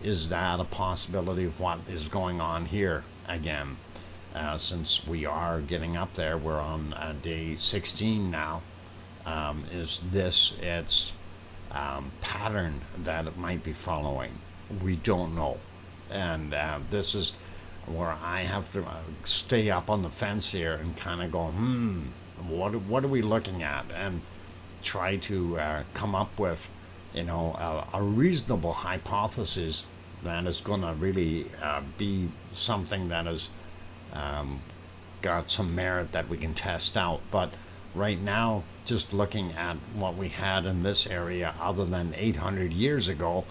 Is that a possibility of what is going on here again? Since we are getting up there, we're on day 16 now. Is this its pattern that it might be following? We don't know, and this is where I have to stay up on the fence here and kind of go, what are we looking at, and try to come up with, a reasonable hypothesis that is going to really be something that has got some merit that we can test out. But right now, just looking at what we had in this area, other than 800 years ago,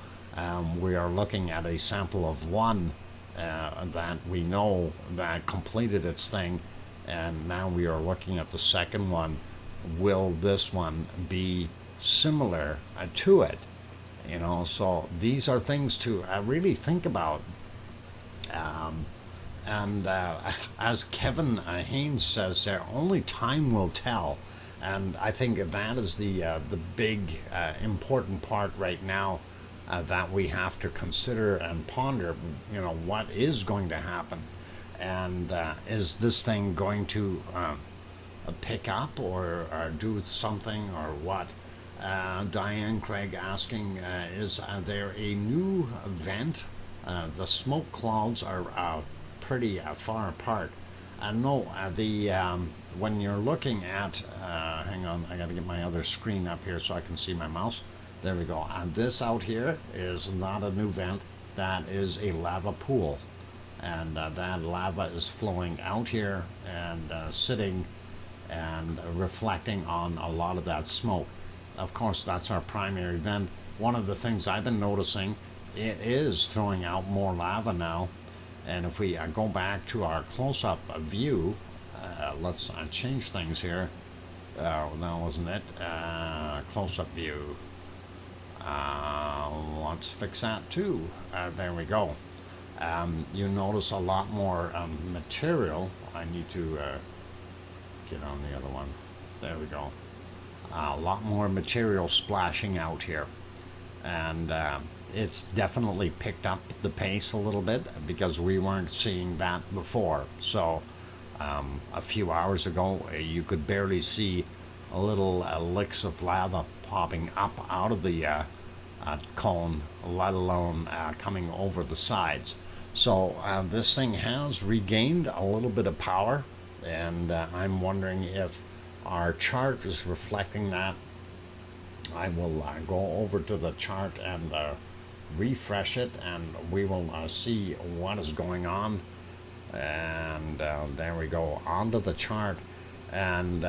we are looking at a sample of one that we know that completed its thing, and now we are looking at the second one. Will this one be similar to it? So these are things to really think about. And as Kevin Haynes says there, only time will tell. And I think that is the big important part right now that we have to consider and ponder. What is going to happen, and is this thing going to pick up or do something, or what? Diane Craig asking, is there a new vent? The smoke clouds are pretty far apart. No, when you're looking at, hang on, I gotta get my other screen up here so I can see my mouse. There we go. And this out here is not a new vent. That is a lava pool. And that lava is flowing out here and sitting and reflecting on a lot of that smoke. Of course, that's our primary vent. One of the things I've been noticing, it is throwing out more lava now. And if we go back to our close-up view, let's change things here. That wasn't it. Close-up view. Let's fix that too. There we go. You notice a lot more material. I need to get on the other one. There we go. A lot more material splashing out here. And it's definitely picked up the pace a little bit because we weren't seeing that before. So a few hours ago, you could barely see a little licks of lava popping up out of the cone, let alone coming over the sides. So this thing has regained a little bit of power, and I'm wondering if our chart is reflecting that. I will go over to the chart and refresh it, and we will see what is going on. And there we go, onto the chart. And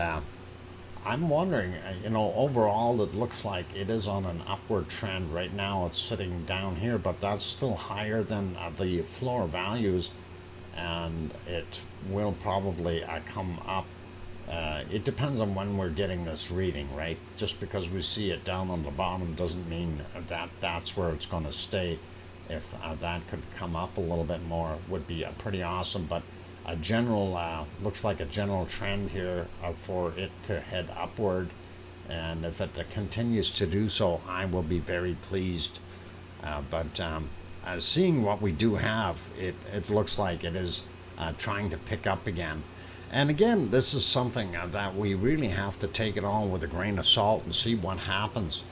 I'm wondering, overall it looks like it is on an upward trend. Right now it's sitting down here, but that's still higher than the floor values, and it will probably come up. It depends on when we're getting this reading, right? Just because we see it down on the bottom doesn't mean that that's where it's going to stay. If that could come up a little bit more, would be pretty awesome. But a general, looks like a general trend here for it to head upward. And if it continues to do so, I will be very pleased. But seeing what we do have, it looks like it is trying to pick up again. And again, this is something that we really have to take it all with a grain of salt and see what happens.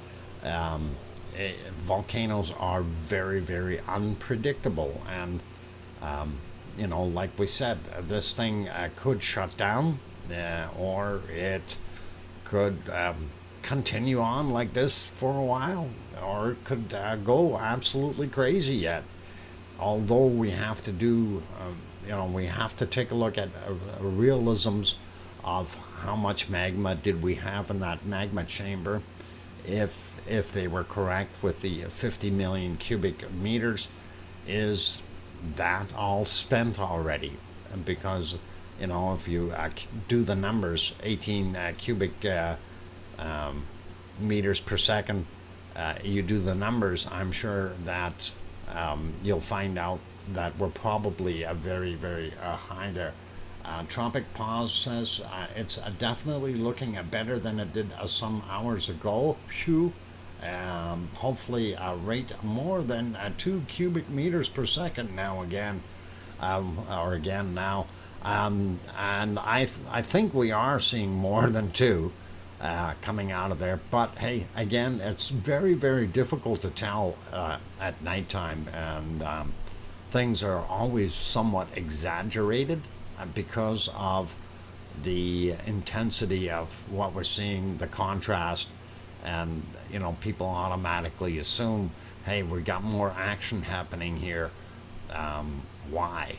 Volcanoes are very, very unpredictable. And, like we said, this thing could shut down, or it could continue on like this for a while, or it could go absolutely crazy yet. Although we have to do... we have to take a look at realisms of how much magma did we have in that magma chamber. If they were correct with the 50 million cubic meters, is that all spent already? Because, if you do the numbers, 18 cubic meters per second, you do the numbers, I'm sure that you'll find out that we're probably very, very high there. Tropic Pause says it's definitely looking better than it did some hours ago. Phew. Hopefully rate more than 2 cubic meters per second now again, or again now. And I think we are seeing more than 2 coming out of there. But hey, again, it's very, very difficult to tell at nighttime, and things are always somewhat exaggerated because of the intensity of what we're seeing, the contrast, and people automatically assume, hey, we got more action happening here. Why?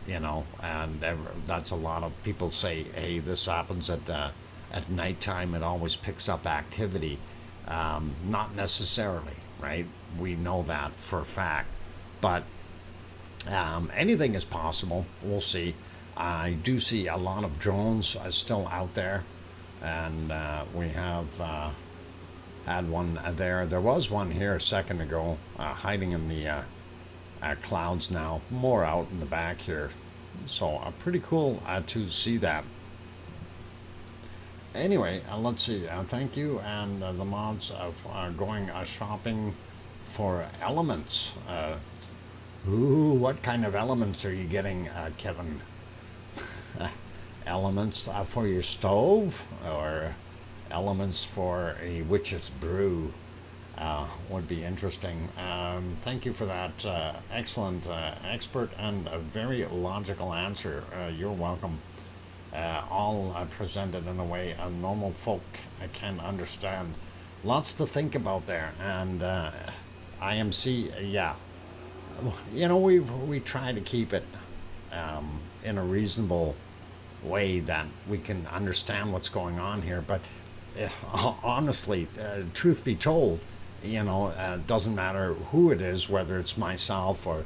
And that's a lot of people say, hey, this happens at nighttime, it always picks up activity. Not necessarily, right? We know that for a fact, but anything is possible. We'll see. I do see a lot of drones still out there, and we have had one there. There was one here a second ago, hiding in the clouds now, more out in the back here. So pretty cool to see that. Anyway, let's see. Thank you, and the mods of going shopping for elements. Ooh, what kind of elements are you getting, Kevin? Elements for your stove, or elements for a witch's brew? Would be interesting. Thank you for that excellent, expert, and a very logical answer. You're welcome. All presented in a way a normal folk can understand. Lots to think about there, and IMC, yeah. We try to keep it in a reasonable way that we can understand what's going on here. But honestly, truth be told, it doesn't matter who it is, whether it's myself or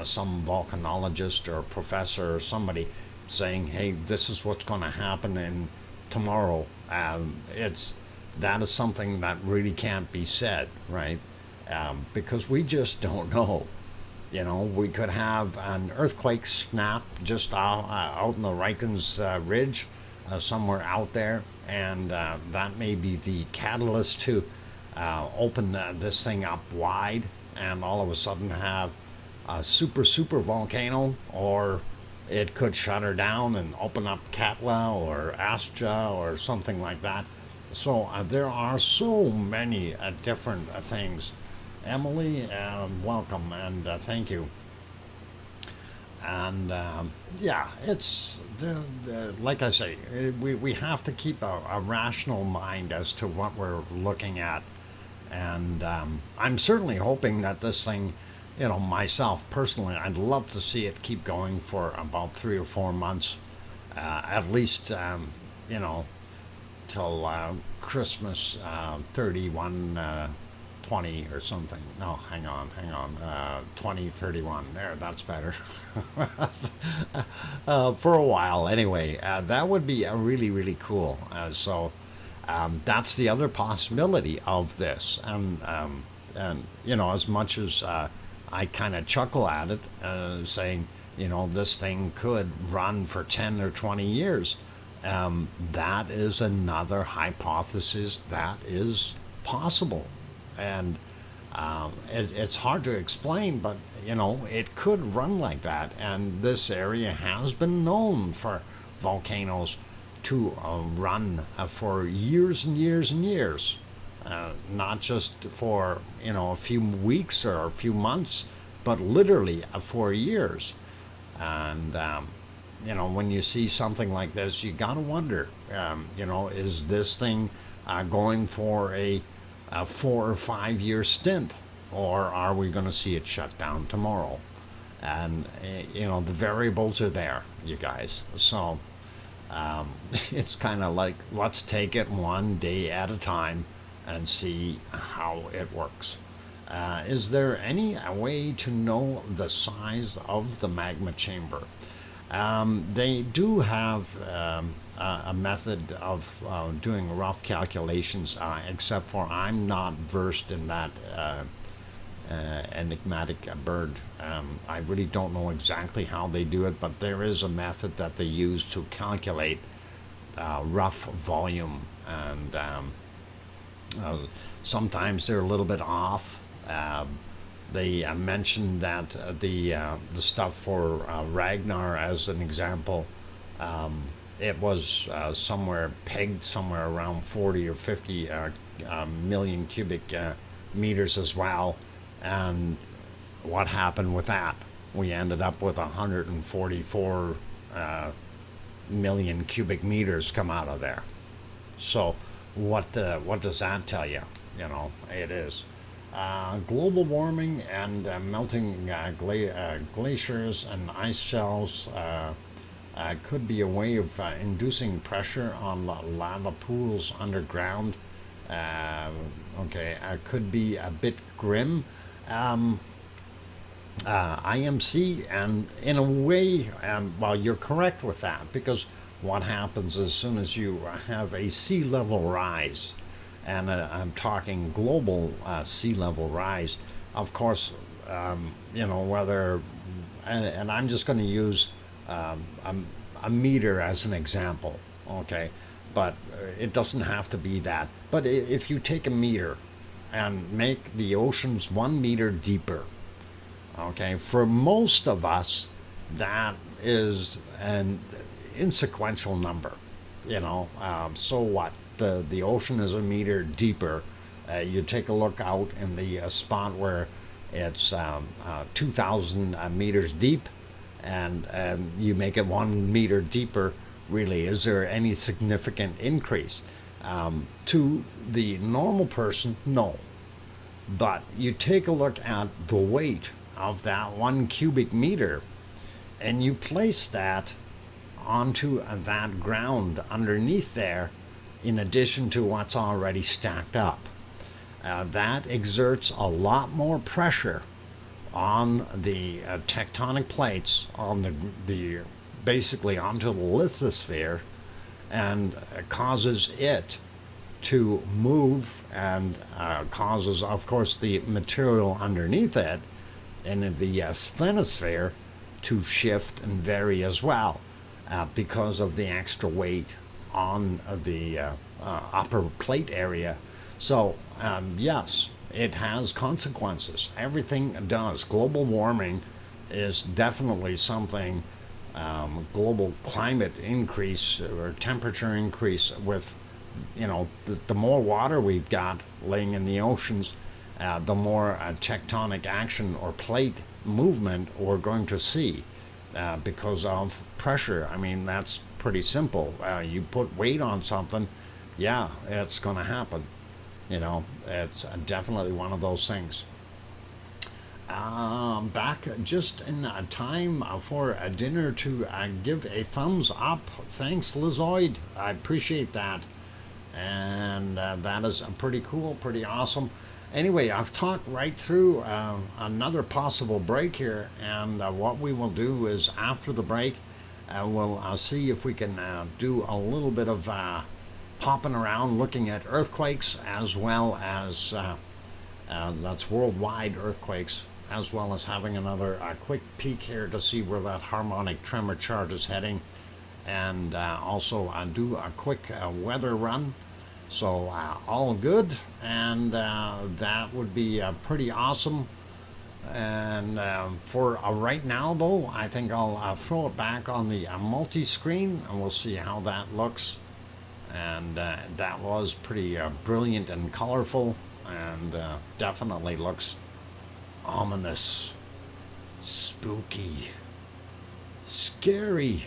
some volcanologist or professor or somebody. saying, hey, this is what's going to happen in tomorrow. That is something that really can't be said, right? Because we just don't know. You know, we could have an earthquake snap just out in the Rikens Ridge, somewhere out there, and that may be the catalyst to open this thing up wide, and all of a sudden have a super volcano, or it could shut her down and open up Katla or Astra or something like that. So there are so many different things. Emily, welcome, and thank you. And yeah, it's like I say, we have to keep a rational mind as to what we're looking at. And I'm certainly hoping that this thing, you know, myself personally, I'd love to see it keep going for about 3 or 4 months, at least, you know, till Christmas 20 or something. No, hang on. 2031. There, that's better. For a while, anyway. That would be really cool. So that's the other possibility of this. And you know, as much as I kind of chuckle at it, saying, you know, this thing could run for 10 or 20 years. That is another hypothesis that is possible. And it's hard to explain, but you know, it could run like that. And this area has been known for volcanoes to run for years and years, not just for, you know, a few weeks or a few months, but literally for years. And you know, when you see something like this, you gotta wonder, you know, is this thing going for a 4 or 5 year stint, or are we going to see it shut down tomorrow? And you know, the variables are there, you guys. So it's kind of like, let's take it one day at a time and see how it works. Is there any way to know the size of the magma chamber? They do have a method of doing rough calculations, except for I'm not versed in that enigmatic bird. I really don't know exactly how they do it, but there is a method that they use to calculate rough volume, and sometimes they're a little bit off. They mentioned that the stuff for Ragnar, as an example, it was pegged somewhere around 40 or 50 million cubic meters as well. And what happened with that? We ended up with 144 million cubic meters come out of there. So what does that tell you? You know, it is. Global warming and melting glaciers and ice shelves could be a way of inducing pressure on lava pools underground. Could be a bit grim. IMC, and in a way, well, you're correct with that, because what happens as soon as you have a sea level rise, and I'm talking global sea level rise, of course, you know, whether, and I'm just going to use a meter as an example, okay, but it doesn't have to be that. But if you take a meter and make the oceans 1 meter deeper, okay, for most of us, that is an insequential number, you know. So what? The ocean is a meter deeper. You take a look out in the spot where it's 2,000 meters deep, and you make it 1 meter deeper. Really, is there any significant increase? To the normal person, no. But you take a look at the weight of that 1 cubic meter, and you place that onto that ground underneath there, in addition to what's already stacked up. That exerts a lot more pressure on the tectonic plates, on the basically onto the lithosphere and causes it to move, and causes, of course, the material underneath it in the asthenosphere to shift and vary as well, because of the extra weight on the upper plate area. So yes, it has consequences. Everything does. Global warming is definitely something. Global climate increase or temperature increase with, the more water we've got laying in the oceans, the more tectonic action or plate movement we're going to see, because of pressure. I mean, that's pretty simple. You put weight on something, yeah, it's going to happen. It's definitely one of those things. Back just in time for a dinner to give a thumbs up. Thanks, Lizoid. I appreciate that. And that is pretty cool, pretty awesome. Anyway, I've talked right through another possible break here, and what we will do is after the break, we'll see if we can do a little bit of popping around looking at earthquakes, as well as that's worldwide earthquakes, as well as having another quick peek here to see where that harmonic tremor chart is heading, and also do a quick weather run. So all good, and that would be pretty awesome. And for right now, though, I think I'll throw it back on the multi-screen, and we'll see how that looks. And that was pretty brilliant and colorful, and definitely looks ominous, spooky, scary.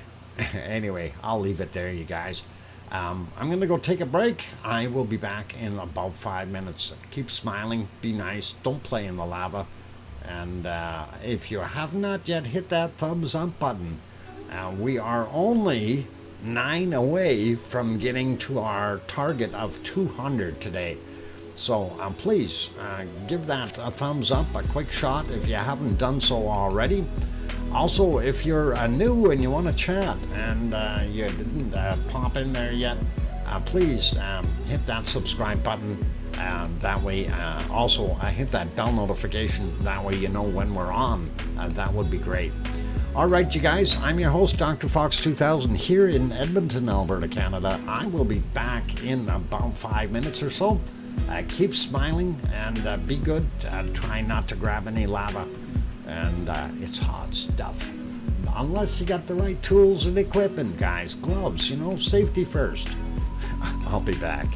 Anyway, I'll leave it there, you guys. I'm going to go take a break. I will be back in about 5 minutes. Keep smiling, be nice, don't play in the lava. And if you have not yet hit that thumbs up button, we are only 9 away from getting to our target of 200 today. So please give that a thumbs up, a quick shot if you haven't done so already. Also, if you're new and you want to chat and you didn't pop in there yet, please hit that subscribe button. That way, also hit that bell notification. That way you know when we're on. That would be great. All right, you guys, I'm your host, DrFox2000, here in Edmonton, Alberta, Canada. I will be back in about 5 minutes or so. Keep smiling and be good. Try not to grab any lava. And it's hot stuff. Unless you got the right tools and equipment, guys. Gloves, safety first. I'll be back.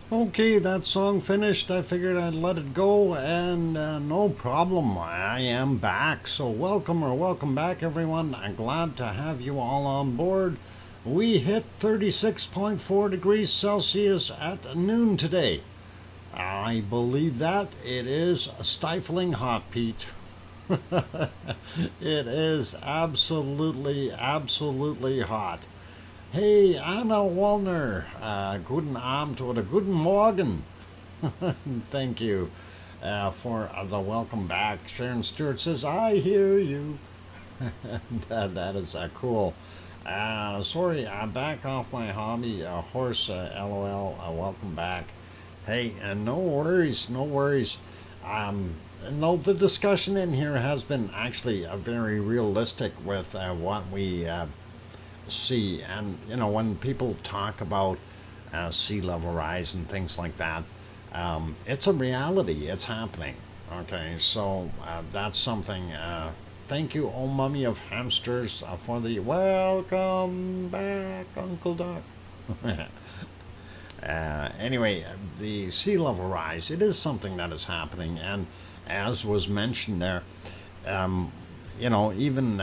Okay, that song finished. I figured I'd let it go, and no problem. I am back. So, welcome or welcome back, everyone. I'm glad to have you all on board. We hit 36.4 degrees Celsius at noon today. I believe that it is stifling hot, Pete. It is absolutely, absolutely hot. Hey, Anna Wallner, guten Abend oder guten Morgen. Thank you for the welcome back. Sharon Stewart says, I hear you. That is cool. Sorry, I'm back off my hobby, horse, lol, welcome back. Hey, no worries, no worries. No, the discussion in here has been actually very realistic with what we see. And when people talk about sea level rise and things like that, it's a reality. It's happening. Okay, so that's something. Thank you, old mummy of hamsters, for the welcome back, Uncle Doc. Anyway, the sea level rise, it is something that is happening, and as was mentioned there, even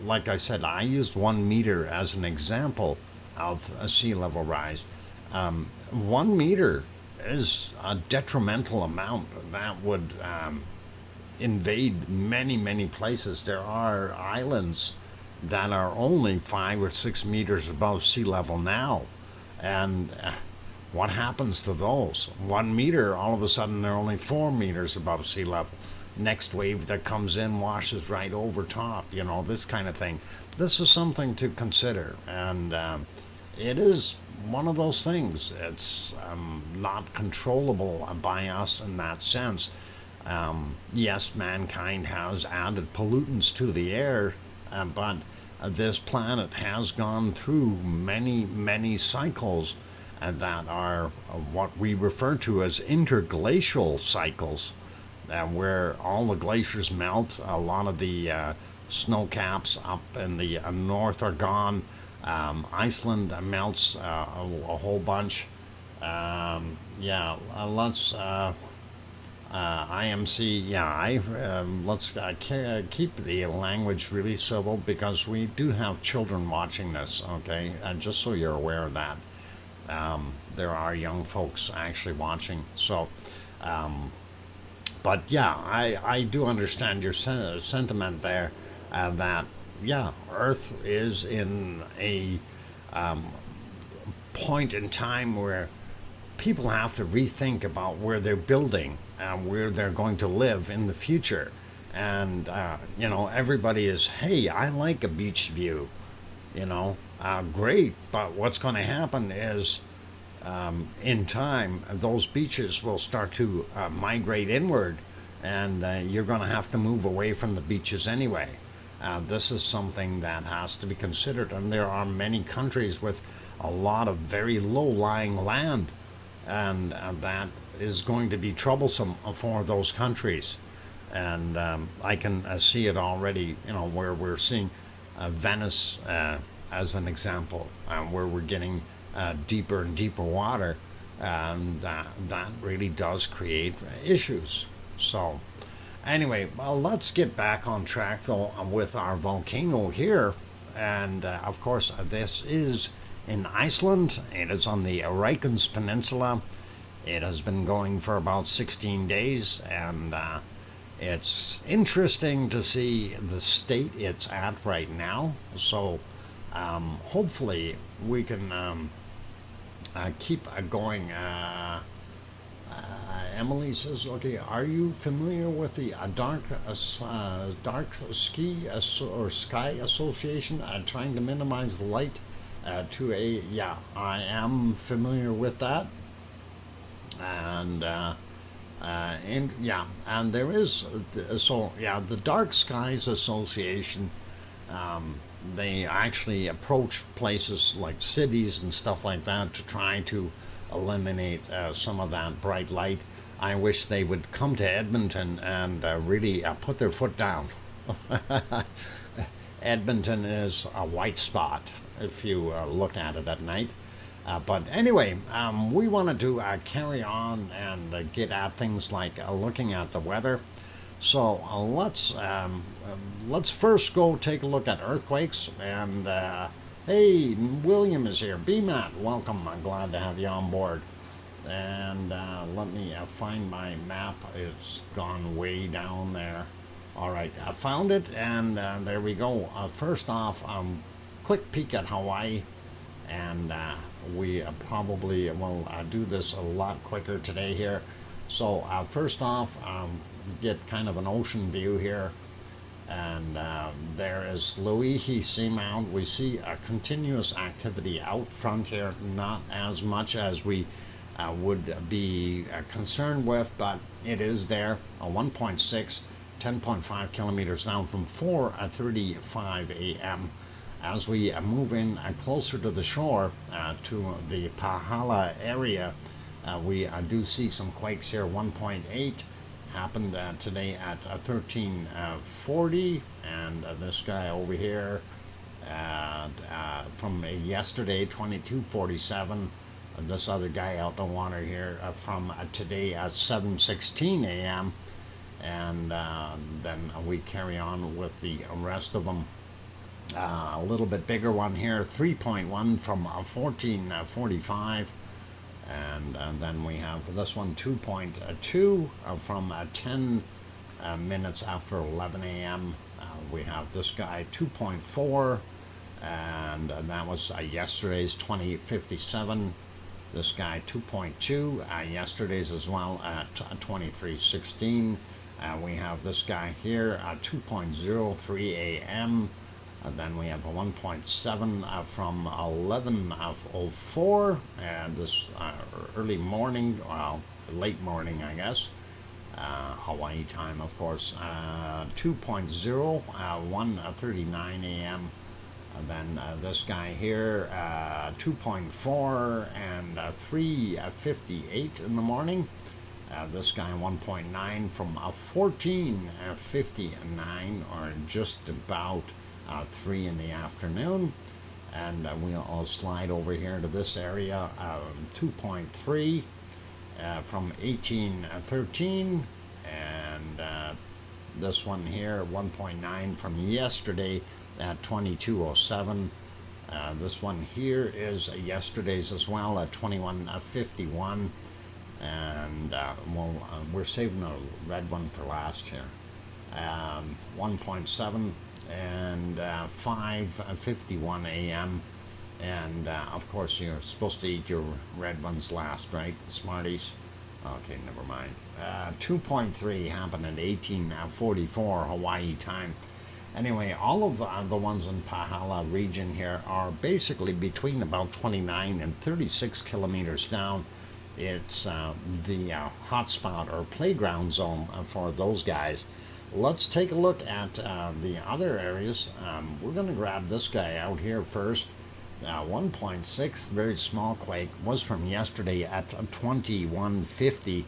like I said, I used 1 meter as an example of a sea level rise. 1 meter is a detrimental amount that would invade many, many places. There are islands that are only 5 or 6 meters above sea level now. And what happens to those? 1 meter, all of a sudden they're only 4 meters above sea level. Next wave that comes in washes right over top, this kind of thing. This is something to consider, and it is one of those things. It's not controllable by us in that sense. Yes, mankind has added pollutants to the air, but this planet has gone through many, many cycles that are what we refer to as interglacial cycles. Where all the glaciers melt, a lot of the snow caps up in the north are gone. Iceland melts a whole bunch. Let's IMC. Let's keep the language really civil because we do have children watching this. Okay, just so you're aware of that. There are young folks actually watching. So. But yeah, I do understand your sentiment there that, Earth is in a point in time where people have to rethink about where they're building and where they're going to live in the future. And, everybody is, hey, I like a beach view, great, but what's going to happen is in time, those beaches will start to migrate inward, and you're going to have to move away from the beaches anyway. This is something that has to be considered, and there are many countries with a lot of very low-lying land, and that is going to be troublesome for those countries. And I can see it already, where we're seeing Venice as an example, where we're getting deeper and deeper water, and that really does create issues. So anyway, let's get back on track though with our volcano here. And of course, this is in Iceland. It is on the Reykjanes Peninsula. It has been going for about 16 days, and it's interesting to see the state it's at right now. So hopefully we can keep going. Emily says, okay, are you familiar with the dark ski or sky association trying to minimize light to a, I am familiar with that. And there is, the Dark Skies Association, they actually approach places like cities and stuff like that to try to eliminate some of that bright light. I wish they would come to Edmonton and really put their foot down. Edmonton is a white spot if you look at it at night. But anyway, we wanted to carry on and get at things like looking at the weather. So let's first go take a look at earthquakes. And hey, William is here. BMAT, welcome. I'm glad to have you on board. And let me find my map. It's gone way down there. All right, I found it, and there we go. First off, quick peek at Hawaii, and we probably will do this a lot quicker today here. So first off, get kind of an ocean view here, and there is Loihi Seamount. We see a continuous activity out front here, not as much as we would be concerned with, but it is there. 1.6, 10.5 kilometers down from 4:35 a.m. As we move in closer to the shore, to the Pahala area, we do see some quakes here. 1.8 happened today at 13:40, and this guy over here from yesterday, 22:47. This other guy out the water here from today at 7:16 a.m. And then we carry on with the rest of them. A little bit bigger one here, 3.1 from 14:45, and then we have this one 2.2 from 10 minutes after 11 a.m. We have this guy 2.4, and that was yesterday's 20:57. This guy 2.2, yesterday's as well at 23:16. We have this guy here 2.03 a.m. Then we have a 1.7 from 11:04, and this early morning, well, late morning, I guess, Hawaii time, of course. 2.0, 1:39 a.m. And then this guy here, 2.4 and 3:58 in the morning. This guy 1.9 from 14:59, or just about 3 in the afternoon. And we'll slide over here to this area, 2.3 from 18:13, and this one here 1.9 from yesterday at 22:07. This one here is yesterday's as well at 21:51, and we're saving a red one for last here. 1.7 and 5:51 a.m. And of course you're supposed to eat your red ones last, right, Smarties? Okay, never mind. 2.3 happened at 18:44 Hawaii time. Anyway, all of the ones in Pahala region here are basically between about 29 and 36 kilometers down. It's the hotspot or playground zone for those guys. Let's take a look at the other areas. We're going to grab this guy out here first. 1.6, very small quake, was from yesterday at 21:50,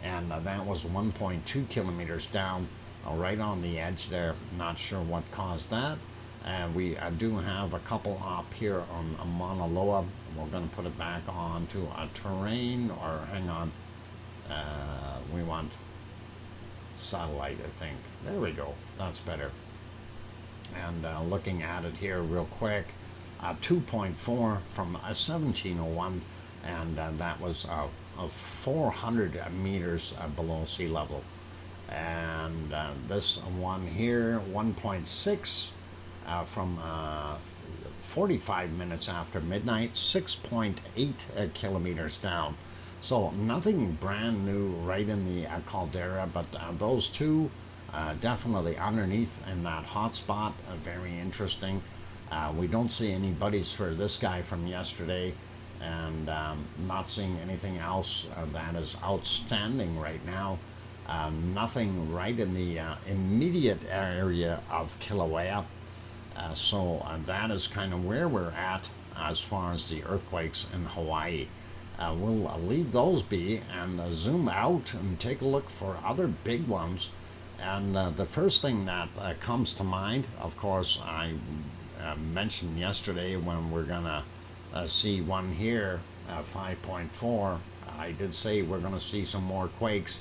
and that was 1.2 kilometers down, right on the edge there. Not sure what caused that. We do have a couple up here on Mauna Loa. We're going to put it back onto a terrain, or hang on. We want satellite, I think. There we go. That's better. And looking at it here real quick, 2.4 from 17:01, and that was 400 meters below sea level. And this one here, 1.6 from 45 minutes after midnight, 6.8 kilometers down. So nothing brand new right in the caldera, but those two definitely underneath in that hot spot, very interesting. We don't see any buddies for this guy from yesterday, and not seeing anything else that is outstanding right now. Nothing right in the immediate area of Kilauea. So that is kind of where we're at as far as the earthquakes in Hawaii. We'll leave those be and zoom out and take a look for other big ones. And the first thing that comes to mind, of course, I mentioned yesterday when we're gonna see one here, 5.4. I did say we're going to see some more quakes,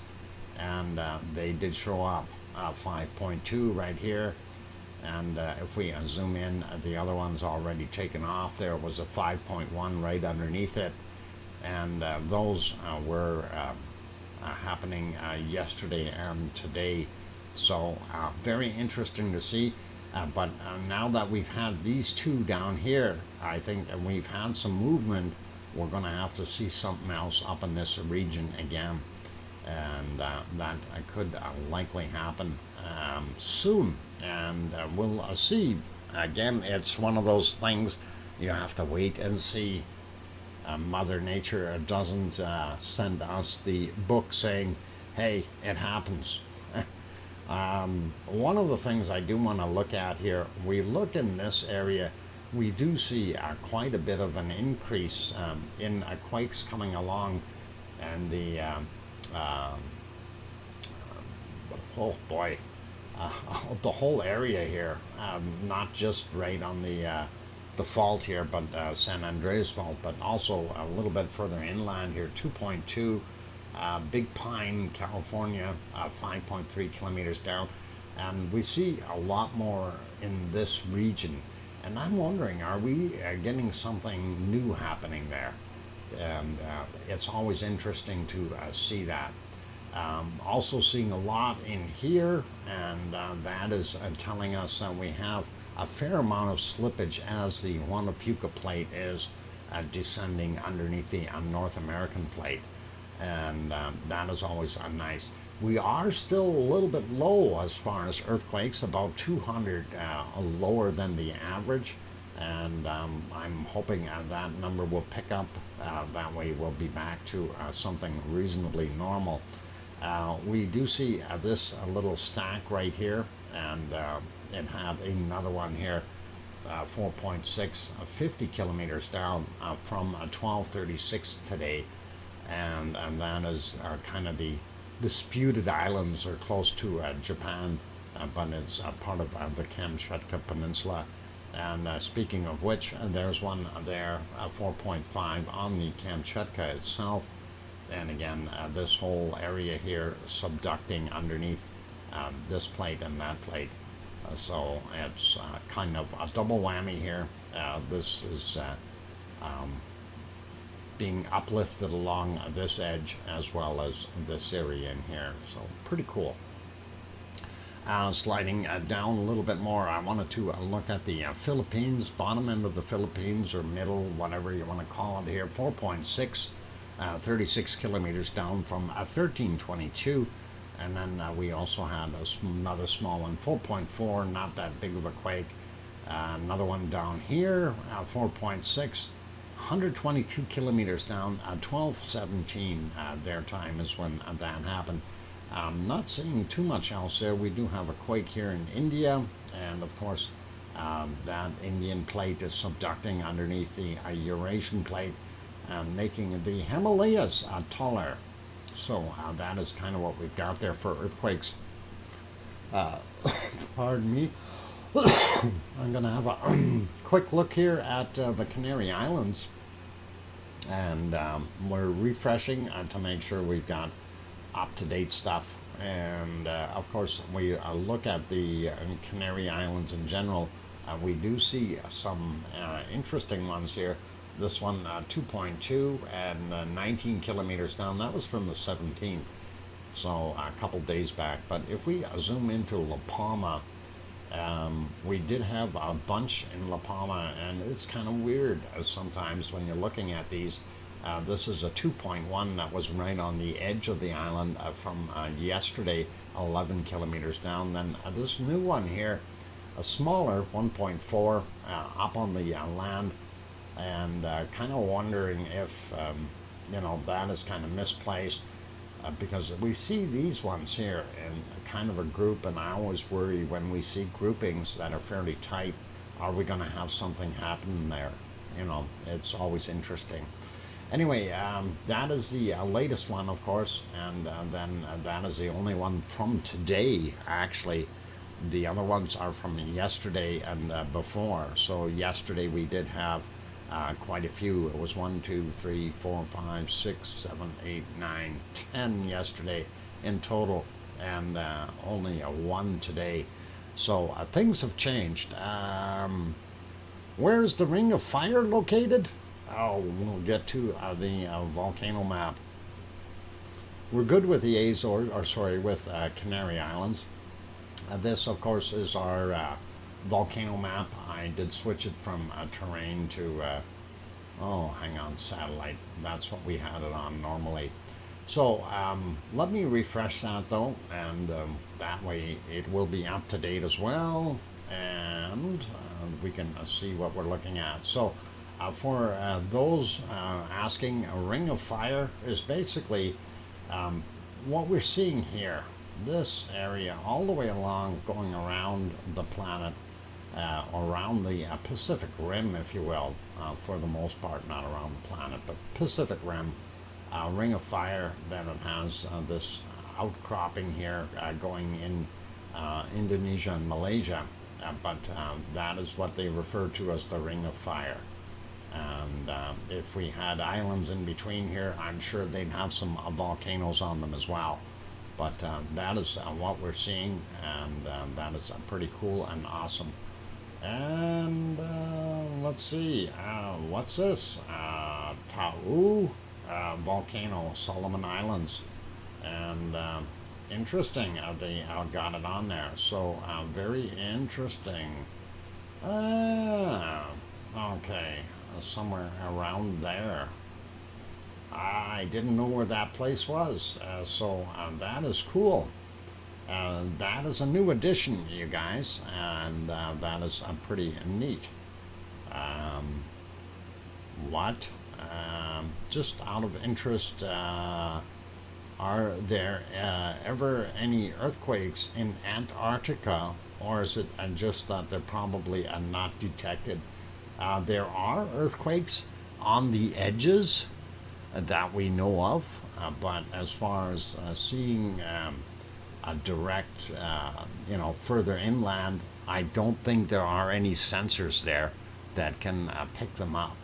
and they did show up. 5.2 right here, and if we zoom in, the other one's already taken off. There was a 5.1 right underneath it, and those were happening yesterday and today. So very interesting to see. But now that we've had these two down here, I think that we've had some movement. We're going to have to see something else up in this region again, and that could likely happen soon, and we'll see. Again, it's one of those things you have to wait and see. Mother Nature doesn't send us the book saying, hey, it happens. One of the things I do want to look at here, we look in this area, we do see quite a bit of an increase in quakes coming along, and the oh boy, the whole area here, not just right on the fault here, but San Andreas fault, but also a little bit further inland here, 2.2. Big Pine, California, 5.3 kilometers down, and we see a lot more in this region. And I'm wondering, are we getting something new happening there? And it's always interesting to see that. Also seeing a lot in here, and that is telling us that we have a fair amount of slippage as the Juana Fuca plate is descending underneath the North American plate. And that is always nice. We are still a little bit low as far as earthquakes, about 200 lower than the average, and I'm hoping that number will pick up. That way we'll be back to something reasonably normal. We do see this little stack right here, and it had another one here, 4.6, 50 kilometers down from 1236 today. And that is kind of the disputed islands are close to Japan, but it's part of the Kamchatka Peninsula. And speaking of which, there's one there, 4.5 on the Kamchatka itself. And again, this whole area here subducting underneath this plate and that plate. So it's kind of a double whammy here. This is being uplifted along this edge as well as this area in here, so pretty cool. Sliding down a little bit more, I wanted to look at the Philippines, bottom end of the Philippines, or middle, whatever you want to call it here, 4.6, 36 kilometers down from 1322, and then we also had another small one, 4.4, not that big of a quake. Another one down here, 4.6, 122 kilometers down, 1217 their time is when that happened. I'm not seeing too much else there. We do have a quake here in India, and of course that Indian plate is subducting underneath the Eurasian plate, making the Himalayas taller. So that is kind of what we've got there for earthquakes. Pardon me. I'm going to have a quick look here at the Canary Islands, and we're refreshing to make sure we've got up-to-date stuff. And of course, we look at the Canary Islands in general. We do see some interesting ones here. This one, 2.2 and 19 kilometers down. That was from the 17th, so a couple days back. But if we zoom into La Palma, we did have a bunch in La Palma, and it's kind of weird sometimes when you're looking at these. This is a 2.1 that was right on the edge of the island from yesterday, 11 kilometers down. Then this new one here, a smaller 1.4 up on the land, and kind of wondering if that is kind of misplaced. Because we see these ones here in kind of a group, and I always worry when we see groupings that are fairly tight, are we going to have something happen there? It's always interesting. Anyway, that is the latest one, of course, and then that is the only one from today, actually. The other ones are from yesterday and before. So yesterday we did have quite a few. It was 1, 2, 3, 4, 5, 6, 7, 8, 9, 10 yesterday in total, and only a 1 today. So things have changed. Where's the Ring of Fire located? Oh, we'll get to the volcano map. We're good with the Azores, or sorry, with Canary Islands. This, of course, is our volcano map. I did switch it from terrain to, oh, hang on, satellite. That's what we had it on normally. So let me refresh that though, and that way it will be up to date as well, and we can see what we're looking at. So for those asking, a Ring of Fire is basically what we're seeing here. This area all the way along, going around the planet, around the Pacific Rim, if you will, for the most part, not around the planet, but Pacific Rim. Ring of Fire, then it has this outcropping here going in Indonesia and Malaysia, but that is what they refer to as the Ring of Fire. And if we had islands in between here, I'm sure they'd have some volcanoes on them as well. But that is what we're seeing, and that is pretty cool and awesome. And let's see, what's this? Tau volcano, Solomon Islands, and interesting. They got it on there, so very interesting. Okay, somewhere around there. I didn't know where that place was, so that is cool. That is a new addition, you guys, and that is pretty neat. What? Just out of interest, are there ever any earthquakes in Antarctica, or is it just that they're probably not detected? There are earthquakes on the edges that we know of, but as far as seeing a direct, further inland, I don't think there are any sensors there that can pick them up.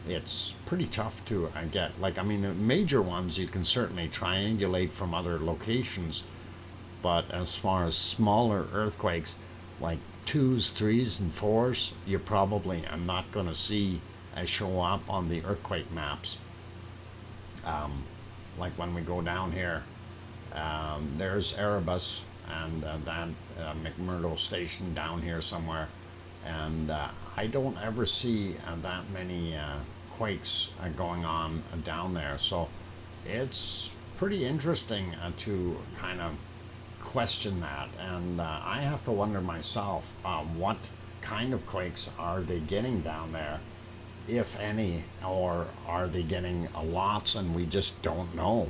It's pretty tough to get. Like, I mean, the major ones you can certainly triangulate from other locations, but as far as smaller earthquakes, like 2s, 3s, and 4s, you probably are not going to see show up on the earthquake maps. Like when we go down here, there's Erebus and that McMurdo station down here somewhere, and I don't ever see that many quakes going on down there, so it's pretty interesting to kind of question that, and I have to wonder myself, what kind of quakes are they getting down there, if any, or are they getting lots and we just don't know?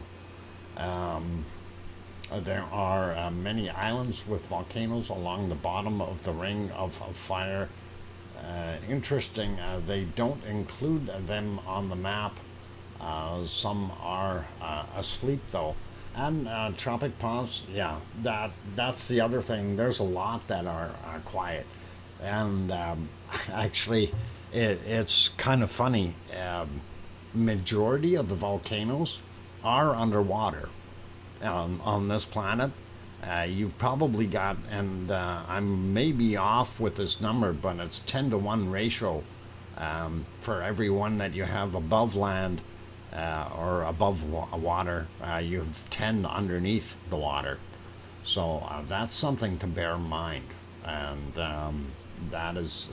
There are many islands with volcanoes along the bottom of the Ring of Fire. Interesting, they don't include them on the map. Some are asleep though. And tropic ponds, yeah, that's the other thing. There's a lot that are quiet. And actually, it's kind of funny. Majority of the volcanoes are underwater on this planet. You've probably got, and I'm maybe off with this number, but it's 10-to-1 ratio for every one that you have above land or above water. You have 10 underneath the water. So that's something to bear in mind. And that is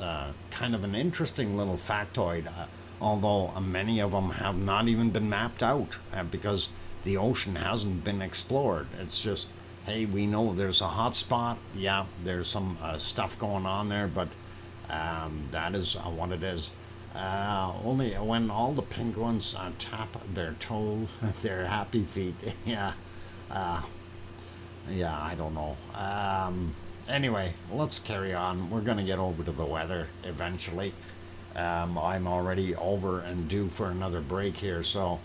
kind of an interesting little factoid, although many of them have not even been mapped out because the ocean hasn't been explored. It's just, hey, we know there's a hot spot. Yeah, there's some stuff going on there, but that is what it is. Only when all the penguins tap their toes, their happy feet. Yeah, I don't know. Anyway, let's carry on. We're going to get over to the weather eventually. I'm already over and due for another break here, so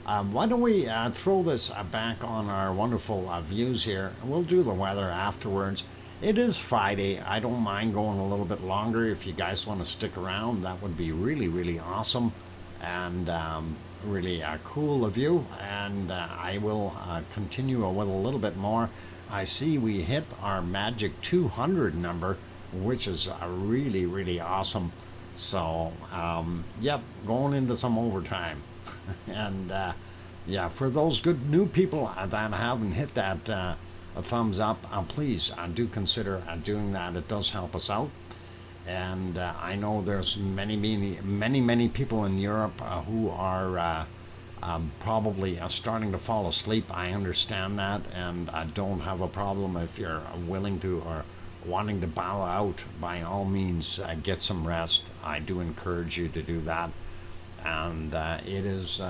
why don't we throw this back on our wonderful views here. We'll do the weather afterwards, It is Friday. I don't mind going a little bit longer. If you guys want to stick around, that would be really, really awesome and really cool of you. And I will continue with a little bit more. I see we hit our magic 200 number, which is really, really awesome. So, yep, going into some overtime. And yeah, for those good new people that haven't hit that a thumbs up, please do consider doing that. It does help us out. And I know there's many people in Europe who are probably starting to fall asleep. I understand that, and I don't have a problem if you're willing to or wanting to bow out. By all means, get some rest. I do encourage you to do that. And it is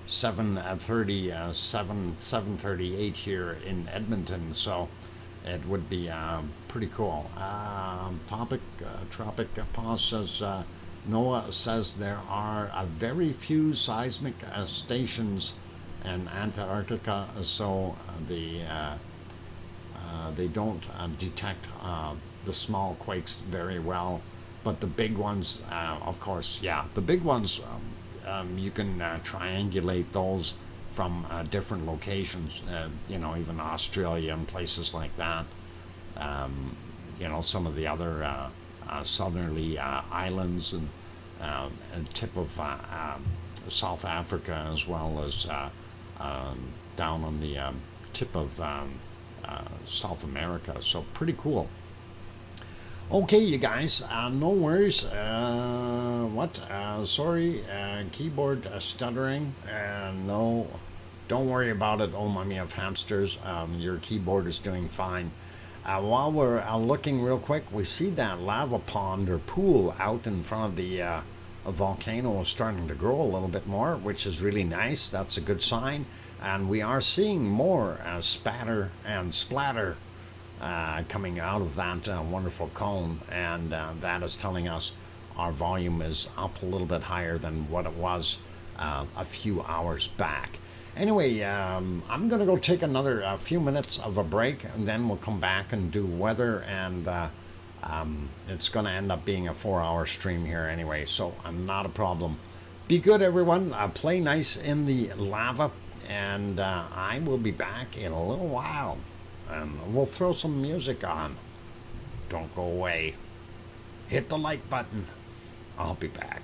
7:38 here in Edmonton, so it would be pretty cool. Tropic Pause says, Noah says there are very few seismic stations in Antarctica, so they don't detect the small quakes very well. But the big ones, of course, yeah, the big ones, you can triangulate those from different locations, even Australia and places like that. Some of the other southerly islands and tip of South Africa, as well as down on the tip of South America. So pretty cool. Okay, you guys, no worries. Sorry, keyboard stuttering. No, don't worry about it. Oh, mummy of hamsters. Your keyboard is doing fine. While we're looking real quick, we see that lava pond or pool out in front of the volcano is starting to grow a little bit more, which is really nice. That's a good sign. And we are seeing more spatter and splatter coming out of that wonderful cone, and that is telling us our volume is up a little bit higher than what it was a few hours back. Anyway, I'm going to go take another few minutes of a break, and then we'll come back and do weather, and it's going to end up being a 4-hour stream here anyway, so not a problem. Be good, everyone. Play nice in the lava, and I will be back in a little while. And we'll throw some music on. Don't go away. Hit the like button. I'll be back.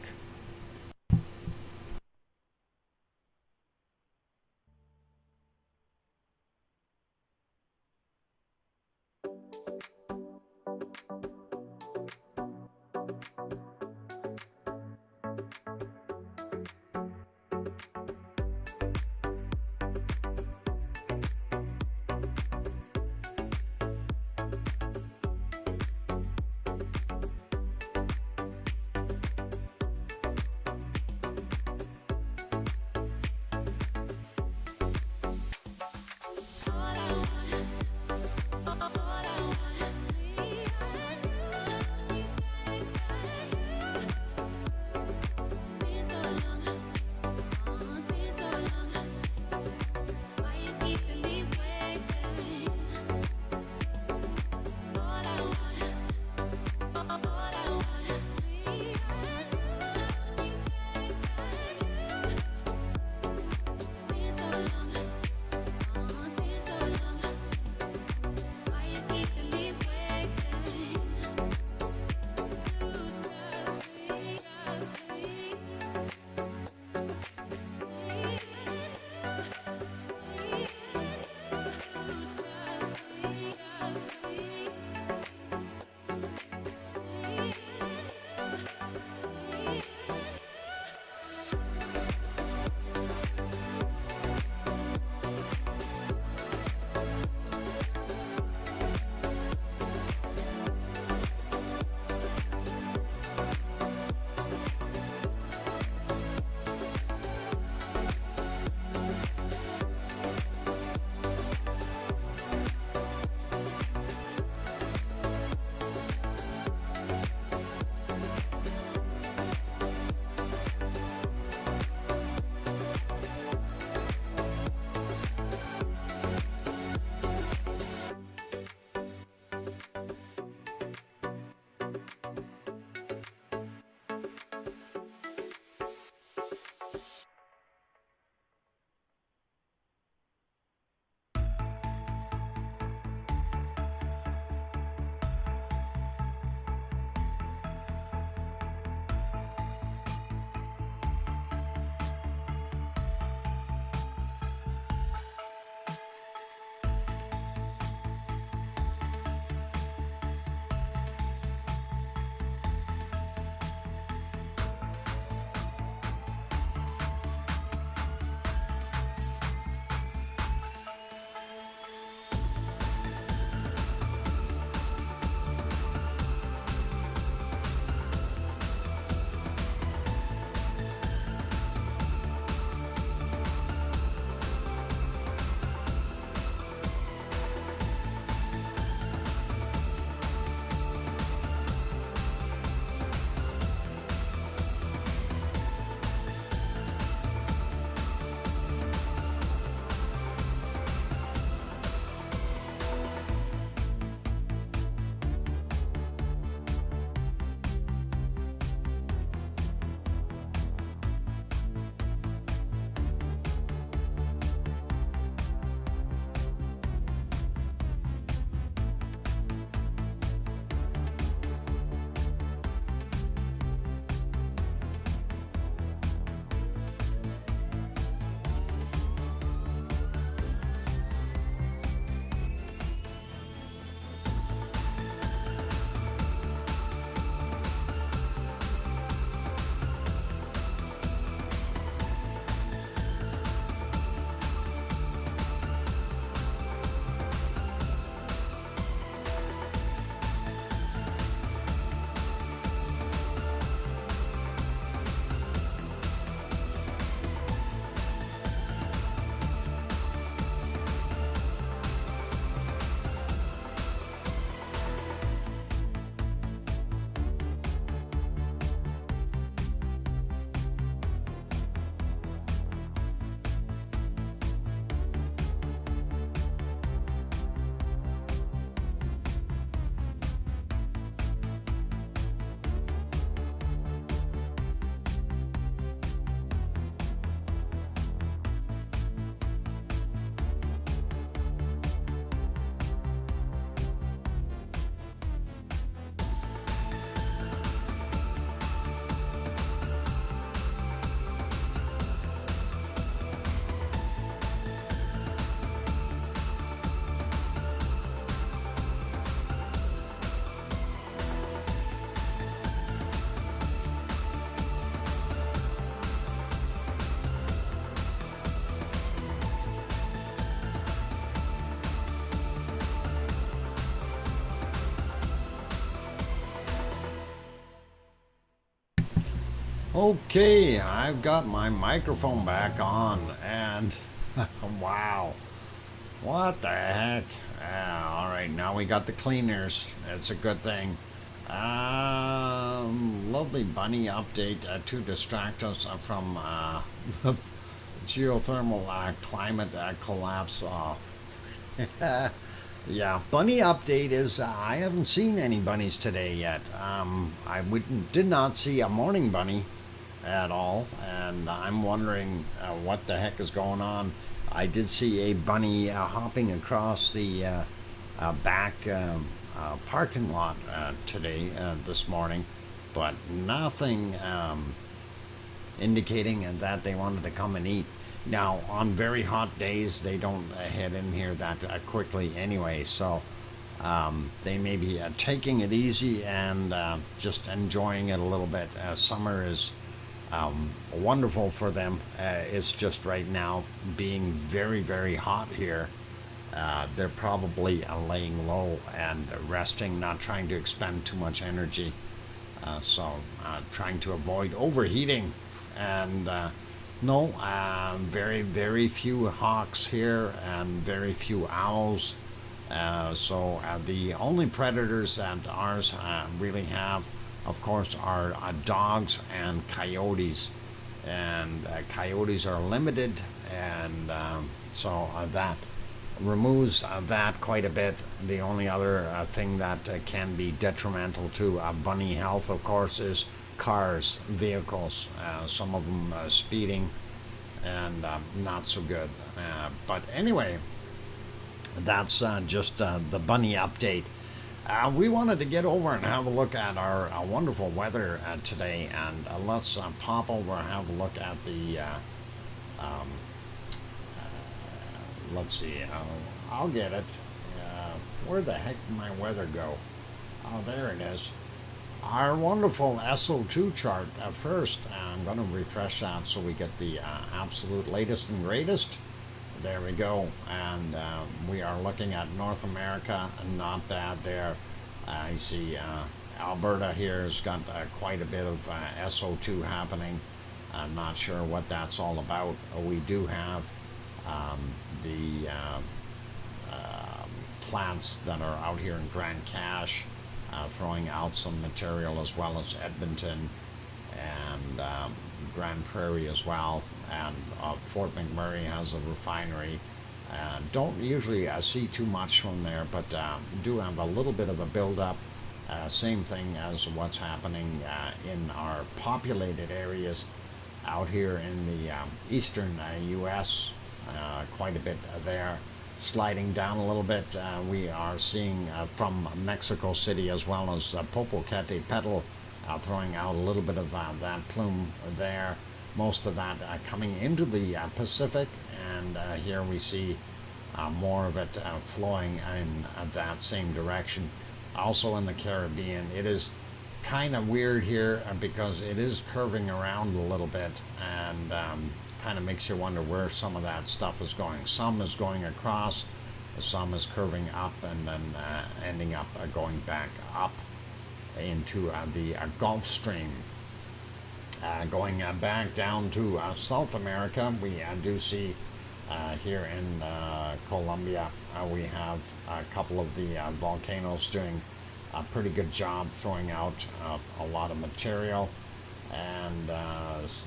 Okay, I've got my microphone back on, and wow, what the heck? All right, now we got the cleaners. That's a good thing. Lovely bunny update to distract us from the geothermal climate collapse. Yeah, bunny update is I haven't seen any bunnies today yet. Did not see a morning bunny at all, and I'm wondering what the heck is going on. I did see a bunny hopping across the back parking lot today, this morning, but nothing indicating that they wanted to come and eat. Now, on very hot days, they don't head in here that quickly anyway, so they may be taking it easy and just enjoying it a little bit. Summer is wonderful for them. It's just right now being very, very hot here. They're probably laying low and resting, not trying to expend too much energy. So trying to avoid overheating. And no, very, very few hawks here and very few owls. So the only predators that ours really have, of course, are dogs and coyotes. And coyotes are limited, and so that removes that quite a bit. The only other thing that can be detrimental to bunny health, of course, is cars, vehicles, some of them speeding, and not so good. But anyway, that's just the bunny update. We wanted to get over and have a look at our wonderful weather today, and let's pop over and have a look at the let's see, I'll get it. Where the heck did my weather go? Oh, there it is. Our wonderful SO2 chart first. I'm going to refresh that so we get the absolute latest and greatest. There we go. And we are looking at North America. Not bad there. I see Alberta here has got quite a bit of SO2 happening. I'm not sure what that's all about. We do have the plants that are out here in Grand Cache throwing out some material, as well as Edmonton and Grand Prairie as well, and Fort McMurray has a refinery. Don't usually see too much from there, but do have a little bit of a build-up. Same thing as what's happening in our populated areas out here in the eastern U.S., quite a bit there. Sliding down a little bit, we are seeing from Mexico City, as well as Popocatépetl, throwing out a little bit of that plume there. Most of that coming into the Pacific, and here we see more of it flowing in that same direction. Also in the Caribbean, it is kind of weird here because it is curving around a little bit, and kind of makes you wonder where some of that stuff is going. Some is going across, some is curving up, and then ending up going back up into the Gulf Stream. Going back down to South America, we do see here in Colombia, we have a couple of the volcanoes doing a pretty good job throwing out a lot of material. And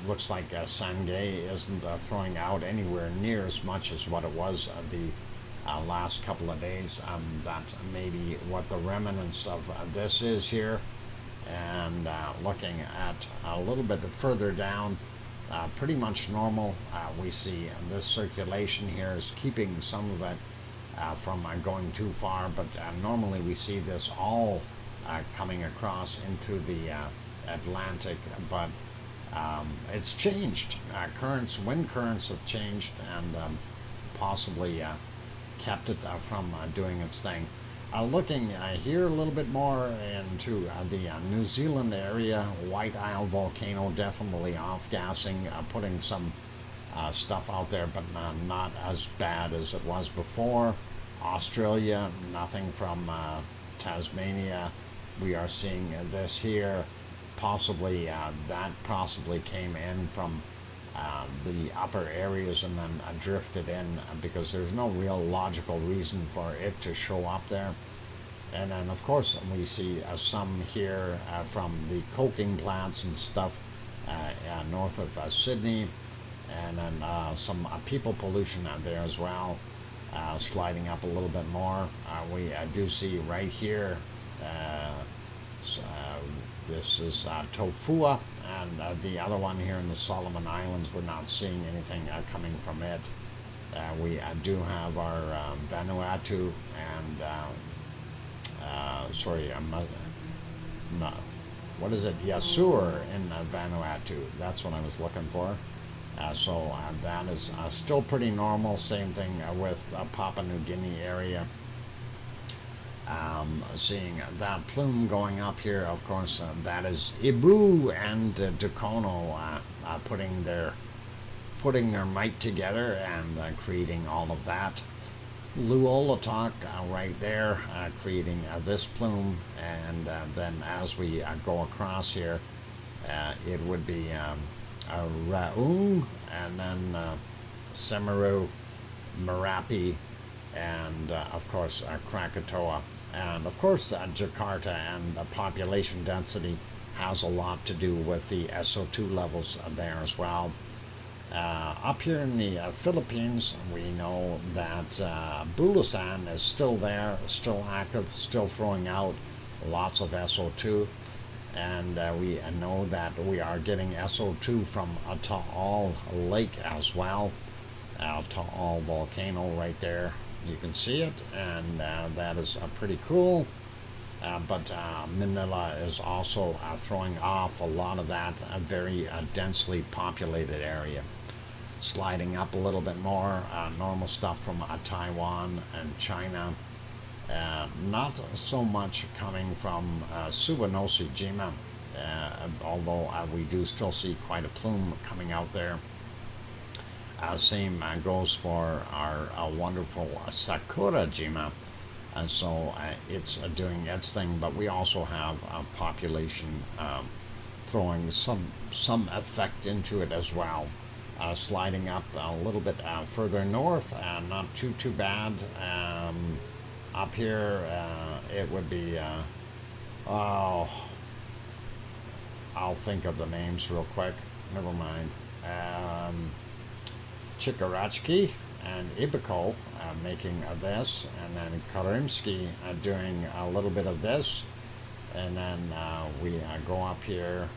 looks like Sangay isn't throwing out anywhere near as much as what it was the last couple of days. That may be what the remnants of this is here. And looking at a little bit further down, pretty much normal. We see this circulation here is keeping some of it from going too far, but normally we see this all coming across into the Atlantic, but it's changed. Wind currents have changed, and possibly kept it from doing its thing. Looking here a little bit more into the New Zealand area, White Isle volcano definitely off-gassing, putting some stuff out there, but not as bad as it was before. Australia, nothing from Tasmania. We are seeing this here. possibly that possibly came in from the upper areas and then drifted in, because there's no real logical reason for it to show up there. And then of course we see some here from the coking plants and stuff north of Sydney, and then some people pollution out there as well. Sliding up a little bit more, we do see right here, this is Tofua, and the other one here in the Solomon Islands, we're not seeing anything coming from it. We do have our Vanuatu and what is it? Yasur in Vanuatu. That's what I was looking for. So that is still pretty normal. Same thing with Papua New Guinea area. Seeing that plume going up here, of course, that is Ibu and Dukono putting their might together and creating all of that. Luolatok right there, creating this plume, and then as we go across here, it would be Raung, and then Semeru, Merapi, and of course Krakatoa. And of course Jakarta and the population density has a lot to do with the SO2 levels there as well. Up here in the Philippines, we know that Bulacan is still there, still active, still throwing out lots of SO2. And we know that we are getting SO2 from Taal Lake as well. Taal volcano right there. You can see it, and that is pretty cool. But Manila is also throwing off a lot of that very densely populated area. Sliding up a little bit more, normal stuff from Taiwan and China. Not so much coming from Suwanosi-jima, although we do still see quite a plume coming out there. Same goes for our wonderful Sakura-jima, and so it's doing its thing, but we also have a population throwing some effect into it as well. Sliding up a little bit further north, not too bad. Up here, it would be, I'll think of the names real quick, never mind. Chikarachki and Ibiko making this, and then Karimsky doing a little bit of this, and then we go up here,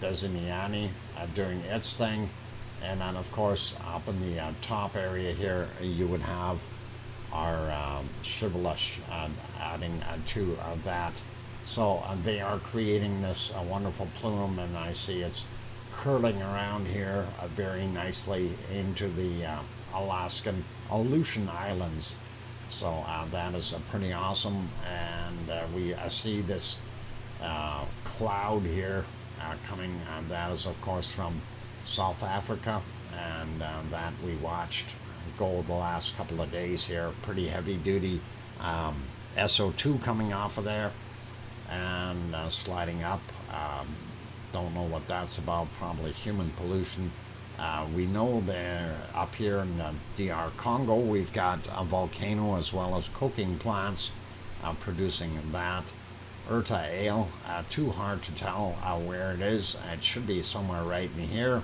Bezimiani doing its thing, and then of course up in the top area here you would have our Shivalash adding to that. So they are creating this wonderful plume, and I see it's curling around here very nicely into the Alaskan Aleutian Islands. So that is pretty awesome, and we see this cloud here coming, and that is of course from South Africa, and that we watched go the last couple of days here. Pretty heavy duty SO2 coming off of there, and sliding up. Don't know what that's about, probably human pollution. We know there up here in the DR Congo we've got a volcano as well as coking plants producing that. Urta Ale, too hard to tell where it is. It should be somewhere right in here.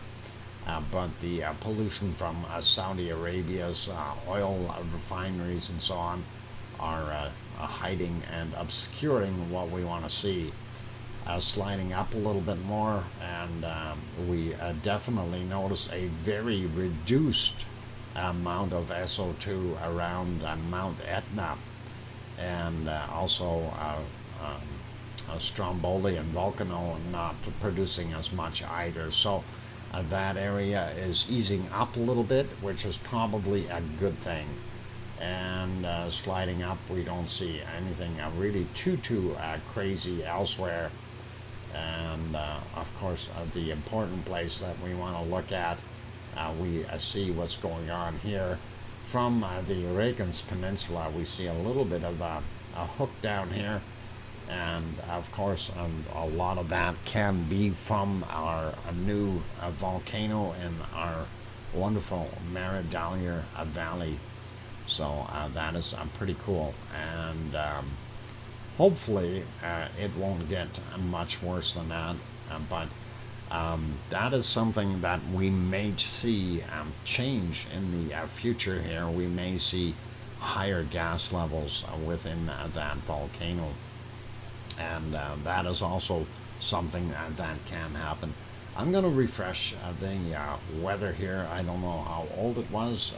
But the pollution from Saudi Arabia's oil refineries and so on are hiding and obscuring what we want to see. Sliding up a little bit more, and we definitely notice a very reduced amount of SO2 around Mount Etna, and also Stromboli and Volcano not producing as much either. So that area is easing up a little bit, which is probably a good thing. And sliding up, we don't see anything really too crazy elsewhere. And of course, the important place that we want to look at, we see what's going on here from the Reykjanes Peninsula. We see a little bit of a hook down here, And of course, a lot of that can be from our new volcano in our wonderful Maradalier Valley. So that is pretty cool. And hopefully it won't get much worse than that. But that is something that we may see change in the future here. We may see higher gas levels within that volcano. And that is also something that can happen. I'm going to refresh the weather here. I don't know how old it was.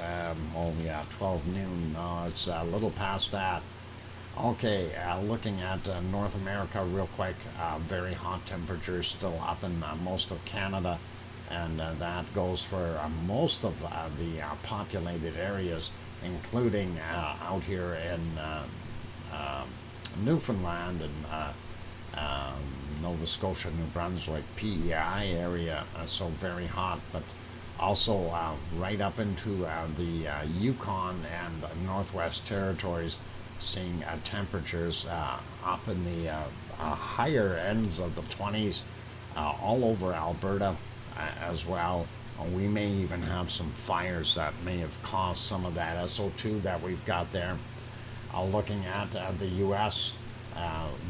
Oh yeah, 12 noon. No, it's a little past that. Okay, looking at North America real quick. Very hot temperatures still up in most of Canada. And that goes for most of the populated areas, including out here in Newfoundland and Nova Scotia, New Brunswick, PEI area, so very hot, but also right up into the Yukon and Northwest Territories, seeing temperatures up in the higher ends of the 20s, all over Alberta as well. We may even have some fires that may have caused some of that SO2 that we've got there. Looking at the U.S.,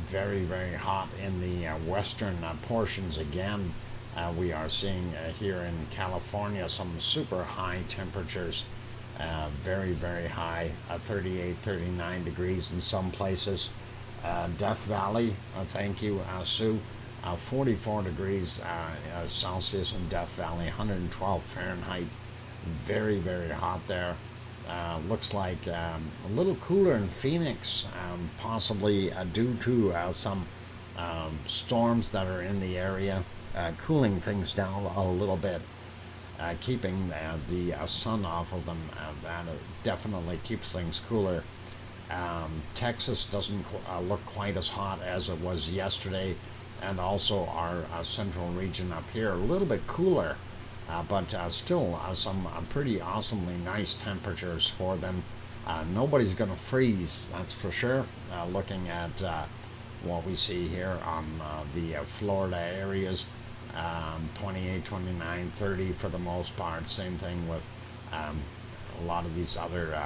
very, very hot in the western portions again. We are seeing here in California some super high temperatures, very, very high, 38, 39 degrees in some places. Death Valley, thank you, Sue. 44 degrees Celsius in Death Valley, 112 Fahrenheit. Very, very hot there. Looks like a little cooler in Phoenix, possibly due to some storms that are in the area, cooling things down a little bit, keeping the sun off of them. That definitely keeps things cooler. Texas doesn't look quite as hot as it was yesterday, and also our central region up here a little bit cooler. But still some pretty awesomely nice temperatures for them. Nobody's going to freeze, that's for sure. Looking at what we see here on the Florida areas, 28, 29, 30 for the most part. Same thing with a lot of these other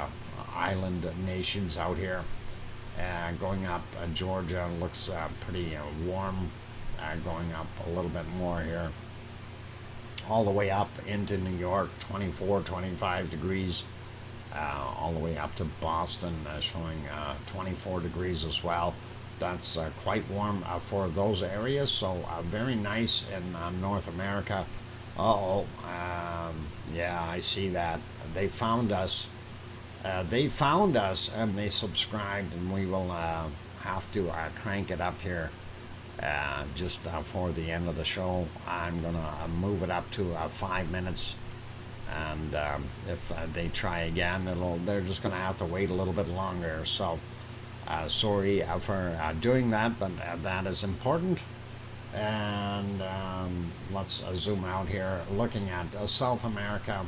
island nations out here. Going up, Georgia looks pretty warm, going up a little bit more here. All the way up into New York, 24, 25 degrees, all the way up to Boston, showing 24 degrees as well. That's quite warm for those areas, so very nice in North America. Yeah, I see that. They found us. And they subscribed, and we will have to crank it up here. Just for the end of the show, I'm gonna move it up to 5 minutes, and if they try again, they're just gonna have to wait a little bit longer. So sorry for doing that, but that is important. And let's zoom out here, looking at South America.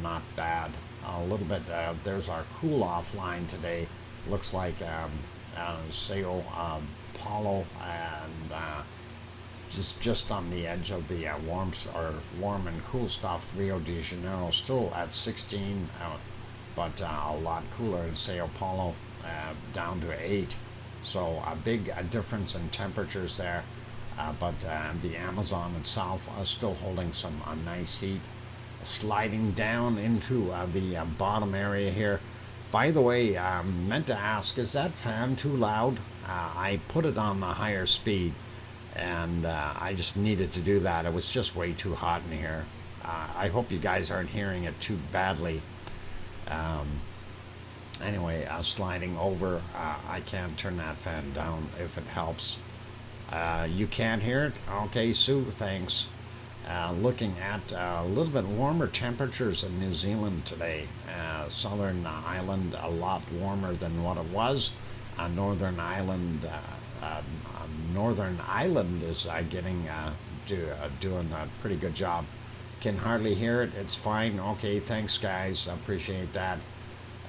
Not bad. A little bit. There's our cool off line today. Looks like Sao Paulo, and just on the edge of the warm and cool stuff. Rio de Janeiro still at 16, but a lot cooler in Sao Paulo, down to 8. So a big difference in temperatures there. But the Amazon itself still holding some nice heat. Sliding down into the bottom area here. By the way, meant to ask, is that fan too loud? I put it on the higher speed, and I just needed to do that. It was just way too hot in here. I hope you guys aren't hearing it too badly. Anyway, sliding over, I can turn that fan down if it helps. You can't hear it? Okay, Sue, thanks. Looking at a little bit warmer temperatures in New Zealand today. Southern Island a lot warmer than what it was. Northern Island is getting doing a pretty good job. Can hardly hear it. It's fine. Okay, thanks guys. I appreciate that.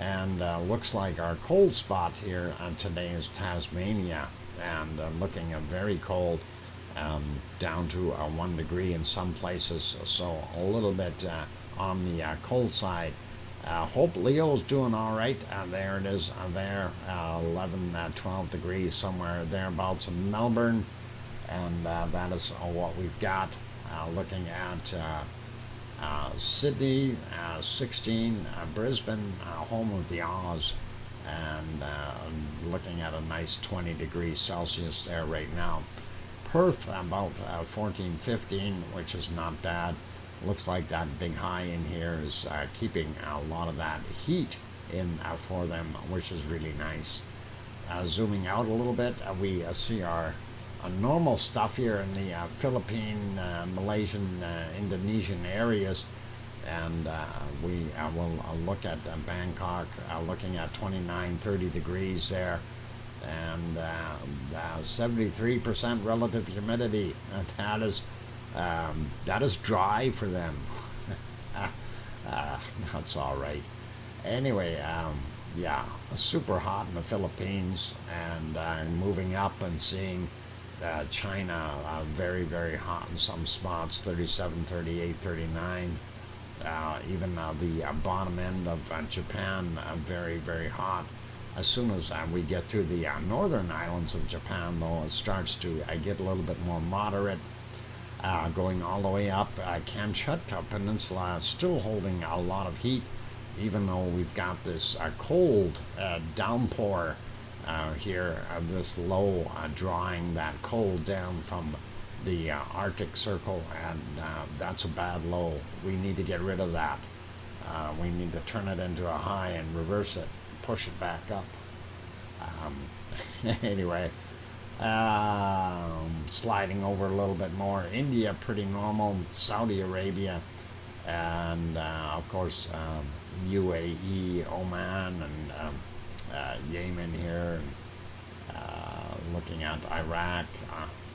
And looks like our cold spot here today is Tasmania, and looking very cold, down to 1 degree in some places, so a little bit on the cold side. Hope Leo's doing all right. There it is there, 11, 12 degrees somewhere thereabouts in Melbourne, and that is what we've got. Looking at Sydney, 16, Brisbane, home of the Oz, and looking at a nice 20 degrees Celsius there right now. Perth about 14, 15, which is not bad. Looks like that big high in here is keeping a lot of that heat in for them, which is really nice. Zooming out a little bit, we see our normal stuff here in the Philippine, Malaysian, Indonesian areas, and we will look at Bangkok, looking at 29, 30 degrees there, and 73% relative humidity. That is dry for them. That's all right. Anyway, yeah, super hot in the Philippines, and moving up and seeing China very, very hot in some spots, 37, 38, 39. Even the bottom end of Japan, very, very hot. As soon as we get through the northern islands of Japan, though, it starts to get a little bit more moderate. Going all the way up, Kamchatka Peninsula still holding a lot of heat, even though we've got this cold downpour here, this low drawing that cold down from the Arctic Circle, and that's a bad low. We need to get rid of that. We need to turn it into a high and reverse it, push it back up. Anyway, sliding over a little bit more. India pretty normal. Saudi Arabia, and of course UAE, Oman, and Yemen here. Looking at Iraq,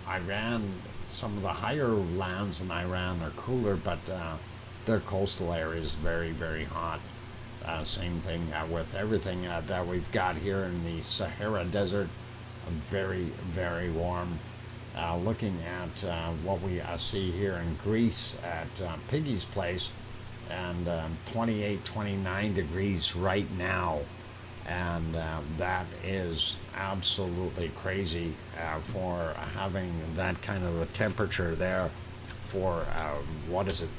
Iran. Some of the higher lands in Iran are cooler, but their coastal area is very, very hot. Same thing with everything that we've got here in the Sahara Desert. Very, very warm. Looking at what we see here in Greece at Piggy's place, and 28, 29 degrees right now. And that is absolutely crazy for having that kind of a temperature there for, what is it,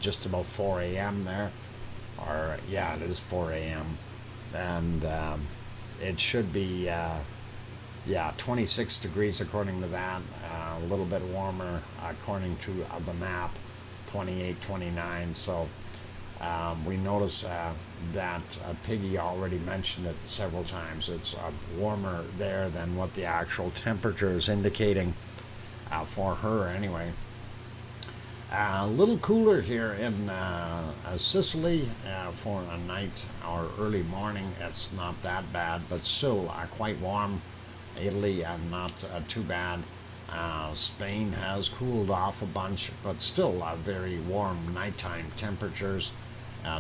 just about 4 a.m. there? Or, yeah, it is 4 a.m. And it should be, 26 degrees according to that, a little bit warmer according to the map, 28, 29. So we notice that Piggy already mentioned it several times. It's warmer there than what the actual temperature is indicating for her anyway. A little cooler here in Sicily for a night or early morning. It's not that bad, but still quite warm. Italy, not too bad. Spain has cooled off a bunch, but still very warm nighttime temperatures.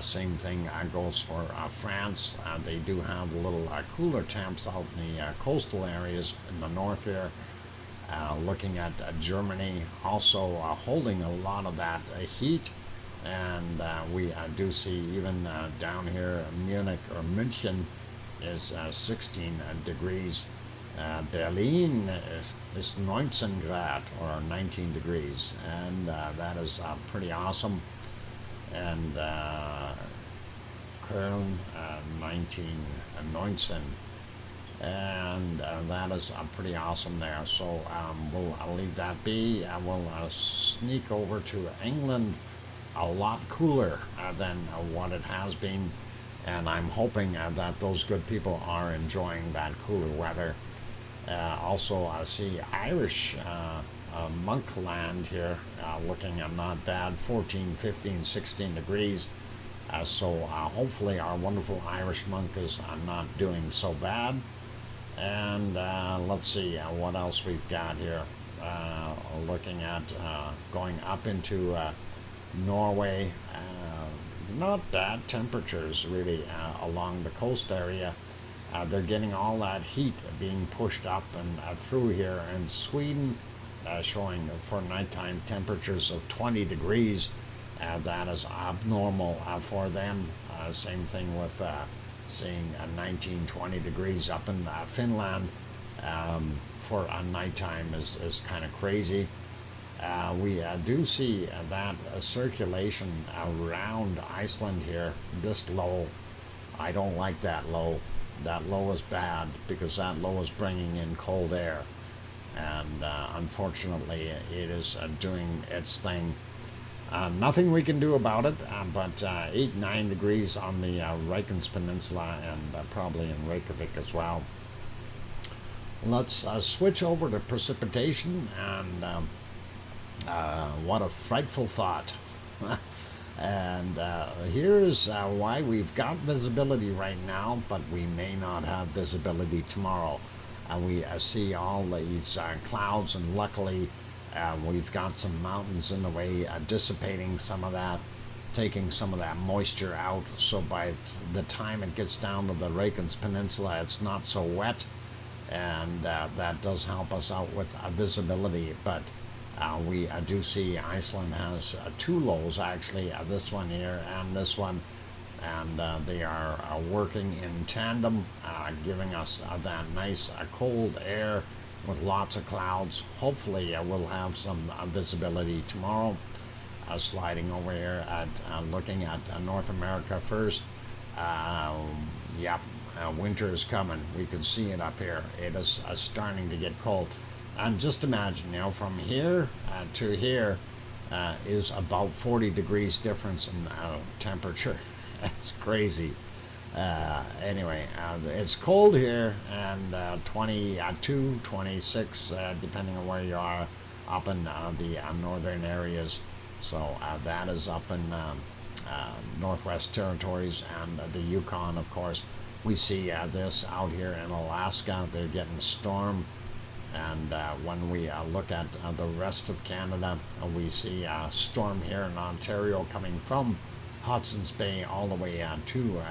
Same thing goes for France. They do have a little cooler temps out in the coastal areas in the north here. Looking at Germany, also holding a lot of that heat, and we do see even down here Munich or München is 16 degrees. Berlin is 19 Grad, or 19 degrees, and that is pretty awesome. And Köln, 19, and that is pretty awesome there. So we'll leave that be. We'll sneak over to England, a lot cooler than what it has been, and I'm hoping that those good people are enjoying that cooler weather. Also, I see Irish Monkland here, looking at not bad, 14, 15, 16 degrees. So hopefully our wonderful Irish monk is not doing so bad. And let's see what else we've got here. Looking at going up into Norway, not bad temperatures really along the coast area. They're getting all that heat being pushed up and through here, and Sweden showing for nighttime temperatures of 20 degrees. That is abnormal for them. Same thing with seeing 19, 20 degrees up in Finland for a nighttime is kind of crazy. We do see that circulation around Iceland here, this low. I don't like that low. That low is bad because that low is bringing in cold air, and unfortunately it is doing its thing. Nothing we can do about it, but 8, 9 degrees on the Reykjanes Peninsula, and probably in Reykjavik as well. Let's switch over to precipitation, and what a frightful thought. And here's why we've got visibility right now, but we may not have visibility tomorrow. We see all these clouds, and luckily we've got some mountains in the way dissipating some of that, taking some of that moisture out, so by the time it gets down to the Reykjanes Peninsula it's not so wet, and that does help us out with visibility. But we do see Iceland has two lows actually, this one here and this one, and they are working in tandem, giving us that nice cold air with lots of clouds. Hopefully we'll have some visibility tomorrow. Sliding over here at looking at North America first. Yep, winter is coming. We can see it up here. It is starting to get cold. And just imagine, from here to here is about 40 degrees difference in temperature. That's crazy. Anyway, it's cold here, and 22, 26, depending on where you are, up in the northern areas. So that is up in Northwest Territories and the Yukon, of course. We see this out here in Alaska. They're getting a storm. And when we look at the rest of Canada, we see a storm here in Ontario coming from Hudson's Bay all the way to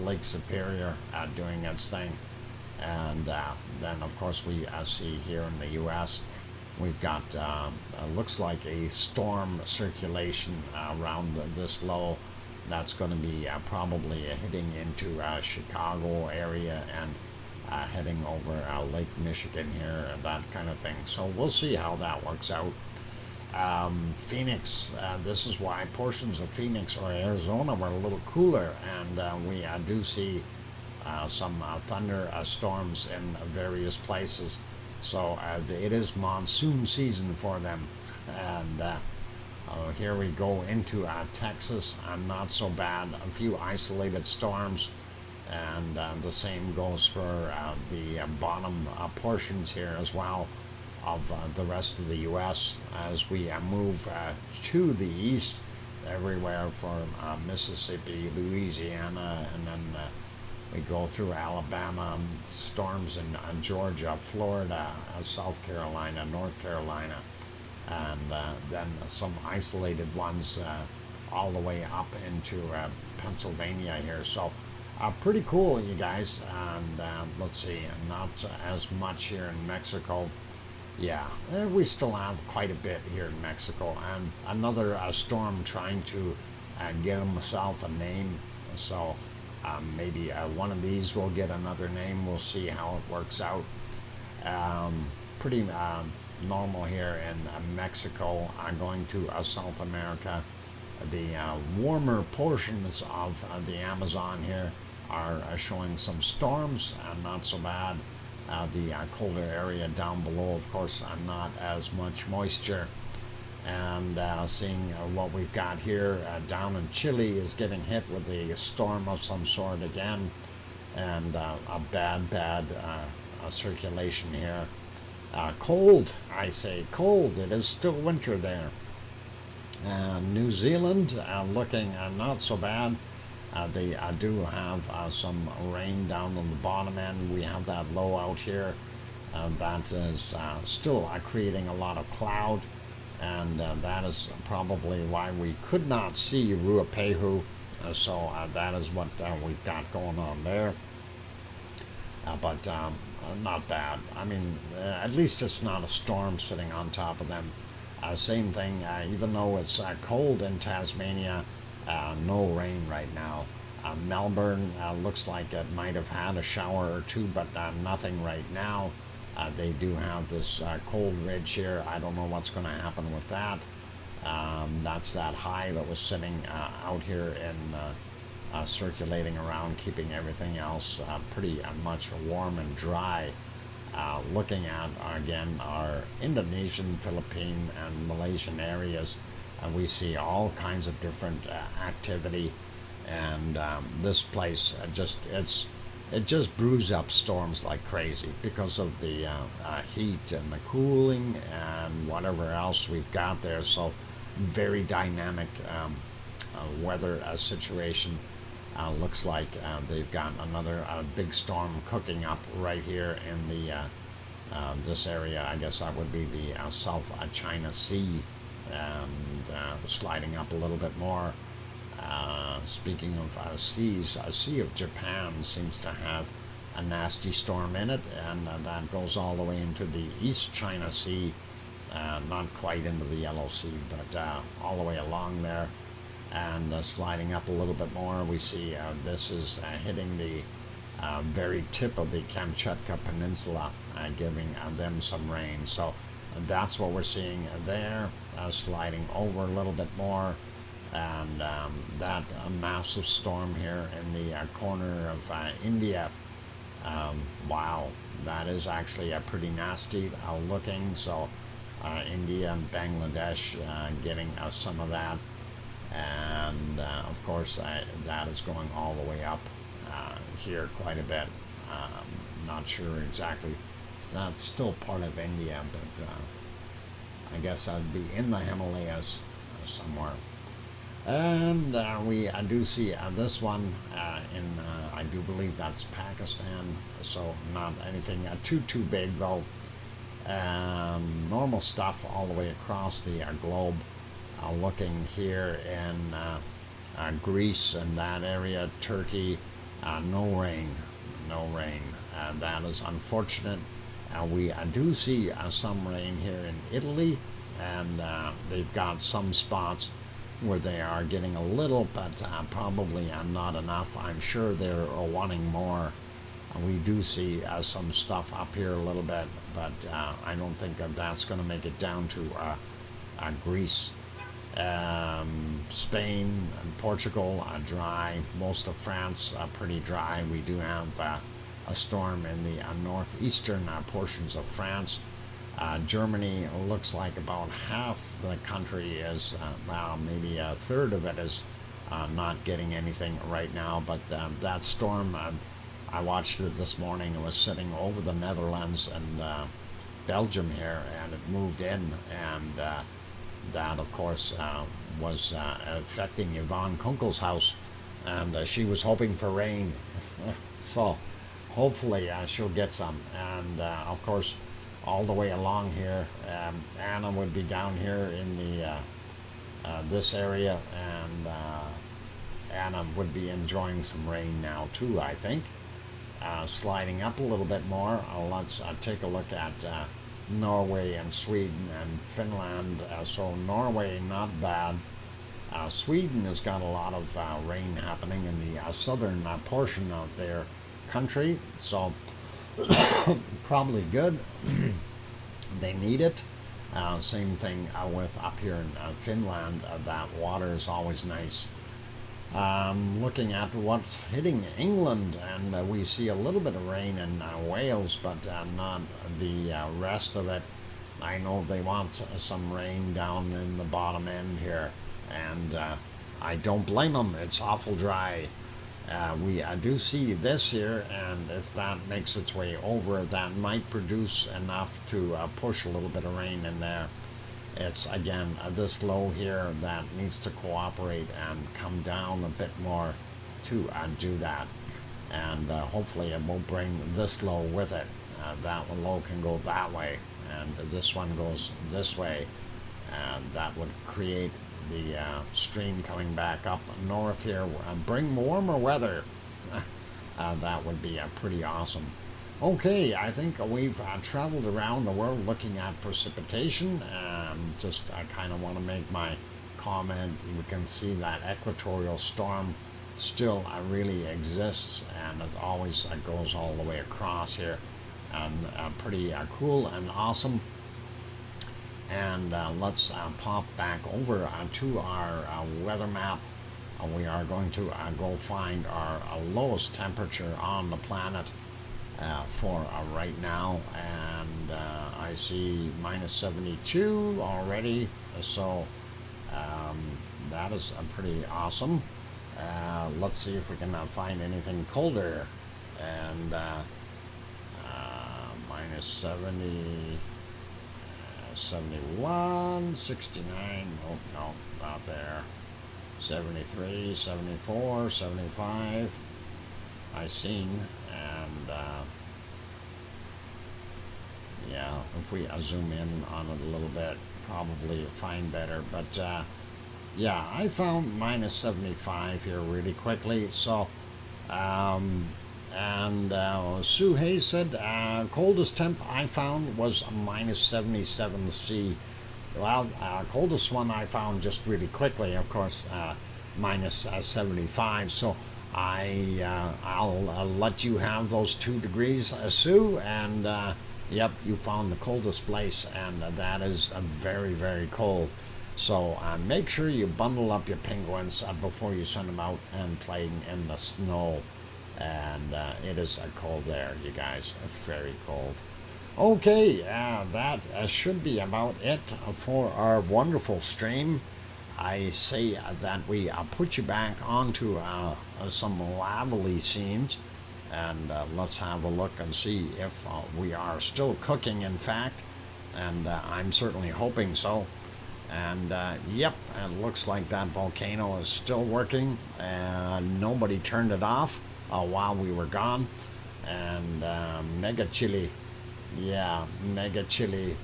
Lake Superior doing its thing. And then, of course, we see here in the U.S., we've got, looks like a storm circulation around this low. That's going to be probably hitting into Chicago area and heading over Lake Michigan here, that kind of thing. So we'll see how that works out. Phoenix, this is why portions of Phoenix or Arizona were a little cooler, and we do see some thunder storms in various places. So it is monsoon season for them, and here we go into Texas, not so bad, a few isolated storms. And the same goes for the bottom portions here as well of the rest of the U.S. as we move to the east, everywhere from Mississippi, Louisiana, and then we go through Alabama, storms in Georgia, Florida, South Carolina, North Carolina, and then some isolated ones all the way up into Pennsylvania here. So pretty cool, you guys. And let's see, not as much here in Mexico. Yeah, we still have quite a bit here in Mexico, and another storm trying to get himself a name. So maybe one of these will get another name. We'll see how it works out. Pretty normal here in Mexico. Going to South America. The warmer portions of the Amazon here are showing some storms, not so bad. The colder area down below, of course, not as much moisture. And seeing what we've got here down in Chile is getting hit with a storm of some sort again, and a bad circulation here. Cold, I say cold. It is still winter there. New Zealand looking not so bad. They do have some rain down on the bottom end. We have that low out here that is still creating a lot of cloud, and that is probably why we could not see Ruapehu So that is what we've got going on there. But not bad. I mean, at least it's not a storm sitting on top of them. Same thing, even though it's cold in Tasmania, no rain right now. Melbourne looks like it might have had a shower or two, but nothing right now. They do have this cold ridge here. I don't know what's going to happen with that. That's that high that was sitting out here and circulating around, keeping everything else pretty much warm and dry. Looking at, again, our Indonesian, Philippine, and Malaysian areas, we see all kinds of different activity. And this place it just brews up storms like crazy because of the heat and the cooling and whatever else we've got there. So very dynamic weather situation. Looks like they've got another big storm cooking up right here in the this area. I guess that would be the South China Sea, and sliding up a little bit more. Speaking of seas, a Sea of Japan seems to have a nasty storm in it, and that goes all the way into the East China Sea, not quite into the Yellow Sea, but all the way along there, and sliding up a little bit more. We see this is hitting the very tip of the Kamchatka Peninsula, giving them some rain. So that's what we're seeing there, sliding over a little bit more. And that massive storm here in the corner of India. Wow, that is actually pretty nasty looking. So India and Bangladesh getting some of that. And of course that is going all the way up here quite a bit. Not sure exactly. That's still part of India, but I guess that'd be in the Himalayas somewhere. And we do see this one in, I do believe that's Pakistan, so not anything too big though. Normal stuff all the way across the globe. Looking here in Greece and that area, Turkey, no rain. That is unfortunate. We do see some rain here in Italy, and they've got some spots where they are getting a little, but probably not enough. I'm sure they're wanting more. We do see some stuff up here a little bit, but I don't think that's going to make it down to Greece. Spain and Portugal dry. Most of France pretty dry. We do have a storm in the northeastern portions of France. Germany looks like about half the country is, well, maybe a third of it is not getting anything right now. But that storm, I watched it this morning. It was sitting over the Netherlands and Belgium here, and it moved in, and that, of course, was affecting Yvonne Kunkel's house, and she was hoping for rain. So hopefully she'll get some. And of course, all the way along here, Anna would be down here in the this area, and Anna would be enjoying some rain now too, I think. Sliding up a little bit more, let's take a look at Norway and Sweden and Finland. So Norway, not bad. Sweden has got a lot of rain happening in the southern portion of their country, so probably good. They need it. Same thing with up here in Finland. That water is always nice. Looking at what's hitting England, and we see a little bit of rain in Wales, but not the rest of it. I know they want some rain down in the bottom end here, and I don't blame them. It's awful dry. We do see this here, and if that makes its way over, that might produce enough to push a little bit of rain in there. It's, again, this low here that needs to cooperate and come down a bit more to do that. And hopefully it won't bring this low with it. That one low can go that way, and this one goes this way. and that would create the stream coming back up north here and bring warmer weather. That would be pretty awesome. Okay, I think we've traveled around the world looking at precipitation, and just I kind of want to make my comment. We can see that equatorial storm still really exists, and it always goes all the way across here, and pretty cool and awesome. And let's pop back over to our weather map. We are going to go find our lowest temperature on the planet for right now, and I see minus 72 already, so that is pretty awesome. Let's see if we can find anything colder, and minus 70, 71, 69, oh no, not there, 73, 74, 75, I seen, and yeah, if we zoom in on it a little bit, probably find better, but yeah, I found minus 75 here really quickly, so and Sue Hayes said coldest temp I found was minus 77 C. Well, coldest one I found just really quickly, of course, minus 75. So I'll let you have those 2 degrees, Sue. And yep, you found the coldest place, and that is very, very cold. So make sure you bundle up your penguins before you send them out and playing in the snow. And it is cold there, you guys, very cold. Okay, that should be about it for our wonderful stream. I say that we put you back onto some lovely scenes, and let's have a look and see if we are still cooking, in fact, and I'm certainly hoping so. And yep, it looks like that volcano is still working, and nobody turned it off while we were gone. And mega chilly, yeah, mega chilly.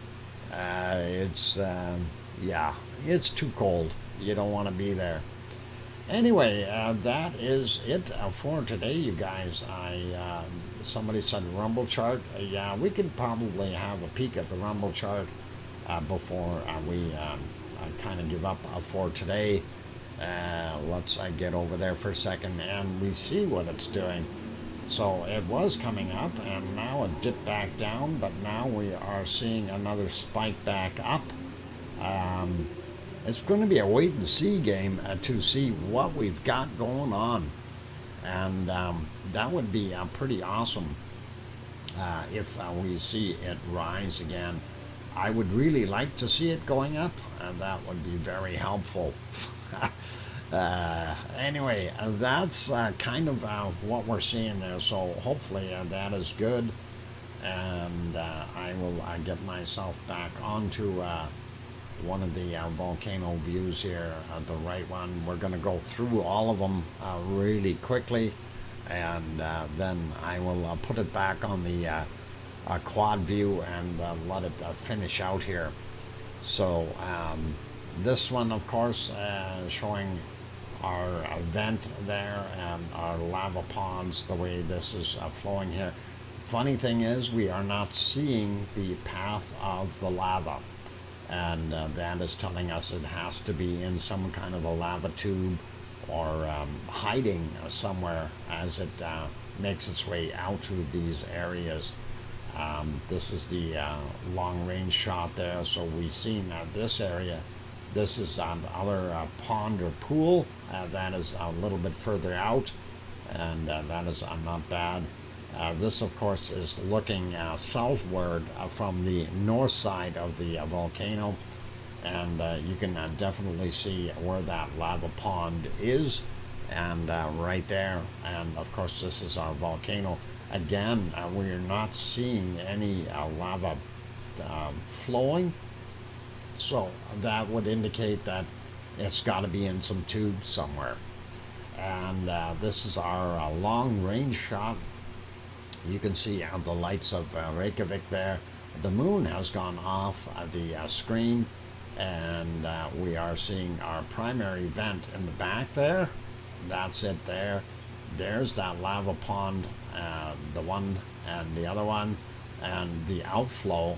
It's yeah, it's too cold. You don't want to be there. Anyway, that is it for today, you guys. Somebody said rumble chart. Yeah, we could probably have a peek at the rumble chart before we kind of give up for today. Let's get over there for a second, and we see what it's doing. So it was coming up, and now it dipped back down, but now we are seeing another spike back up. It's going to be a wait and see game to see what we've got going on, and that would be pretty awesome if we see it rise again. I would really like to see it going up, and that would be very helpful. Anyway, that's kind of what we're seeing there, so hopefully that is good, and I will get myself back onto one of the volcano views here, the right one. We're going to go through all of them really quickly, and then I will put it back on the quad view and let it finish out here. So this one, of course, showing our vent there and our lava ponds, the way this is flowing here. Funny thing is, we are not seeing the path of the lava, and that is telling us it has to be in some kind of a lava tube or hiding somewhere as it makes its way out to these areas. This is the long range shot there, so we've seen this area. This is other pond or pool that is a little bit further out, and that is not bad. This, of course, is looking southward from the north side of the volcano, and you can definitely see where that lava pond is, and right there. And of course, this is our volcano. Again, we're not seeing any lava flowing, so that would indicate that it's got to be in some tube somewhere. And this is our long range shot. You can see the lights of Reykjavik there. The moon has gone off the screen, and we are seeing our primary vent in the back there. That's it there. There's that lava pond, the one and the other one, and the outflow,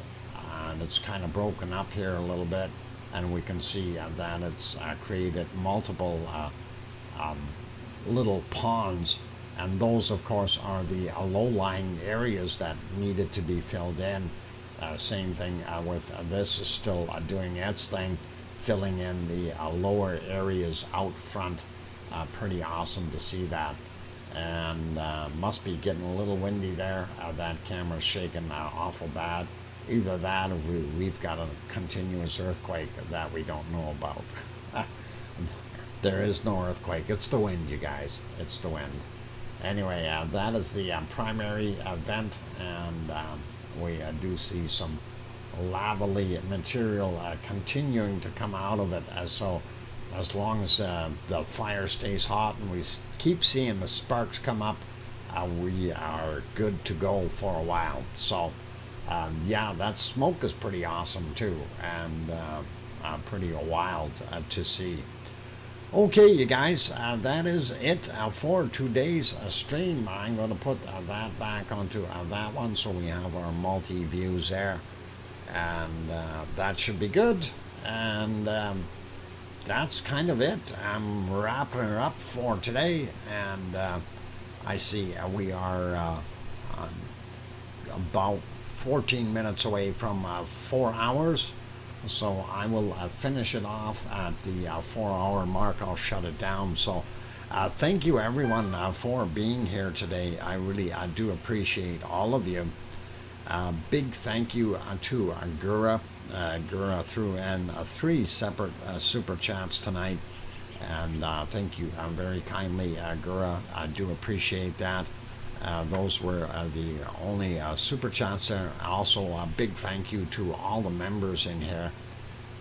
and it's kind of broken up here a little bit, and we can see that it's created multiple little ponds, and those of course are the low-lying areas that needed to be filled in. Same thing with this is still doing its thing, filling in the lower areas out front. Pretty awesome to see that. And must be getting a little windy there. That camera's shaking awful bad. Either that or we've got a continuous earthquake that we don't know about. There is no earthquake. It's the wind, you guys. It's the wind. Anyway, that is the primary vent, and we do see some lavally material continuing to come out of it. So as long as the fire stays hot and we keep seeing the sparks come up, we are good to go for a while. So yeah, that smoke is pretty awesome too, and pretty wild to see. Okay, you guys, that is it for today's stream. I'm going to put that back onto that one so we have our multi-views there, and that should be good. And that's kind of it. I'm wrapping it up for today, and I see we are about 14 minutes away from 4 hours. So I will finish it off at the 4-hour mark. I'll shut it down. So thank you everyone for being here today. I really do appreciate all of you. Big thank you to Gura. Gura threw in 3 separate super chats tonight, and thank you very kindly, Gura. I do appreciate that. Those were the only super chats there. Also, a big thank you to all the members in here.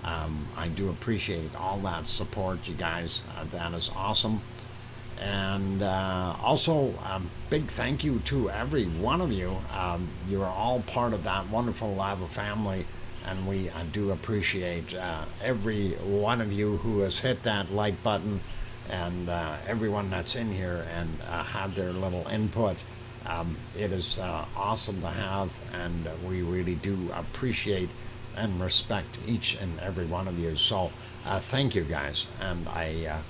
I do appreciate all that support, you guys. That is awesome. And also, big thank you to every one of you. You are all part of that wonderful Lava family, and we do appreciate every one of you who has hit that like button, and everyone that's in here and had their little input. It is awesome to have, and we really do appreciate and respect each and every one of you. So thank you guys, and I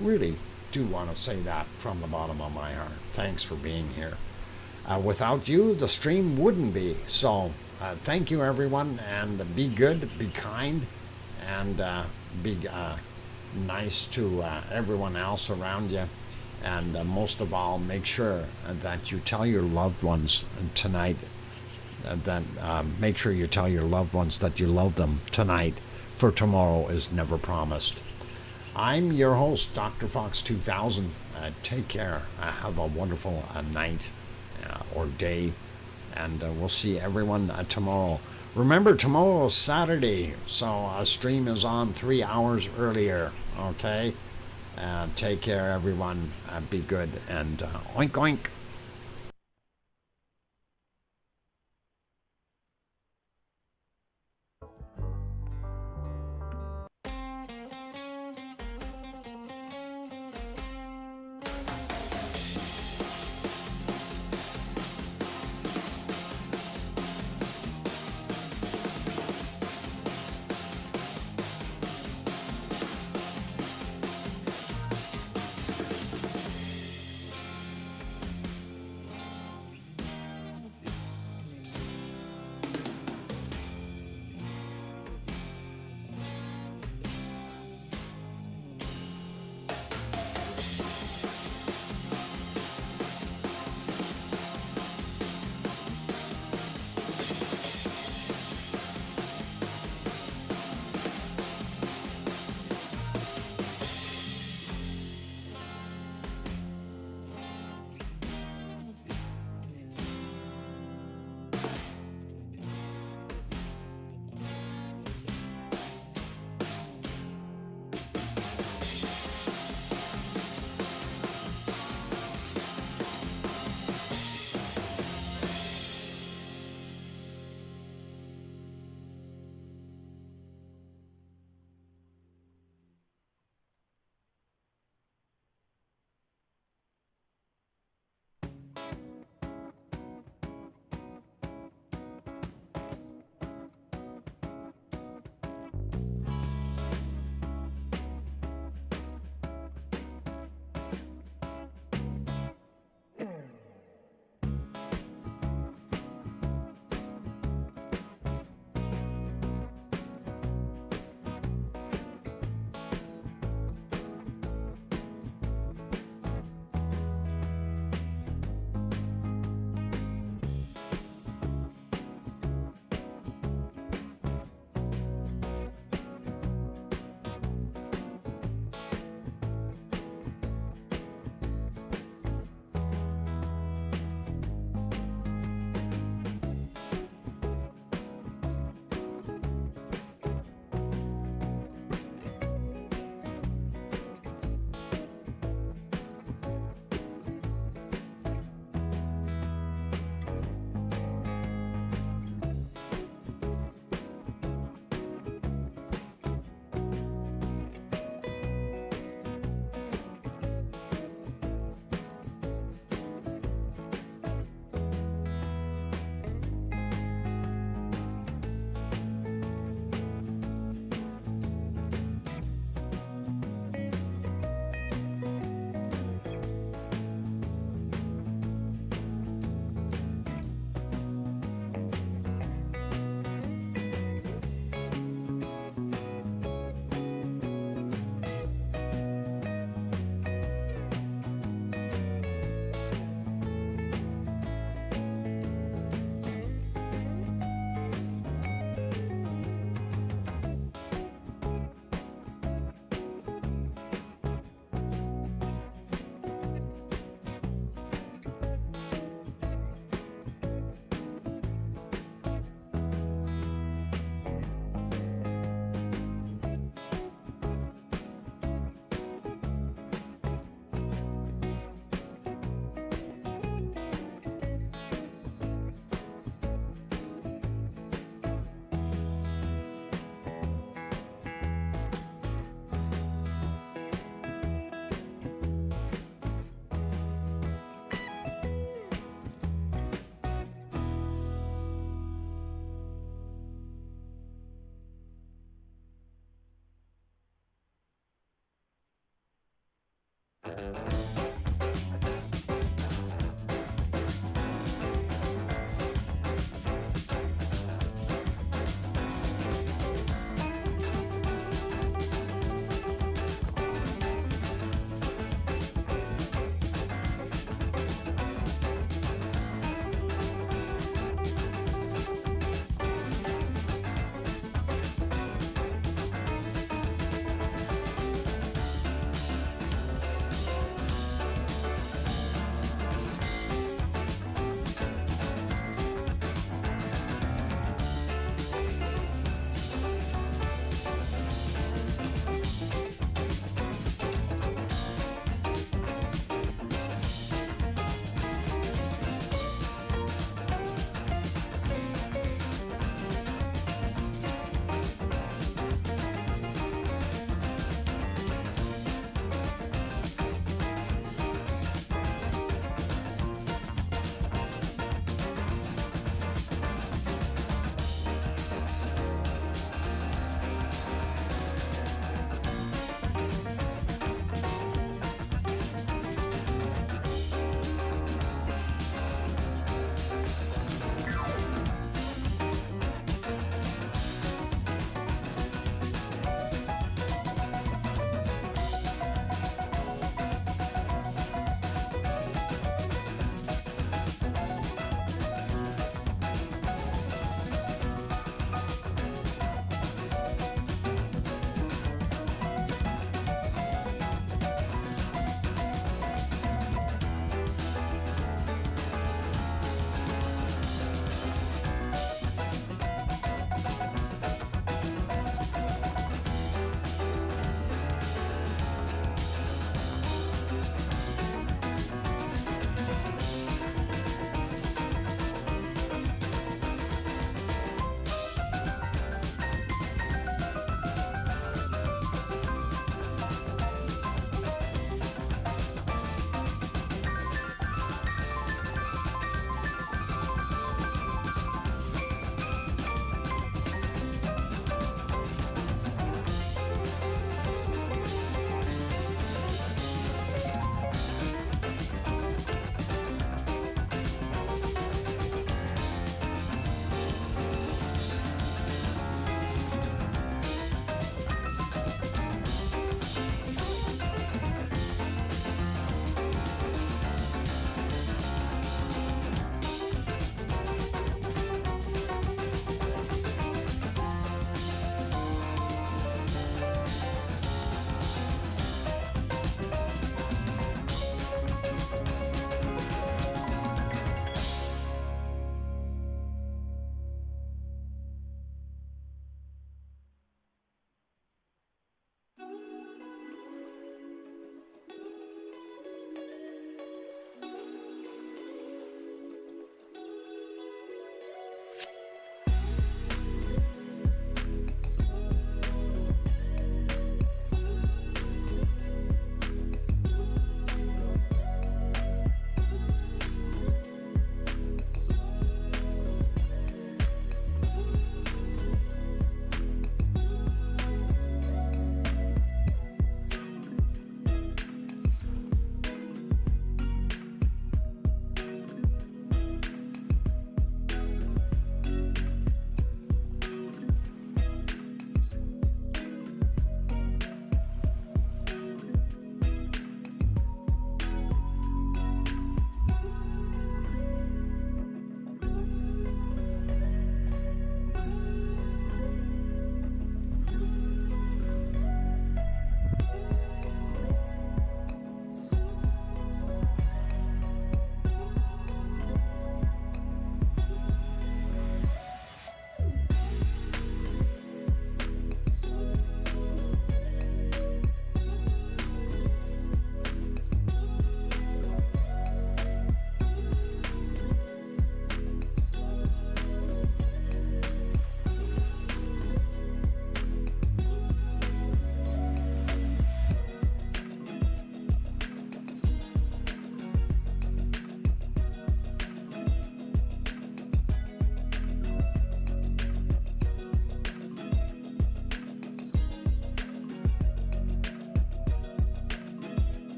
really do want to say that from the bottom of my heart. Thanks for being here. Without you, the stream wouldn't be. So thank you everyone, and be good, be kind, and be nice to everyone else around you. And most of all, make sure that you tell your loved ones tonight, make sure you tell your loved ones that you love them tonight, for tomorrow is never promised. I'm your host, DrFox2000. Take care. Have a wonderful night or day, and we'll see everyone tomorrow. Remember, tomorrow is Saturday, so a stream is on 3 hours earlier, okay? Take care, everyone. Be good, and oink oink.